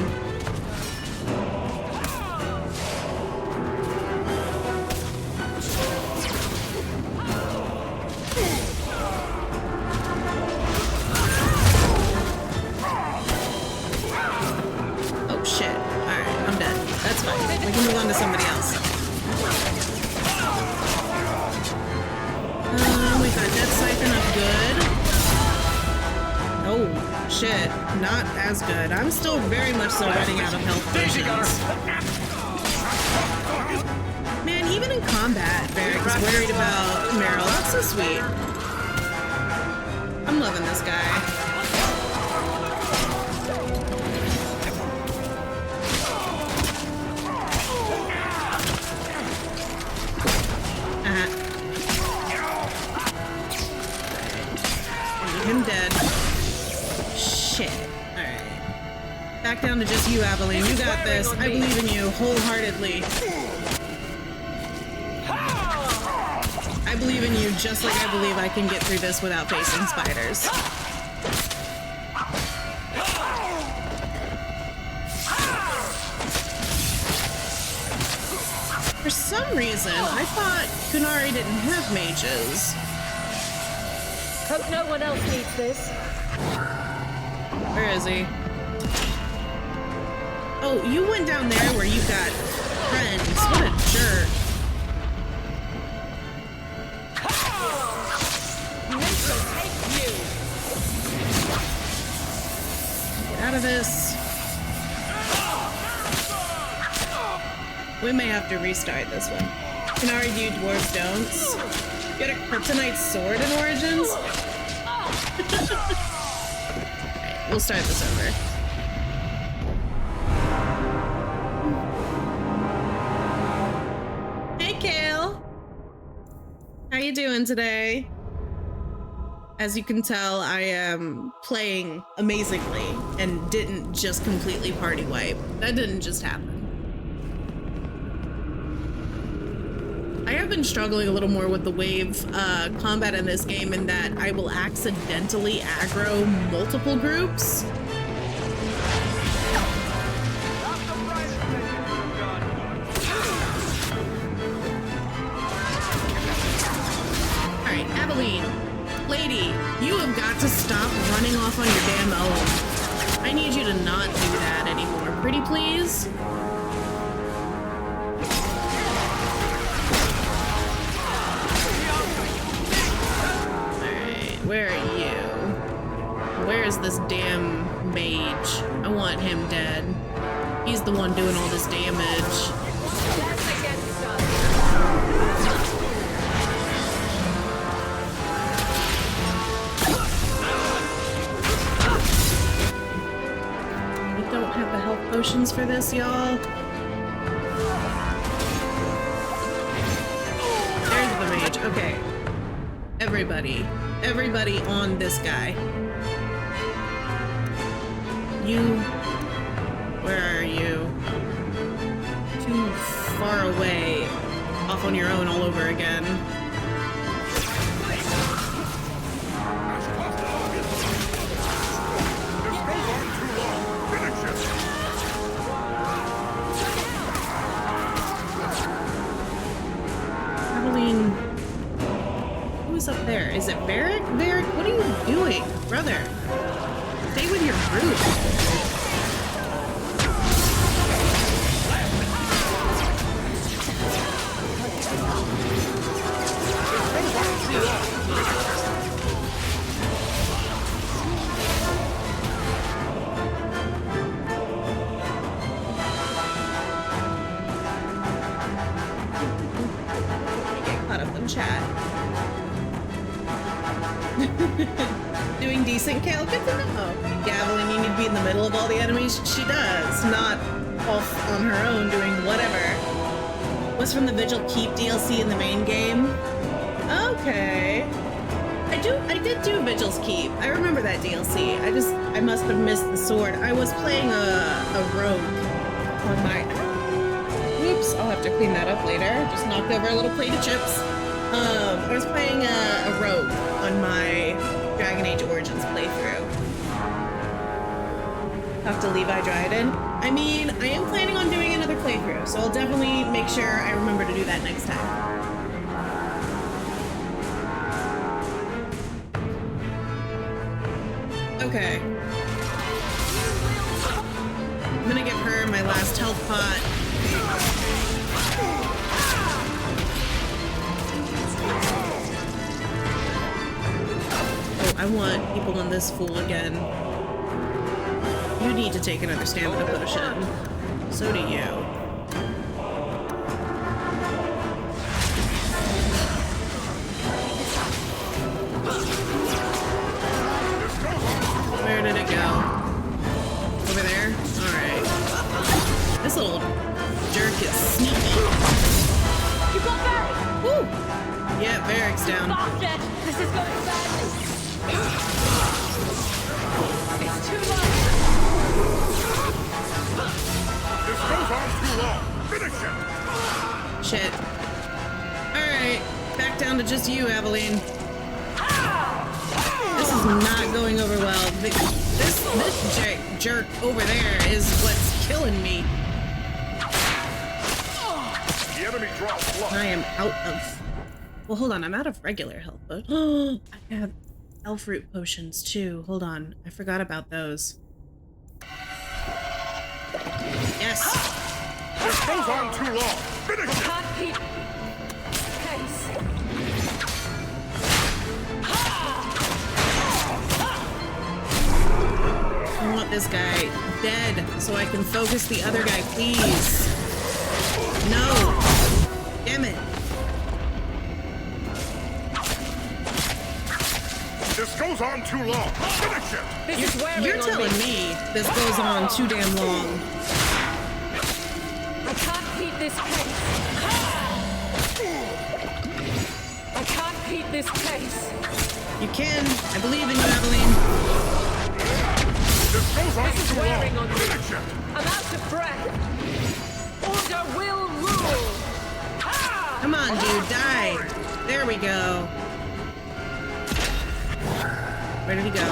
Oh shit. Alright, I'm dead. That's fine. We can move on to somebody else. We got Death Siphon up good. Oh, shit. Not as good. I'm still very much so running out of health potions. Man, even in combat, Varric is worried about Merrill. That's so sweet. I'm loving this guy. Him dead. Shit. Alright. Back down to just you, Aveline. You got this. I believe in you wholeheartedly. I believe in you just like I believe I can get through this without facing spiders. For some reason, I thought Kunari didn't have mages. Hope no one else needs this. Where is he? Oh, you went down there where you got friends. What a jerk. Get out of this. We may have to restart this one. Canary do, dwarves don't. You had a kryptonite sword in Origins? Alright, we'll start this over. Hey, Kale! How you doing today? As you can tell, I am playing amazingly and didn't just completely party wipe. That didn't just happen. I have been struggling a little more with the wave combat in this game in that I will accidentally aggro multiple groups. Alright, Aveline. Lady, you have got to stop running off on your damn own. I need you to not do that anymore. Pretty please? Alright, where are you? Where is this damn mage? I want him dead. He's the one doing all this damage. Have the health potions for this, y'all. There's the mage. Okay. Everybody on this guy. You, where are you? Too far away. Off on your own all over again. Who's up there? Is it Varric? Varric, what are you doing? Brother, stay with your group. Get caught up in chat. Doing decent, Kale? Good to know. Gavelin, you need to be in the middle of all the enemies? She does, not off on her own doing whatever. Was from the Vigil Keep DLC in the main game? Okay. I did do Vigil's Keep. I remember that DLC. I must have missed the sword. I was playing a rogue on my... Oops, I'll have to clean that up later. Just knocked over a little plate of chips. I was playing a rogue on my Dragon Age Origins playthrough. Talk to Levi Dryden. I mean, I am planning on doing another playthrough, so I'll definitely make sure I remember to do that next time. Okay. I'm gonna give her my last health pot. I want people on this fool again. You need to take another stamina potion. So do you. Where did it go? Over there? Alright. This little jerk is sneaky. You got Varric! Woo! Yeah, Varric's down. Bastard! This is going badly! It's too much! This goes on too long! Finish him! Shit. Alright, back down to just you, Aveline. This is not going over well. This jerk over there is what's killing me. The enemy drops blood. I am out of... Well, hold on. I'm out of regular health, but... I have elf root potions, too. Hold on. I forgot about those. Yes! This goes on too long! Finish it! Can't keep pace. I want this guy dead so I can focus the other guy, please. No! Damn it. This goes on too long. Finish it! You're telling me this goes on too damn long. I can't keep this pace. I can't keep this pace. You can. I believe in you, Aveline. This goes on This is too wearing long. on me. Finish it! I'm out of breath. Order will rule. Come on, dude, die. There we go. Where did he go? I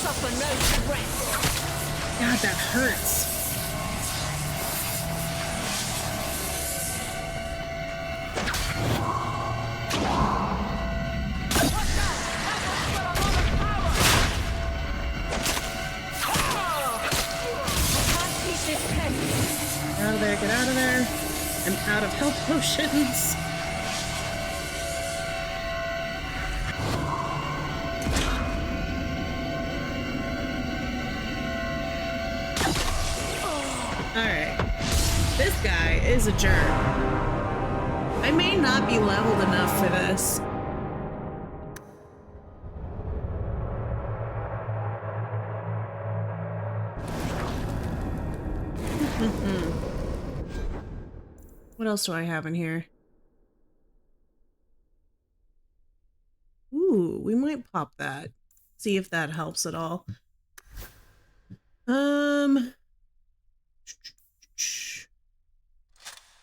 suffer no threat. God, that hurts. Get out of there, get out of there. I'm out of health potions. Alright. This guy is a jerk. I may not be leveled enough for this. What else do I have in here? Ooh, we might pop that. See if that helps at all.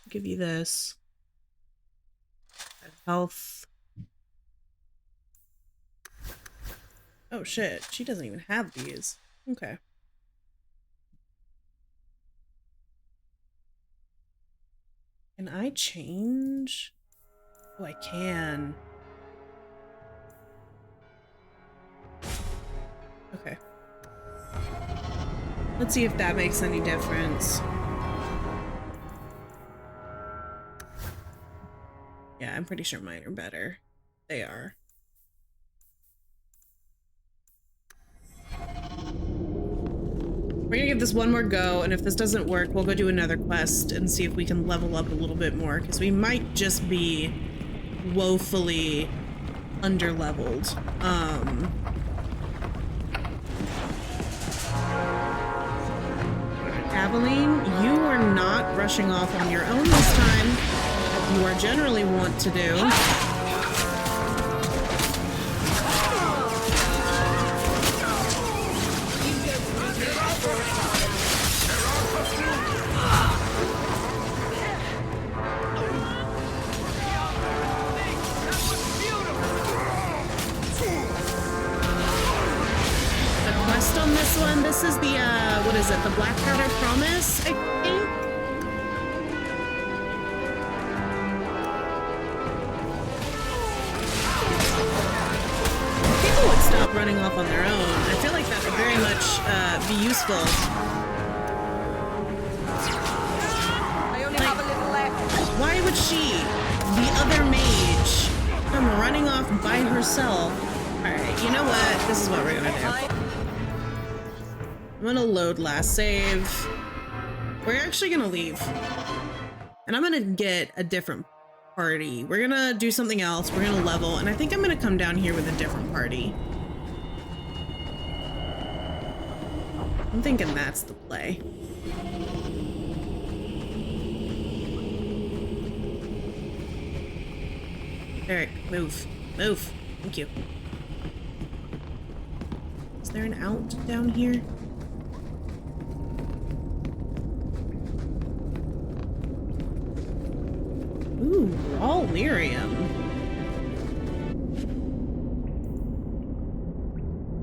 Give you this. Health. Oh shit, she doesn't even have these. Okay. Can I change? Oh, I can. Okay. Let's see if that makes any difference. Yeah, I'm pretty sure mine are better. They are. We're gonna give this one more go, and if this doesn't work, we'll go do another quest and see if we can level up a little bit more, because we might just be woefully underleveled. Aveline, you are not rushing off on your own this time. You are generally wont to do. On this one, this is the what is it, the Black Powder Promise, I think? People would stop running off on their own. I feel like that would very much be useful. I only have a little left. Why would she, the other mage, come running off by herself? Alright, you know what? This is what we're gonna do. I'm gonna load last save. We're actually gonna leave. And I'm gonna get a different party. We're gonna do something else. We're gonna level. And I think I'm gonna come down here with a different party. I'm thinking that's the play. Eric, move. Move. Thank you. Is there an out down here? Ooh, all lyrium.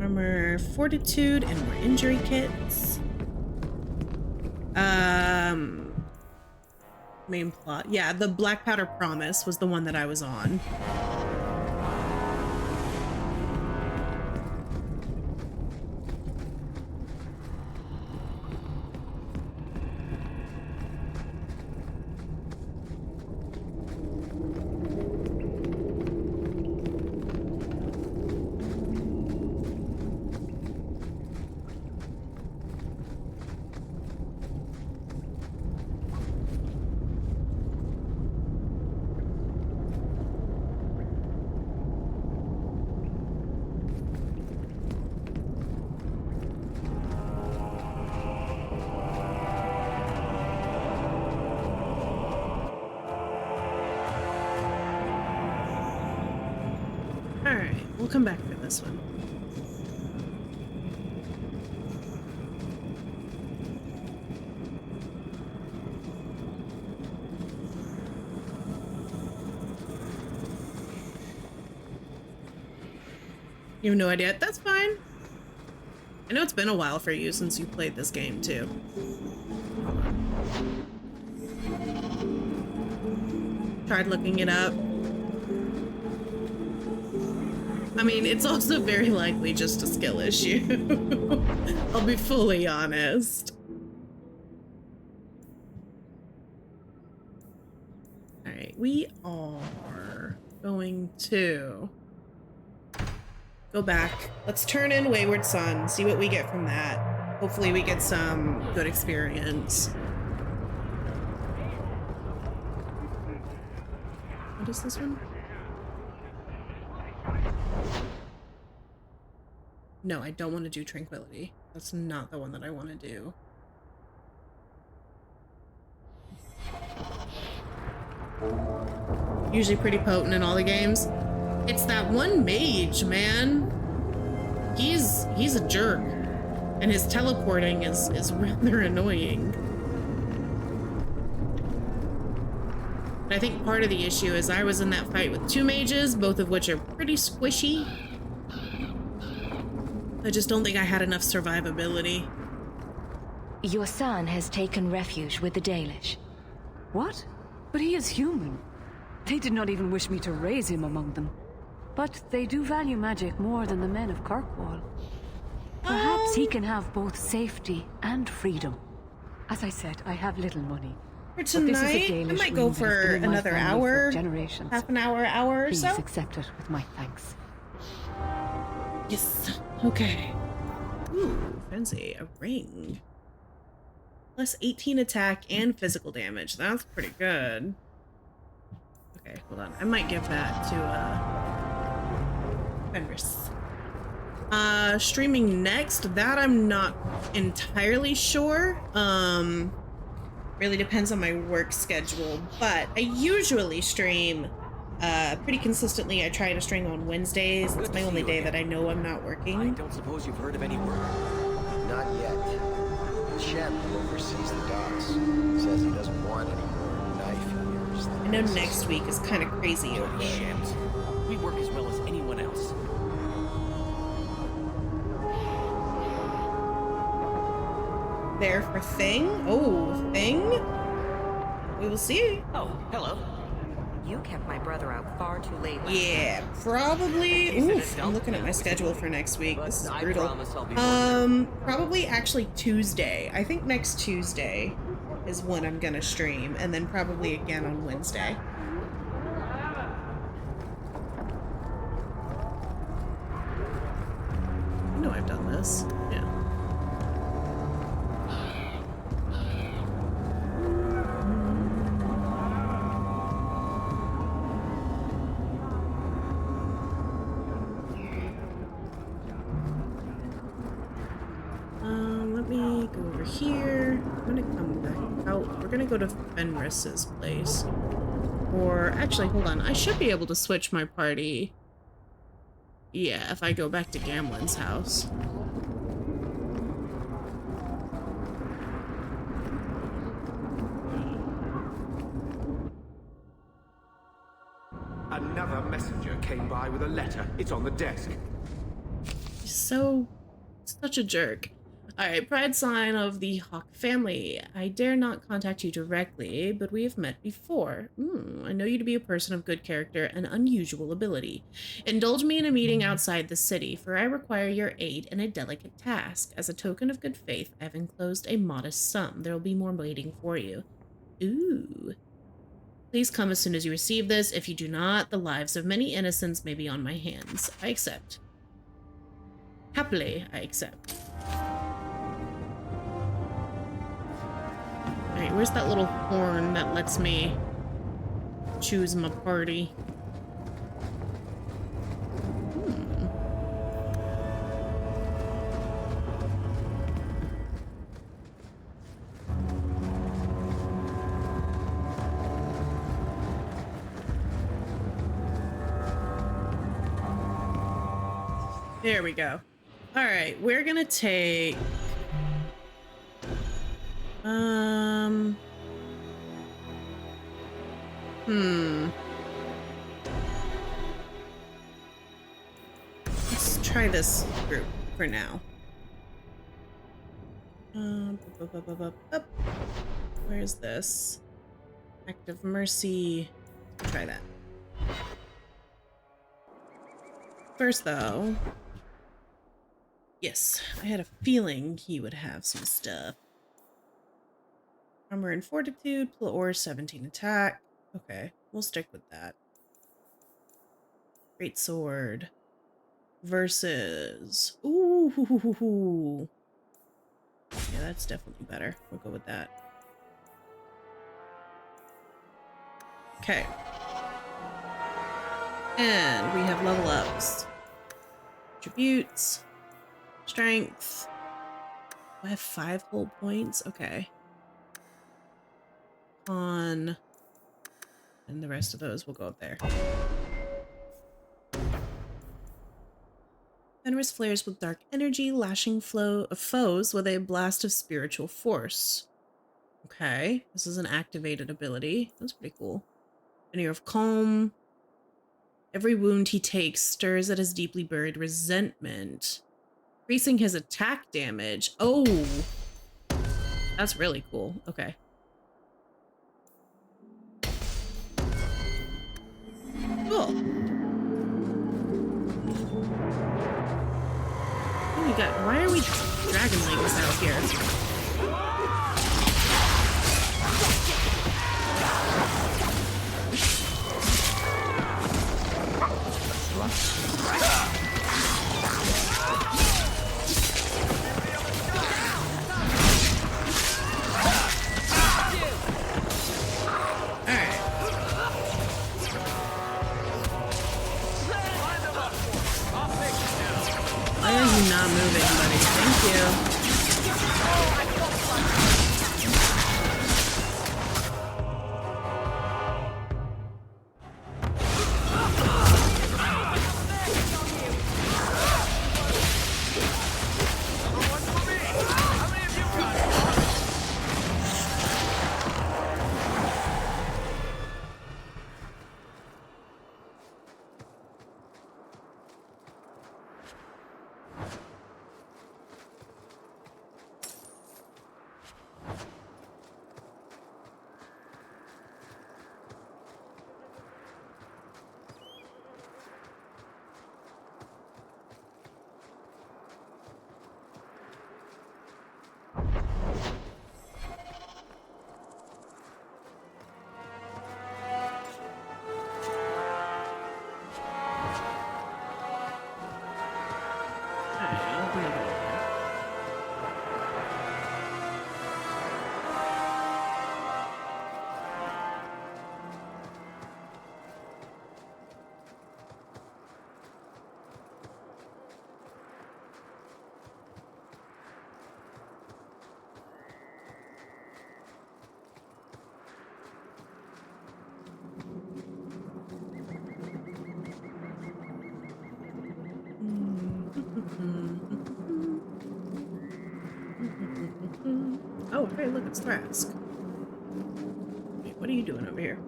Armor, fortitude, and more injury kits. Main plot. Yeah, the Black Powder Promise was the one that I was on. Alright, we'll come back for this one. You have no idea? That's fine. I know it's been a while for you since you played this game, too. Tried looking it up. I mean, it's also very likely just a skill issue. I'll be fully honest. Alright, we are going to go back. Let's turn in Wayward Son, see what we get from that. Hopefully we get some good experience. What is this one? No, I don't want to do Tranquility. That's not the one that I want to do. Usually pretty potent in all the games. It's that one mage, man. He's a jerk. And his teleporting is rather annoying. But I think part of the issue is I was in that fight with two mages, both of which are pretty squishy. I just don't think I had enough survivability. Your son has taken refuge with the Dalish. What? But he is human. They did not even wish me to raise him among them. But they do value magic more than the men of Kirkwall. Perhaps he can have both safety and freedom. As I said, I have little money. For tonight, I might go for another hour, half an hour, or so. Please accept it with my thanks. Yes. Okay. Ooh, fancy. A ring. Plus 18 attack and physical damage. That's pretty good. Okay, hold on. I might give that to, Fenris. Streaming next, that I'm not entirely sure. Really depends on my work schedule, but I usually stream pretty consistently. I try to stream on Wednesdays. It's my only day that I know I'm not working. I don't suppose you've heard of any word? Not yet. Shep, who oversees the docks, says he doesn't want any more knife years. I know next week is kind of crazy over there. Shit. We work as well as anyone else. There for Thing? Oh, Thing? We will see. Oh, hello. You kept my brother out far too late. Yeah, probably. Oof, I'm looking at my schedule for next week. This is brutal. Probably actually Tuesday. I think next Tuesday is when I'm gonna stream, and then probably again on Wednesday. I know I've done this. Yeah. Let me go over here. I'm gonna come back out. We're gonna go to Fenris's place. Or, actually, hold on. I should be able to switch my party. Yeah, if I go back to Gamlen's house. Another messenger came by with a letter. It's on the desk. He's such a jerk. Alright, pride sign of the Hawk family. I dare not contact you directly, but we have met before. I know you to be a person of good character and unusual ability. Indulge me in a meeting outside the city, for I require your aid in a delicate task. As a token of good faith, I have enclosed a modest sum. There will be more waiting for you. Ooh. Please come as soon as you receive this. If you do not, the lives of many innocents may be on my hands. I accept. Happily, I accept. Alright, where's that little horn that lets me choose my party? There we go. All right, we're gonna take let's try this group for now. Where's this? Act of mercy. Let's try that. First, though, yes, I had a feeling he would have some stuff. Armor and fortitude, or 17 attack. Okay, we'll stick with that. Great sword versus. Ooh, yeah, that's definitely better. We'll go with that. Okay. And we have level ups. Attributes. Strength. I have 5 whole points. Okay. On. And the rest of those will go up there. Venomous flares with dark energy, lashing flow of foes with a blast of spiritual force. Okay. This is an activated ability. That's pretty cool. Veneer of calm. Every wound he takes stirs at his deeply buried resentment, increasing his attack damage. Oh, that's really cool. Okay. Cool. Oh, we got. Why are we dragon legs out here? Why are you not moving, buddy? Thank you. Oh, hey, look, it's Thrask. Wait, what are you doing over here?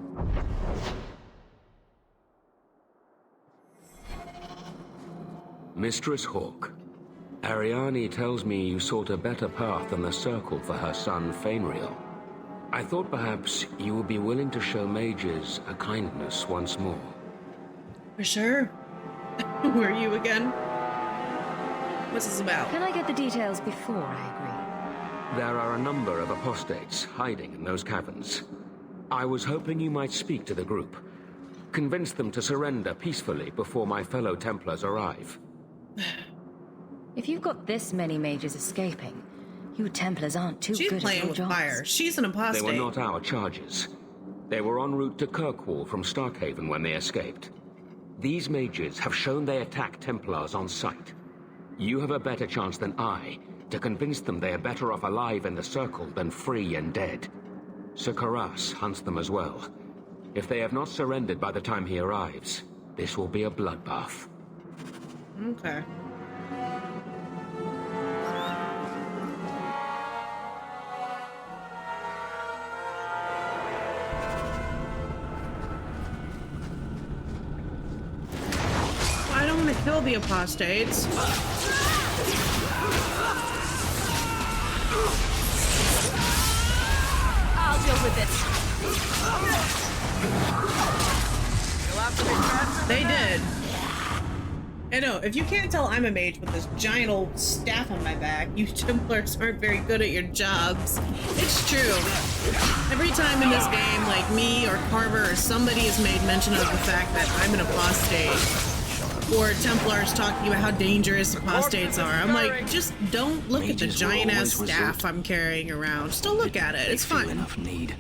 Mistress Hawk, Ariane tells me you sought a better path than the Circle for her son, Fainriel. I thought perhaps you would be willing to show mages a kindness once more. For sure. Who are you again? What's this about? Can I get the details before I agree? There are a number of apostates hiding in those caverns. I was hoping you might speak to the group. Convince them to surrender peacefully before my fellow Templars arrive. If you've got this many mages escaping, you Templars aren't too She's good playing at your with jobs. fire. She's an apostate. They were not our charges. They were en route to Kirkwall from Starkhaven when they escaped. These mages have shown they attack Templars on sight. You have a better chance than I to convince them they are better off alive in the Circle than free and dead. Sir Karas hunts them as well. If they have not surrendered by the time he arrives, this will be a bloodbath. Okay. the apostates. I'll deal with this. They did. I know, if you can't tell I'm a mage with this giant old staff on my back, you Templars aren't very good at your jobs. It's true. Every time in this game, like me or Carver or somebody has made mention of the fact that I'm an apostate, or Templars talking about how dangerous apostates are, I'm like, just don't look at the giant ass staff I'm carrying around. Just don't look at it. It's fine. Enough need.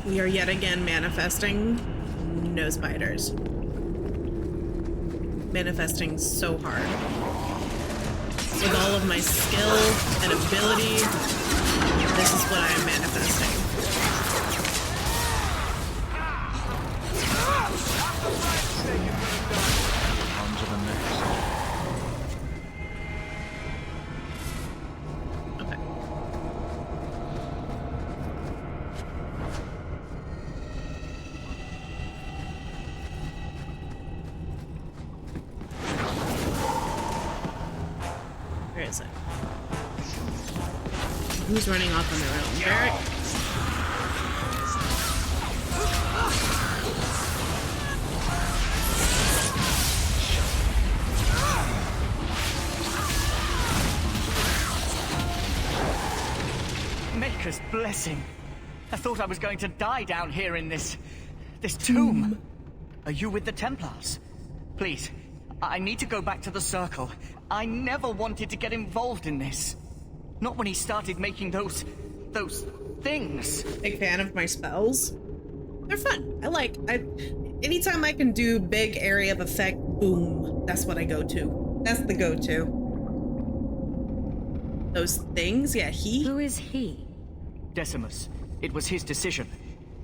We are yet again manifesting no spiders. Manifesting so hard. With all of my skill and ability, this is what I am manifesting. On to the next. Who's running off on their own? Barrett? Maker's blessing. I thought I was going to die down here in this tomb. Are you with the Templars? Please, I need to go back to the Circle. I never wanted to get involved in this. Not when he started making those things. Big fan of my spells. They're fun. Anytime I can do big area of effect, boom, that's what I go to. That's the go-to. Those things, yeah, he? Who is he? Decimus. It was his decision.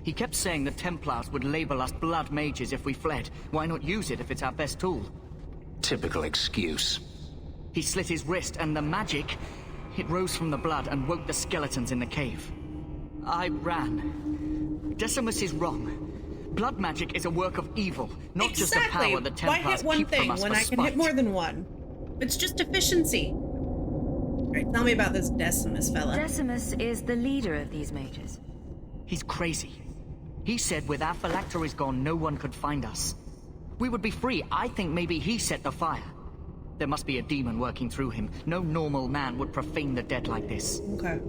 He kept saying the Templars would label us blood mages if we fled. Why not use it if it's our best tool? Typical excuse. He slit his wrist and the magic, it rose from the blood and woke the skeletons in the cave. I ran. Decimus is wrong. Blood magic is a work of evil, not just a power the Templars keep from us for spite. Why hit one thing when I can hit more than one? It's just efficiency. Alright, tell me about this Decimus fella. Decimus is the leader of these mages. He's crazy. He said with our phylacteries gone, no one could find us. We would be free. I think maybe he set the fire. There must be a demon working through him. No normal man would profane the dead like this. Okay.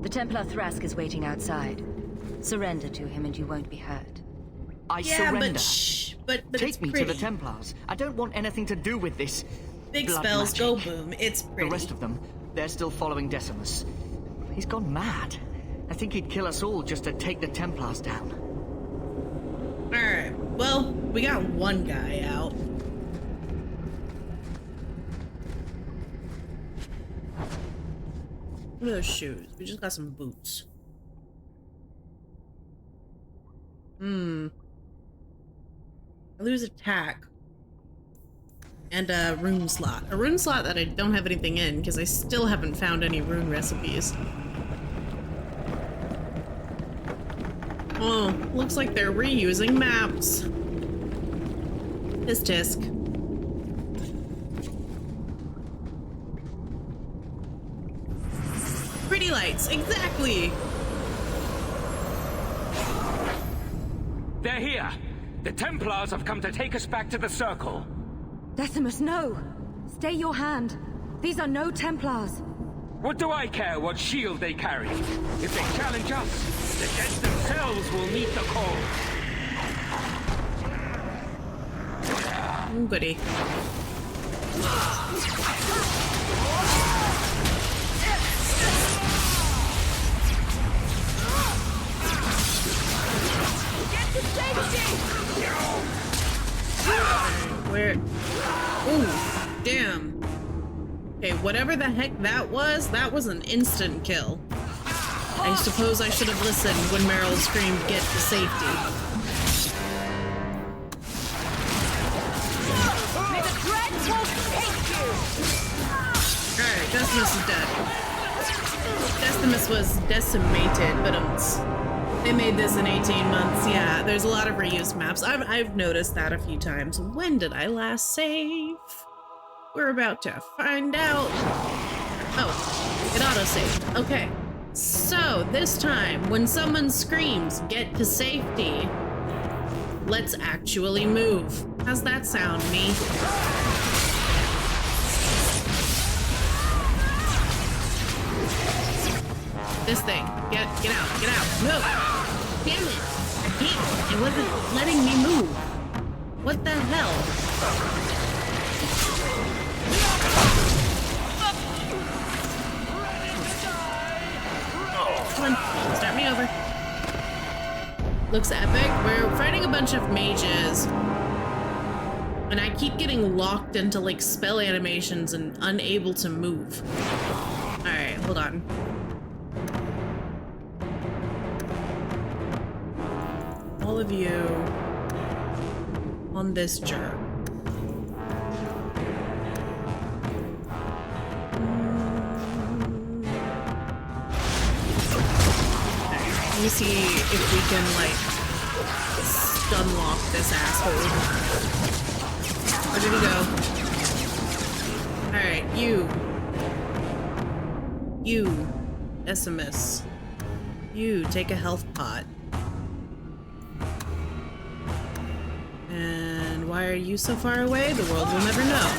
The Templar Thrask is waiting outside. Surrender to him and you won't be hurt. I surrender. But take me to the Templars. I don't want anything to do with this. Big spells go boom. It's pretty. The rest of them, they're still following Decimus. He's gone mad. I think he'd kill us all just to take the Templars down. Alright, well, we got one guy out. What are those shoes? We just got some boots. I lose attack. And a rune slot. A rune slot that I don't have anything in, because I still haven't found any rune recipes. Oh, looks like they're reusing maps. Tisk tisk. Pretty lights, exactly! They're here! The Templars have come to take us back to the Circle. Decimus, no! Stay your hand. These are no Templars. What do I care what shield they carry? If they challenge us, the dead themselves will meet the call. Oh, goody. Where? Ooh, damn. Okay, whatever the heck that was an instant kill. I suppose I should have listened when Merrill screamed, "Get to safety." Decimus is dead. Decimus was decimated, but they made this in 18 months. Yeah, there's a lot of reused maps. I've noticed that a few times. When did I last save? We're about to find out. Oh, it autosaved. Okay. So, this time, when someone screams, "Get to safety," let's actually move. How's that sound, me? This thing. Get out. Move! Damn it! I can't. It wasn't letting me move. What the hell? Come on, start me over. Looks epic. We're fighting a bunch of mages. And I keep getting locked into like spell animations and unable to move. Alright, hold on. All of you on this jerk. Let me see if we can, like, stun lock this asshole. Where did he go? Alright, you, Decimus. You, take a health pot. And why are you so far away? The world will never know.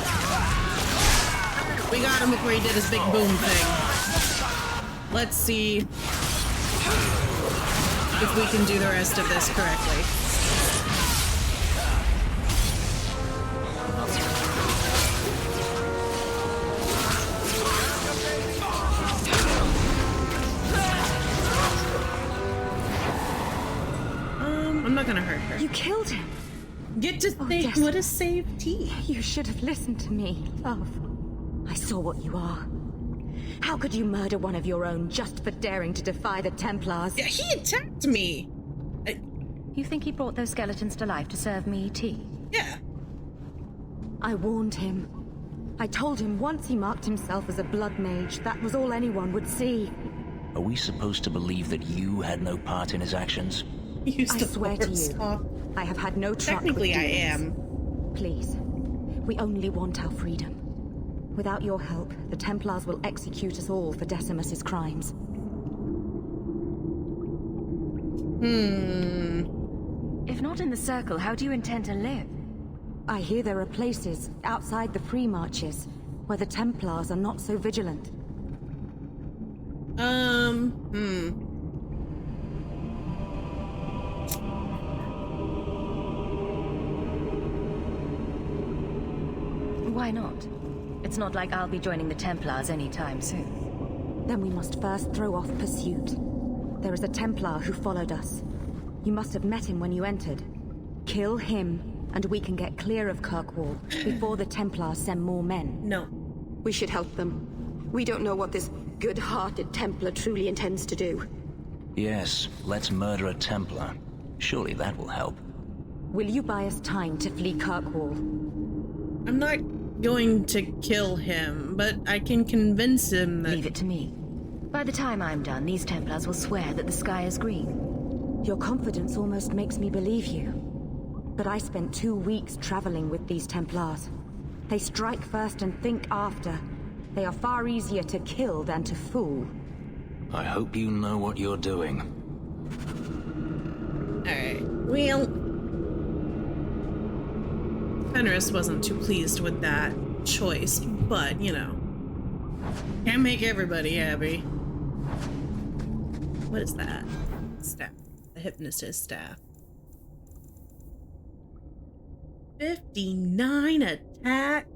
We got him before he did his big boom thing. Let's see if we can do the rest of this correctly. I'm not gonna hurt her. You killed him. Get to think what a saved tea. You should have listened to me, love. I saw what you are. How could you murder one of your own just for daring to defy the Templars? Yeah, he attacked me. You think he brought those skeletons to life to serve me tea? Yeah. I warned him. I told him once he marked himself as a blood mage, that was all anyone would see. Are we supposed to believe that you had no part in his actions? I swear to you, I have had no truck with Technically, I demons. am. Please, we only want our freedom. Without your help, the Templars will execute us all for Decimus's crimes. If not in the Circle, how do you intend to live? I hear there are places outside the free marches where the Templars are not so vigilant. Why not? It's not like I'll be joining the Templars anytime soon. Then we must first throw off pursuit. There is a Templar who followed us. You must have met him when you entered. Kill him, and we can get clear of Kirkwall before the Templars send more men. No. We should help them. We don't know what this good-hearted Templar truly intends to do. Yes, let's murder a Templar. Surely that will help. Will you buy us time to flee Kirkwall? I'm not going to kill him, but I can convince him that... Leave it to me. By the time I'm done, these Templars will swear that the sky is green. Your confidence almost makes me believe you. But I spent 2 weeks traveling with these Templars. They strike first and think after. They are far easier to kill than to fool. I hope you know what you're doing. Alright, well... Fenris wasn't too pleased with that choice, but, you know. Can't make everybody happy. What is that? Staff. The hypnotist staff. 59 attack?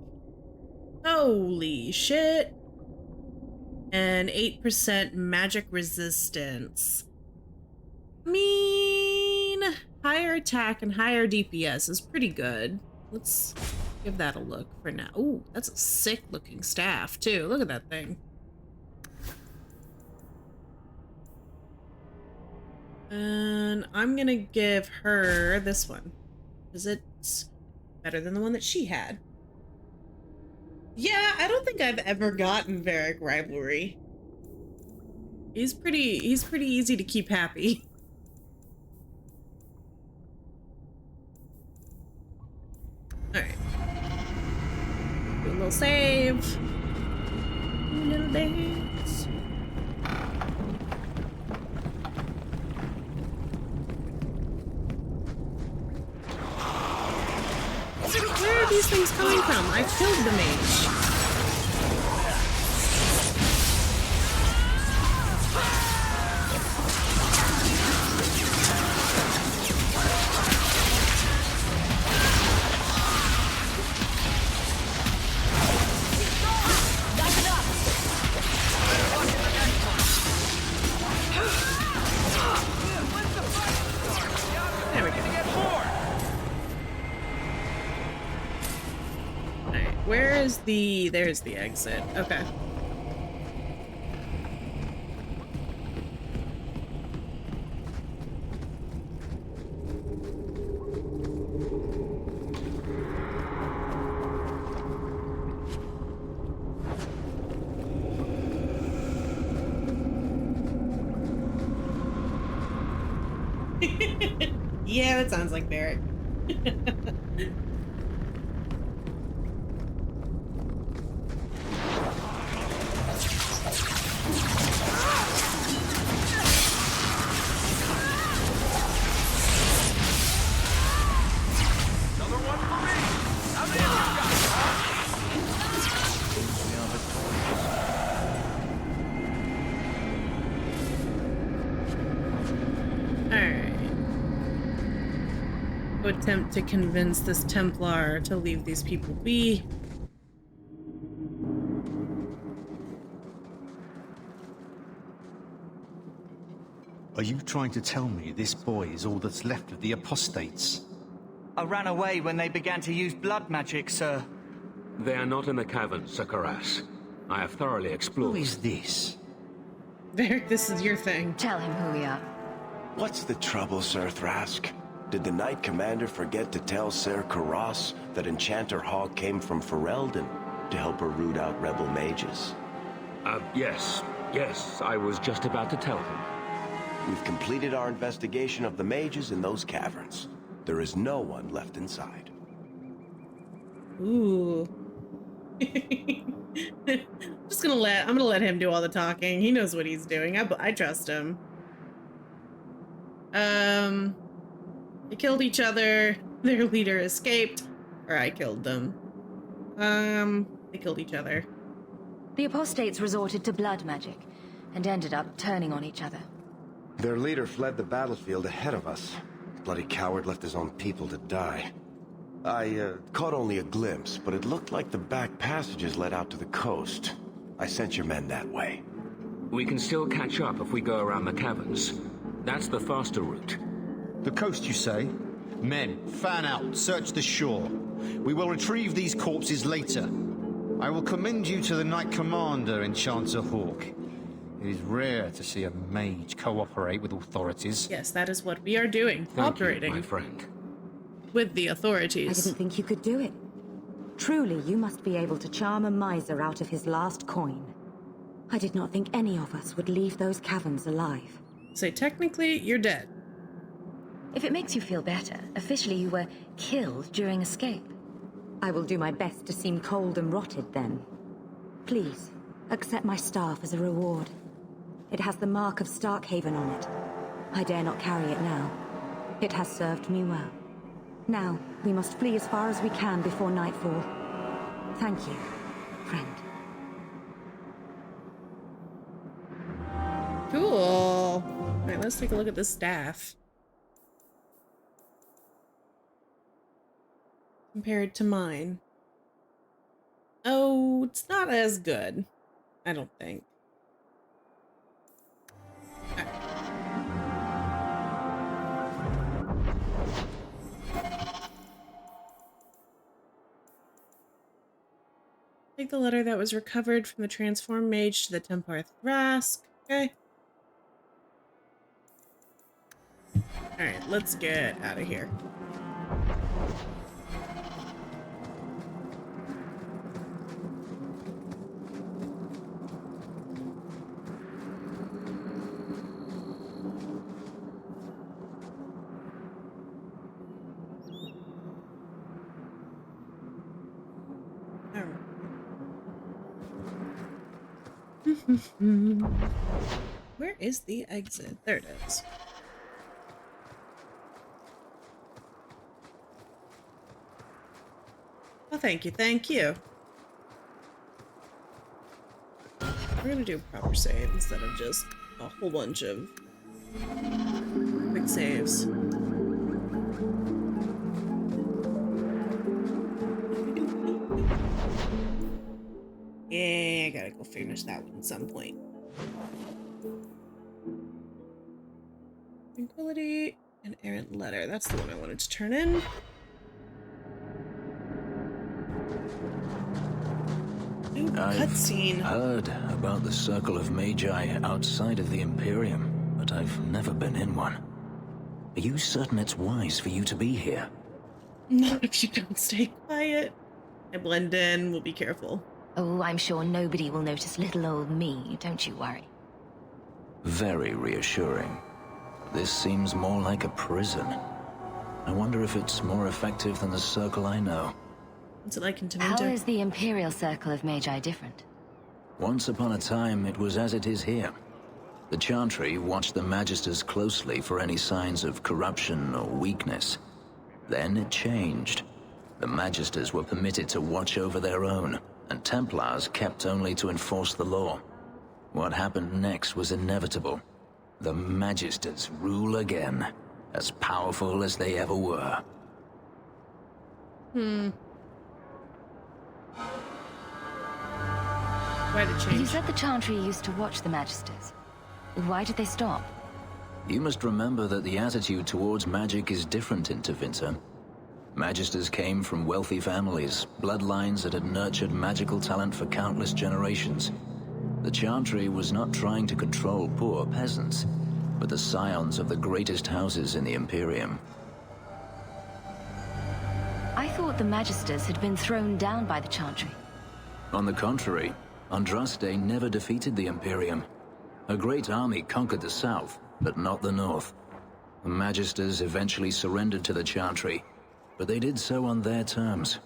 Holy shit. And 8% magic resistance. I mean, higher attack and higher DPS is pretty good. Let's give that a look for now. Ooh, that's a sick looking staff too. Look at that thing. And I'm gonna give her this one because it's better than the one that she had. Yeah, I don't think I've ever gotten Varric rivalry. He's pretty easy to keep happy. Alright. Do a little save. A little dance. Where are these things coming from? I killed the mage. There we go. Alright, where is the... There's the exit. Okay. Yeah, that sounds like Barrett. Attempt to convince this Templar to leave these people be. Are you trying to tell me this boy is all that's left of the apostates? I ran away when they began to use blood magic, sir. They are not in the caverns, Sir Karas. I have thoroughly explored. Who is this? Varric, this is your thing. Tell him who we are. What's the trouble, Sir Thrask? Did the Knight Commander forget to tell Ser Karas that Enchanter Hawk came from Ferelden to help her root out rebel mages? Yes. Yes, I was just about to tell him. We've completed our investigation of the mages in those caverns. There is no one left inside. Ooh. I'm gonna let him do all the talking. He knows what he's doing. I trust him. They killed each other. Their leader escaped. Or I killed them. They killed each other. The apostates resorted to blood magic and ended up turning on each other. Their leader fled the battlefield ahead of us. Bloody coward left his own people to die. I caught only a glimpse, but it looked like the back passages led out to the coast. I sent your men that way. We can still catch up if we go around the caverns. That's the faster route. The coast, you say? Men, fan out, search the shore. We will retrieve these corpses later. I will commend you to the Knight Commander, Enchanter Hawk. It is rare to see a mage cooperate with authorities. Yes, that is what we are doing. Cooperating. Thank you, my friend. With the authorities. I didn't think you could do it. Truly, you must be able to charm a miser out of his last coin. I did not think any of us would leave those caverns alive. So technically, you're dead. If it makes you feel better, officially you were killed during escape. I will do my best to seem cold and rotted then. Please, accept my staff as a reward. It has the mark of Starkhaven on it. I dare not carry it now. It has served me well. Now, we must flee as far as we can before nightfall. Thank you, friend. Cool. All right, let's take a look at this staff. Compared to mine. Oh, it's not as good. I don't think. Take the letter that was recovered from the transformed mage to the Templar Thrask. Okay. Alright, let's get out of here. Where is the exit? There it is. Oh, thank you, thank you. We're gonna do a proper save instead of just a whole bunch of quick saves. Yeah, I gotta go finish that one at some point. Tranquility and errant letter. That's the one I wanted to turn in. Cutscene. Heard about the Circle of Magi outside of the Imperium, but I've never been in one. Are you certain it's wise for you to be here? Not if you don't stay quiet. I blend in, we'll be careful. Oh, I'm sure nobody will notice little old me, don't you worry. Very reassuring. This seems more like a prison. I wonder if it's more effective than the Circle I know. What's it like in How Tevinter? is the Imperial Circle of Magi different? Once upon a time, it was as it is here. The Chantry watched the Magisters closely for any signs of corruption or weakness. Then it changed. The Magisters were permitted to watch over their own, and Templars kept only to enforce the law. What happened next was inevitable. The Magisters rule again, as powerful as they ever were. Why did it change? You said the Chantry used to watch the Magisters. Why did they stop? You must remember that the attitude towards magic is different in Tevinter. Magisters came from wealthy families, bloodlines that had nurtured magical talent for countless generations. The Chantry was not trying to control poor peasants, but the scions of the greatest houses in the Imperium. I thought the Magisters had been thrown down by the Chantry. On the contrary, Andraste never defeated the Imperium. A great army conquered the south, but not the north. The Magisters eventually surrendered to the Chantry, but they did so on their terms.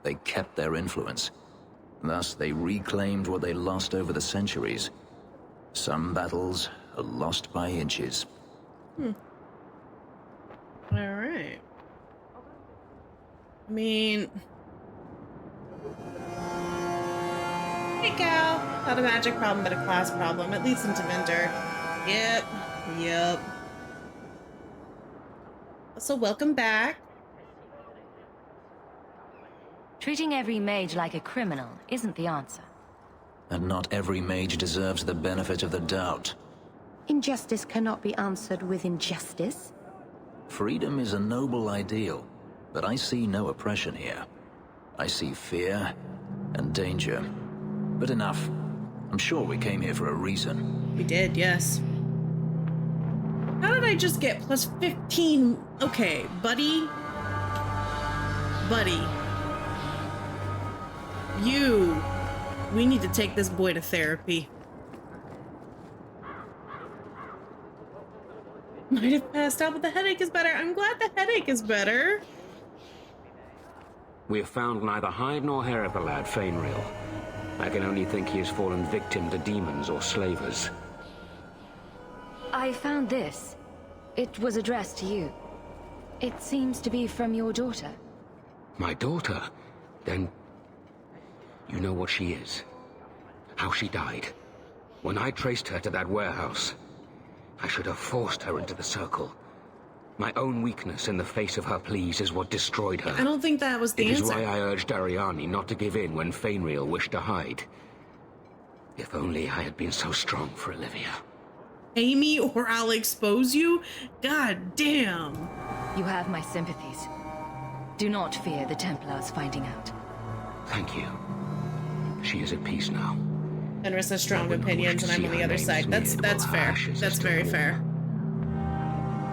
They kept their influence. Thus, they reclaimed what they lost over the centuries. Some battles are lost by inches. Alright. I mean... Hey, Cal. Not a magic problem, but a class problem. At least in Tevinter. Yep. So, welcome back. Treating every mage like a criminal isn't the answer. And not every mage deserves the benefit of the doubt. Injustice cannot be answered with injustice. Freedom is a noble ideal, but I see no oppression here. I see fear and danger. But enough. I'm sure we came here for a reason. We did, yes. How did I just get plus 15? Okay, buddy. We need to take this boy to therapy. Might have passed out, but the headache is better. I'm glad the headache is better. We have found neither hide nor hair of the lad, Merrill. I can only think he has fallen victim to demons or slavers. I found this. It was addressed to you. It seems to be from your daughter. My daughter? Then... you know what she is. How she died. When I traced her to that warehouse, I should have forced her into the circle. My own weakness in the face of her pleas is what destroyed her. I don't think that was the answer. It is why I urged Ariani not to give in when Merrill wished to hide. If only I had been so strong for Olivia. Amy, or I'll expose you? God damn. You have my sympathies. Do not fear the Templars finding out. Thank you. She is at peace now. Fenris has strong opinions and I'm on the other side. That's fair. That's very fair.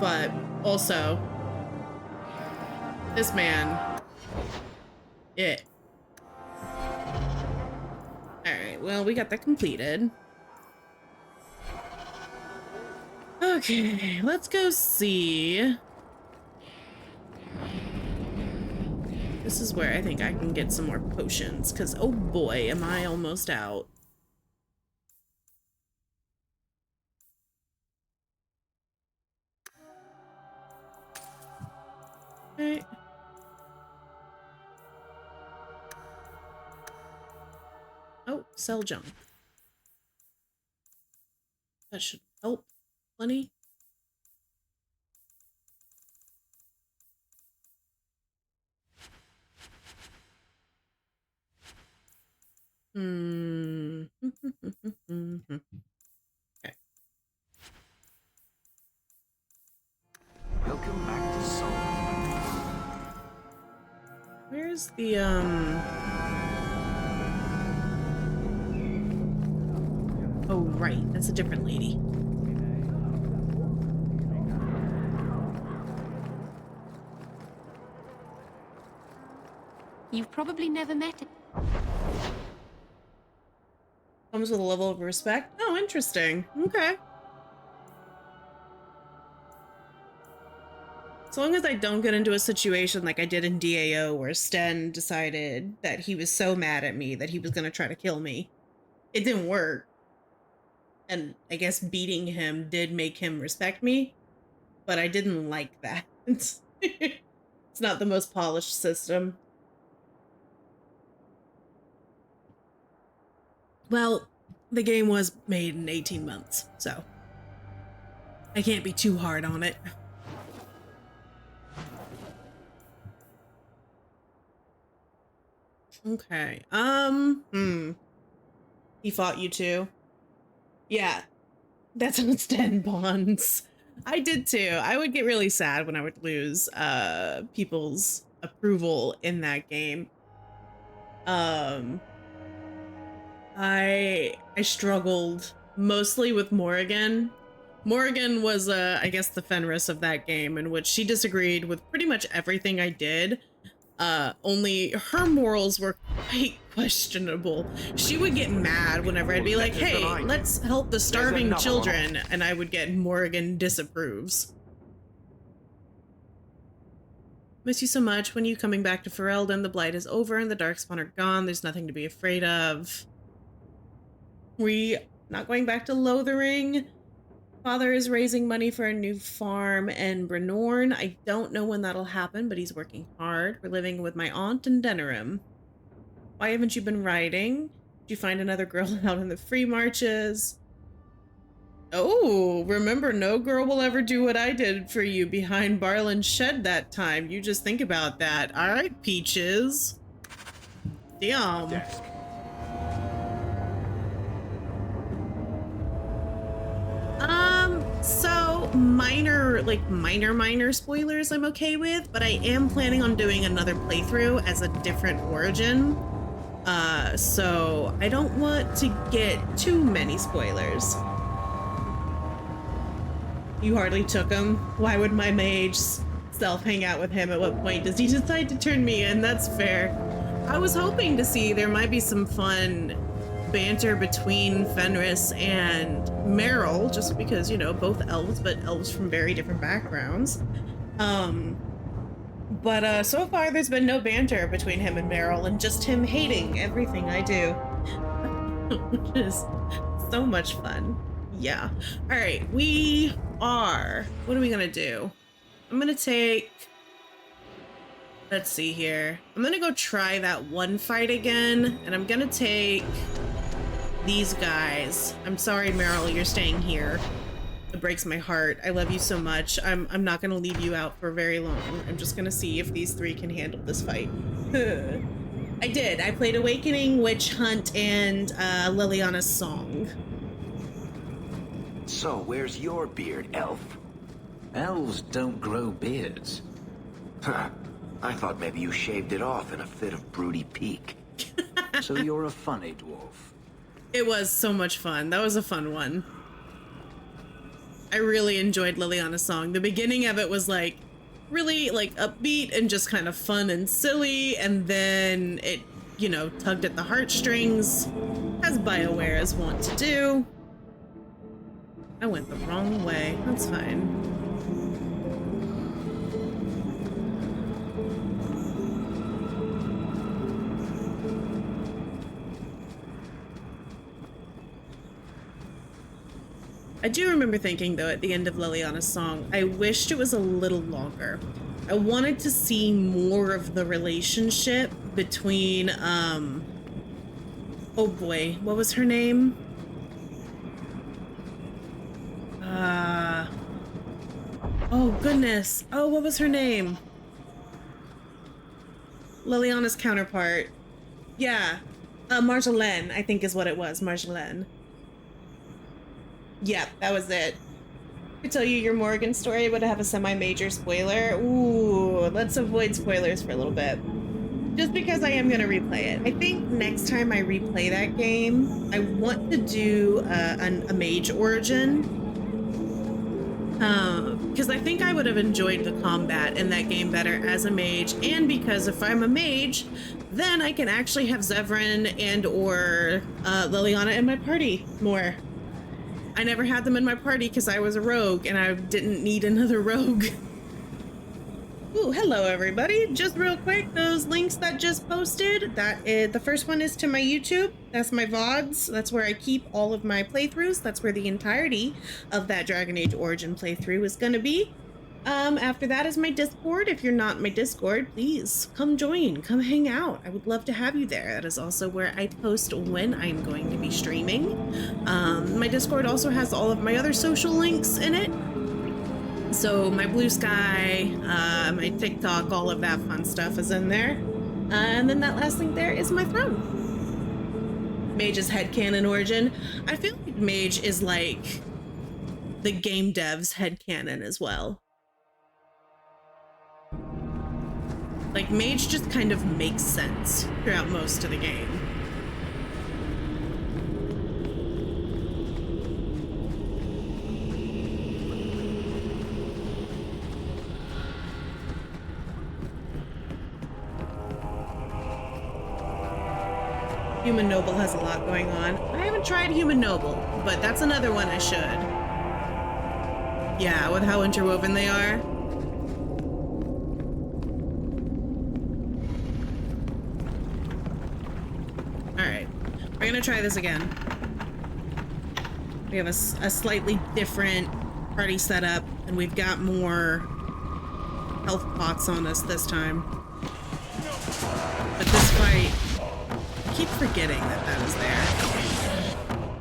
But also, this man, Alright, well, we got that completed. Okay, let's go see. This is where I think I can get some more potions, because oh boy, am I almost out. Okay. Oh, sell junk. That should help plenty. Hmm. Okay. Welcome back to Soul. Where's the Oh, right. That's a different lady. You've probably never met it. Comes with a level of respect. Oh, interesting. Okay. As long as I don't get into a situation like I did in DAO where Sten decided that he was so mad at me that he was going to try to kill me. It didn't work. And I guess beating him did make him respect me, but I didn't like that. It's not the most polished system. Well, the game was made in 18 months, so I can't be too hard on it. Okay. He fought you too? Yeah. That's on Sten Bonds. I did too. I would get really sad when I would lose people's approval in that game. I struggled mostly with Morrigan. Morrigan was I guess the Fenris of that game, in which she disagreed with pretty much everything I did. Only her morals were quite questionable. She would get mad whenever I'd be like, hey, let's help the starving children, and I would get Morrigan disapproves. Miss you so much. When are you coming back to Ferelden? The blight is over and the darkspawn are gone. There's nothing to be afraid of. We not going back to Lothering. Father is raising money for a new farm in Brenorn. I don't know when that'll happen, but he's working hard. We're living with my aunt in Denerim. Why haven't you been riding? Did you find another girl out in the free marches? Oh, remember, no girl will ever do what I did for you behind Barlin's shed that time. You just think about that. All right, Peaches. Damn. Desk. So minor spoilers I'm okay with, but I am planning on doing another playthrough as a different origin. So I don't want to get too many spoilers. You hardly took him. Why would my mage self hang out with him? At what point does he decide to turn me in? That's fair. I was hoping to see there might be some fun banter between Fenris and Merrill, just because, you know, both elves, but elves from very different backgrounds. But so far there's been no banter between him and Merrill, and just him hating everything I do. Which is so much fun. Yeah. All right, what are we gonna do? I'm gonna take, let's see here. I'm gonna go try that one fight again, and I'm gonna take these guys. I'm sorry, Merrill, you're staying here. It breaks my heart. I love you so much. I'm not gonna leave you out for very long. I'm just gonna see if these three can handle this fight. I did. I played Awakening, Witch Hunt, and Liliana's Song. So, where's your beard, elf? Elves don't grow beards. Huh. I thought maybe you shaved it off in a fit of broody pique. So you're a funny dwarf. It was so much fun. That was a fun one. I really enjoyed Liliana's Song. The beginning of it was like really like upbeat and just kind of fun and silly, and then it, you know, tugged at the heartstrings, as BioWare is wont to do. I went the wrong way. That's fine. I do remember thinking, though, at the end of Liliana's Song, I wished it was a little longer. I wanted to see more of the relationship between, oh boy, what was her name? Oh goodness. Oh, what was her name? Liliana's counterpart. Yeah. Marjolaine, I think is what it was. Marjolaine. Yep, that was it. I tell you your Morgan story, but I have a semi-major spoiler. Ooh, let's avoid spoilers for a little bit. Just because I am going to replay it. I think next time I replay that game, I want to do a mage origin. Because I think I would have enjoyed the combat in that game better as a mage, and because if I'm a mage, then I can actually have Zevran and or Liliana in my party more. I never had them in my party because I was a rogue and I didn't need another rogue. Ooh, hello everybody. Just real quick, those links that just posted, the first one is to my YouTube. That's my VODs. That's where I keep all of my playthroughs. That's where the entirety of that Dragon Age Origin playthrough is gonna be. After that is my Discord. If you're not in my Discord, please come join, come hang out. I would love to have you there. That is also where I post when I'm going to be streaming. My Discord also has all of my other social links in it. So my Blue Sky, my TikTok, all of that fun stuff is in there. And then that last link there is my throne. Mage's headcanon origin. I feel like Mage is like the game devs headcanon as well. Like, Mage just kind of makes sense throughout most of the game. Human Noble has a lot going on. I haven't tried Human Noble, but that's another one I should. Yeah, with how interwoven they are. Alright, we're gonna try this again. We have a slightly different party setup, and we've got more health pots on us this time. But this fight, I keep forgetting that that is there.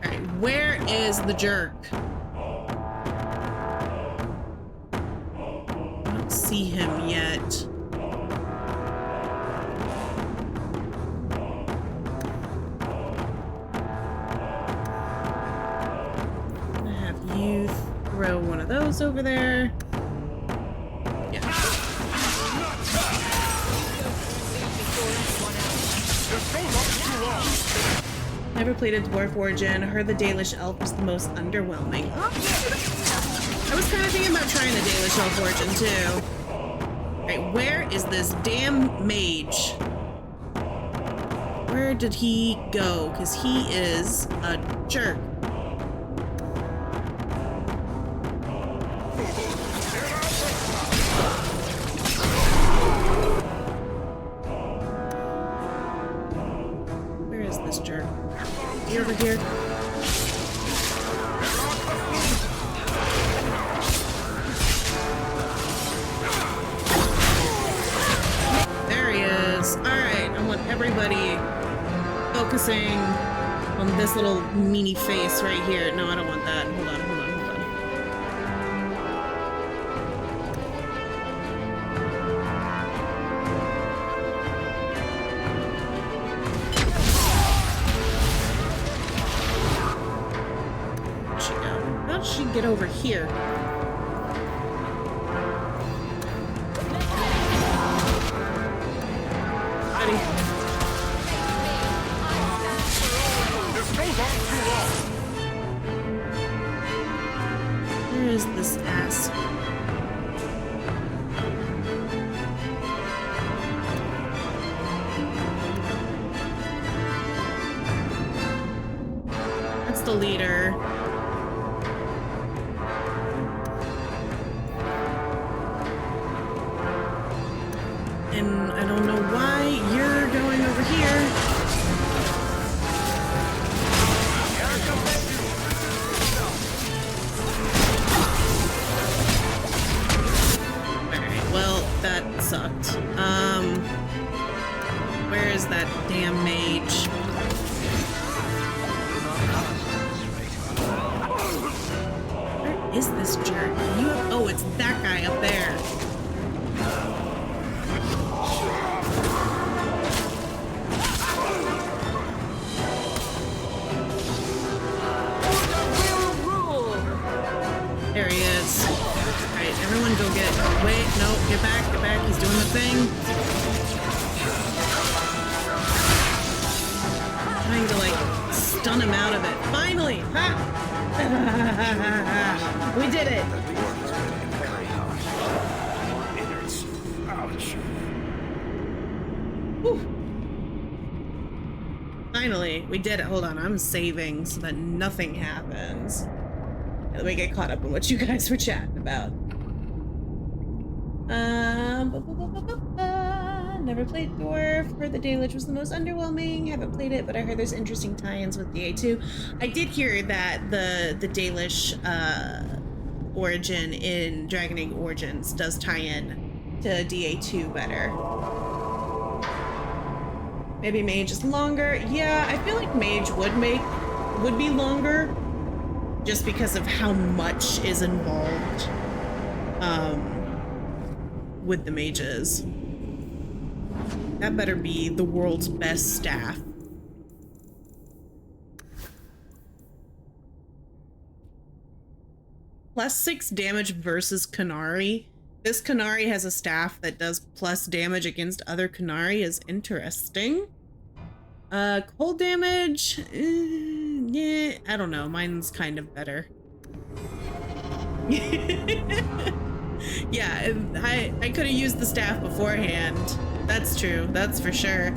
Alright, where is the jerk? I don't see him yet. You throw one of those over there. Yeah. Never played a Dwarf Origin. Heard the Dalish Elf was the most underwhelming. I was kind of thinking about trying the Dalish Elf Origin too. Alright, where is this damn mage? Where did he go? Because he is a jerk. Over here. There he is. All right, I want everybody focusing on this little meanie face right here. No, I don't want that. Hold on, hold on, hold on. How did she get over here? Buddy. This goes on too long. Where is this ass? That's the leader. And I don't know why you're going over here. Alright, well, that is this jerk? Oh, it's that guy up there. There he is. Alright, everyone go get... Wait, no, get back, he's doing the thing. Trying to, like, stun him out of it. Finally! Ha! We did it! Whew. Finally, we did it. Hold on, I'm saving so that nothing happens. Let me get caught up on what you guys were chatting about. Never played Dwarf. Heard the Dalish was the most underwhelming. Haven't played it, but I heard there's interesting tie-ins with DA2. I did hear that the Dalish origin in Dragon Age Origins does tie in to DA2 better. Maybe Mage is longer. Yeah, I feel like Mage would be longer. Just because of how much is involved with the mages. That better be the world's best staff. +6 damage versus Qunari. This Qunari has a staff that does plus damage against other Qunari is interesting. Cold damage, yeah, I don't know. Mine's kind of better. Yeah, I could have used the staff beforehand. That's true. That's for sure.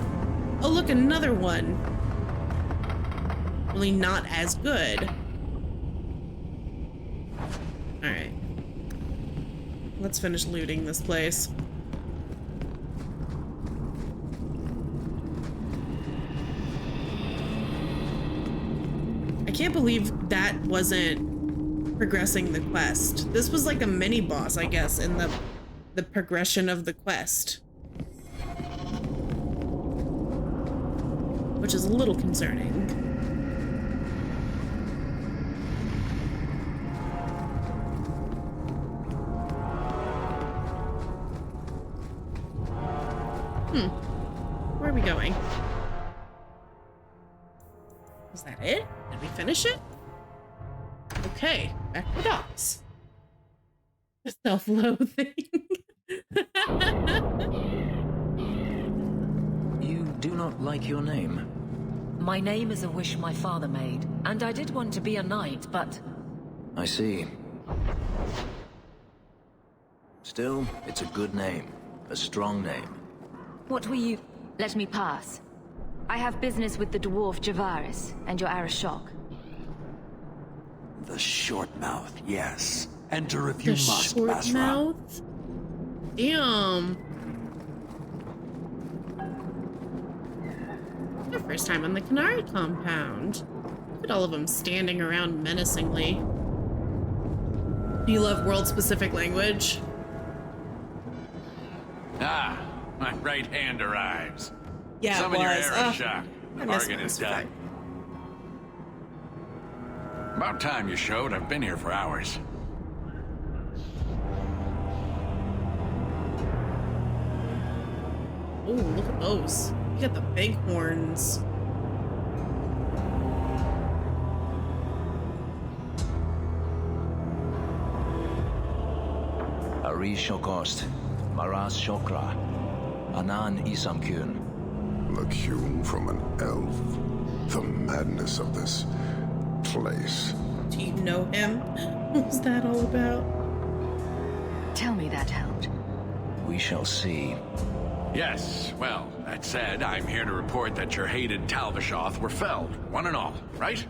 Oh, look, another one. Only not as good. All right. Let's finish looting this place. I can't believe that wasn't progressing the quest. This was like a mini boss, I guess, in the progression of the quest. Which is a little concerning. Where are we going? Is that it? Did we finish it? Okay, back to the docks. Self-loathing. You do not like your name? My name is a wish my father made, and I did want to be a knight, but... I see. Still, it's a good name. A strong name. What were you... Let me pass. I have business with the dwarf Javaris and your Arishok. The short mouth, yes. Enter if you must, short Basra. mouth? Damn. Our first time on the Qunari compound. Look at all of them standing around menacingly. Do you love world-specific language? Ah, my right hand arrives. Yeah, Summon your it was. Arishok. The I miss bargain is Mass done. About time you showed. I've been here for hours. Oh, look at those. You got the big horns. Ari Shokost, Maras Shokra, Anan Isamkun. Look hewn from an elf. The madness of this place. Do you know him? What's that all about? Tell me that helped. We shall see. Yes, well, that said, I'm here to report that your hated Talvishoth were felled, one and all, right?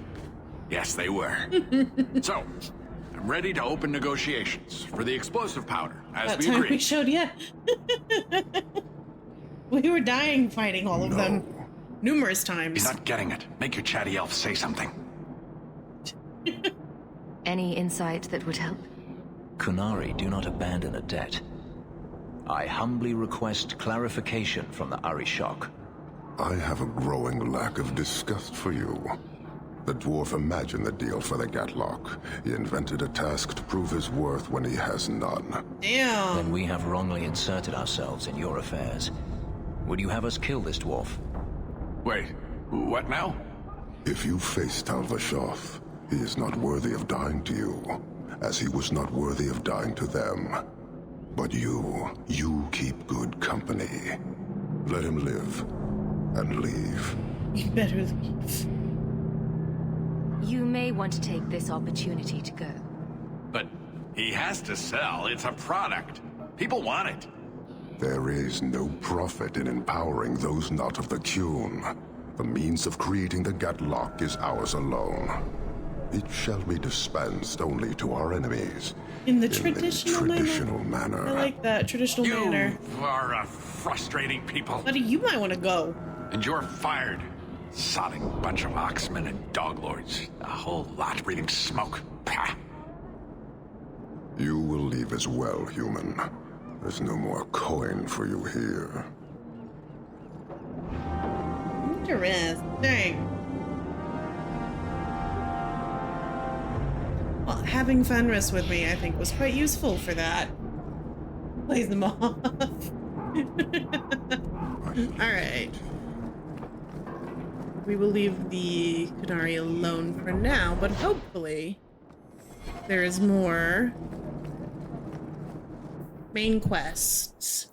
Yes, they were. So, I'm ready to open negotiations for the explosive powder, as we agreed. We showed you. We were dying fighting all of them. Numerous times. He's not getting it. Make your chatty elf say something. Any insight that would help? Qunari do not abandon a debt. I humbly request clarification from the Arishok. I have a growing lack of disgust for you. The dwarf imagined the deal for the Gatlock. He invented a task to prove his worth when he has none. Damn. Then we have wrongly inserted ourselves in your affairs. Would you have us kill this dwarf? Wait, what now? If you face Talvashoth, he is not worthy of dying to you, as he was not worthy of dying to them. But you keep good company. Let him live, and leave. You better leave. You may want to take this opportunity to go. But he has to sell. It's a product. People want it. There is no profit in empowering those not of the Qun. The means of creating the Gatlock is ours alone. It shall be dispensed only to our enemies. In the traditional manner. I like that, traditional manner. You are a frustrating people. Buddy, you might want to go. And you're fired. Sodding bunch of oxmen and dog lords. A whole lot breathing smoke. Pah. You will leave as well, human. There's no more coin for you here. Interesting. Well, having Fenris with me, I think, was quite useful for that. Plays them off. Alright. We will leave the Qunari alone for now, but hopefully there is more main quests.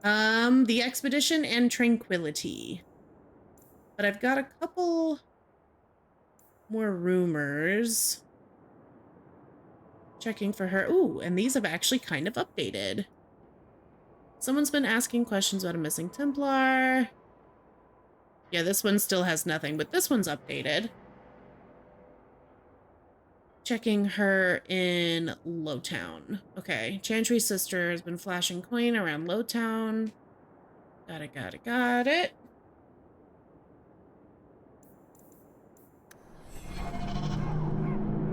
The Expedition and Tranquility. But I've got a couple more rumors. Checking for her. Ooh, and these have actually kind of updated. Someone's been asking questions about a missing Templar. Yeah, this one still has nothing, but this one's updated. Checking her in Lowtown. Okay, Chantry's sister has been flashing coin around Lowtown. Got it.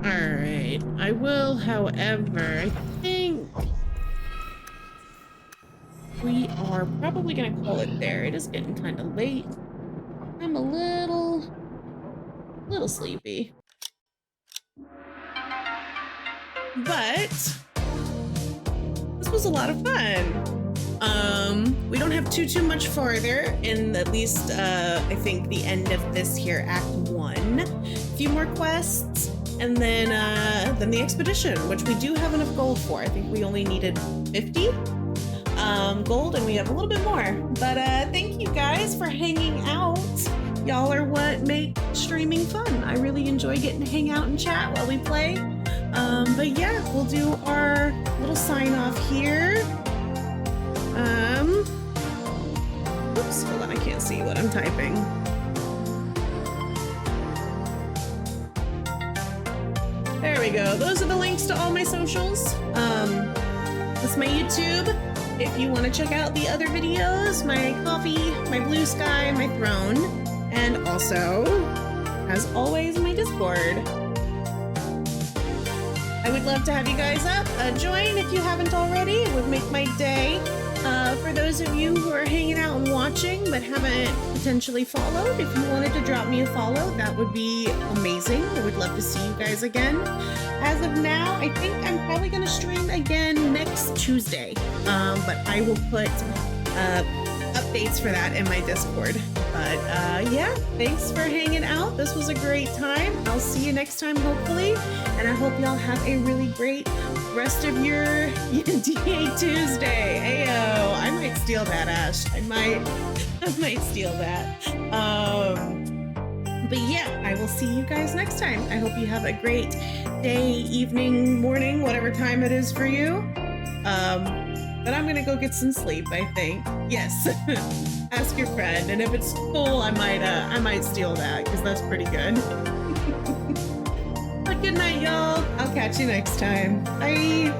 Alright, I will, however, I think we are probably gonna call it there. It is getting kind of late. I'm a little sleepy. But this was a lot of fun. We don't have too much farther in at least I think the end of this here, Act 1. A few more quests, and then the expedition, which we do have enough gold for. I think we only needed 50 gold, and we have a little bit more. But thank you guys for hanging out. Y'all are what make streaming fun. I really enjoy getting to hang out and chat while we play. But yeah, we'll do our little sign off here. Oops, hold on, I can't see what I'm typing. There we go. Those are the links to all my socials. That's my YouTube. If you want to check out the other videos, my coffee, my blue sky, my throne, and also, as always, my Discord. I would love to have you guys up. Join if you haven't already. It would make my day. For those of you who are hanging out and watching but haven't potentially followed, if you wanted to drop me a follow, that would be amazing. I would love to see you guys again. As of now, I think I'm probably going to stream again next Tuesday. But I will put updates for that in my Discord. But yeah, thanks for hanging out. This was a great time. I'll see you next time, hopefully. And I hope y'all have a really great rest of your DA Tuesday. Ayo, I might steal that, Ash. I might steal that. But yeah, I will see you guys next time. I hope you have a great day, evening, morning, whatever time it is for you. But I'm gonna go get some sleep, I think. Yes. Ask your friend, and if it's full, I might steal that, because that's pretty good. But good night, y'all. I'll catch you next time. Bye.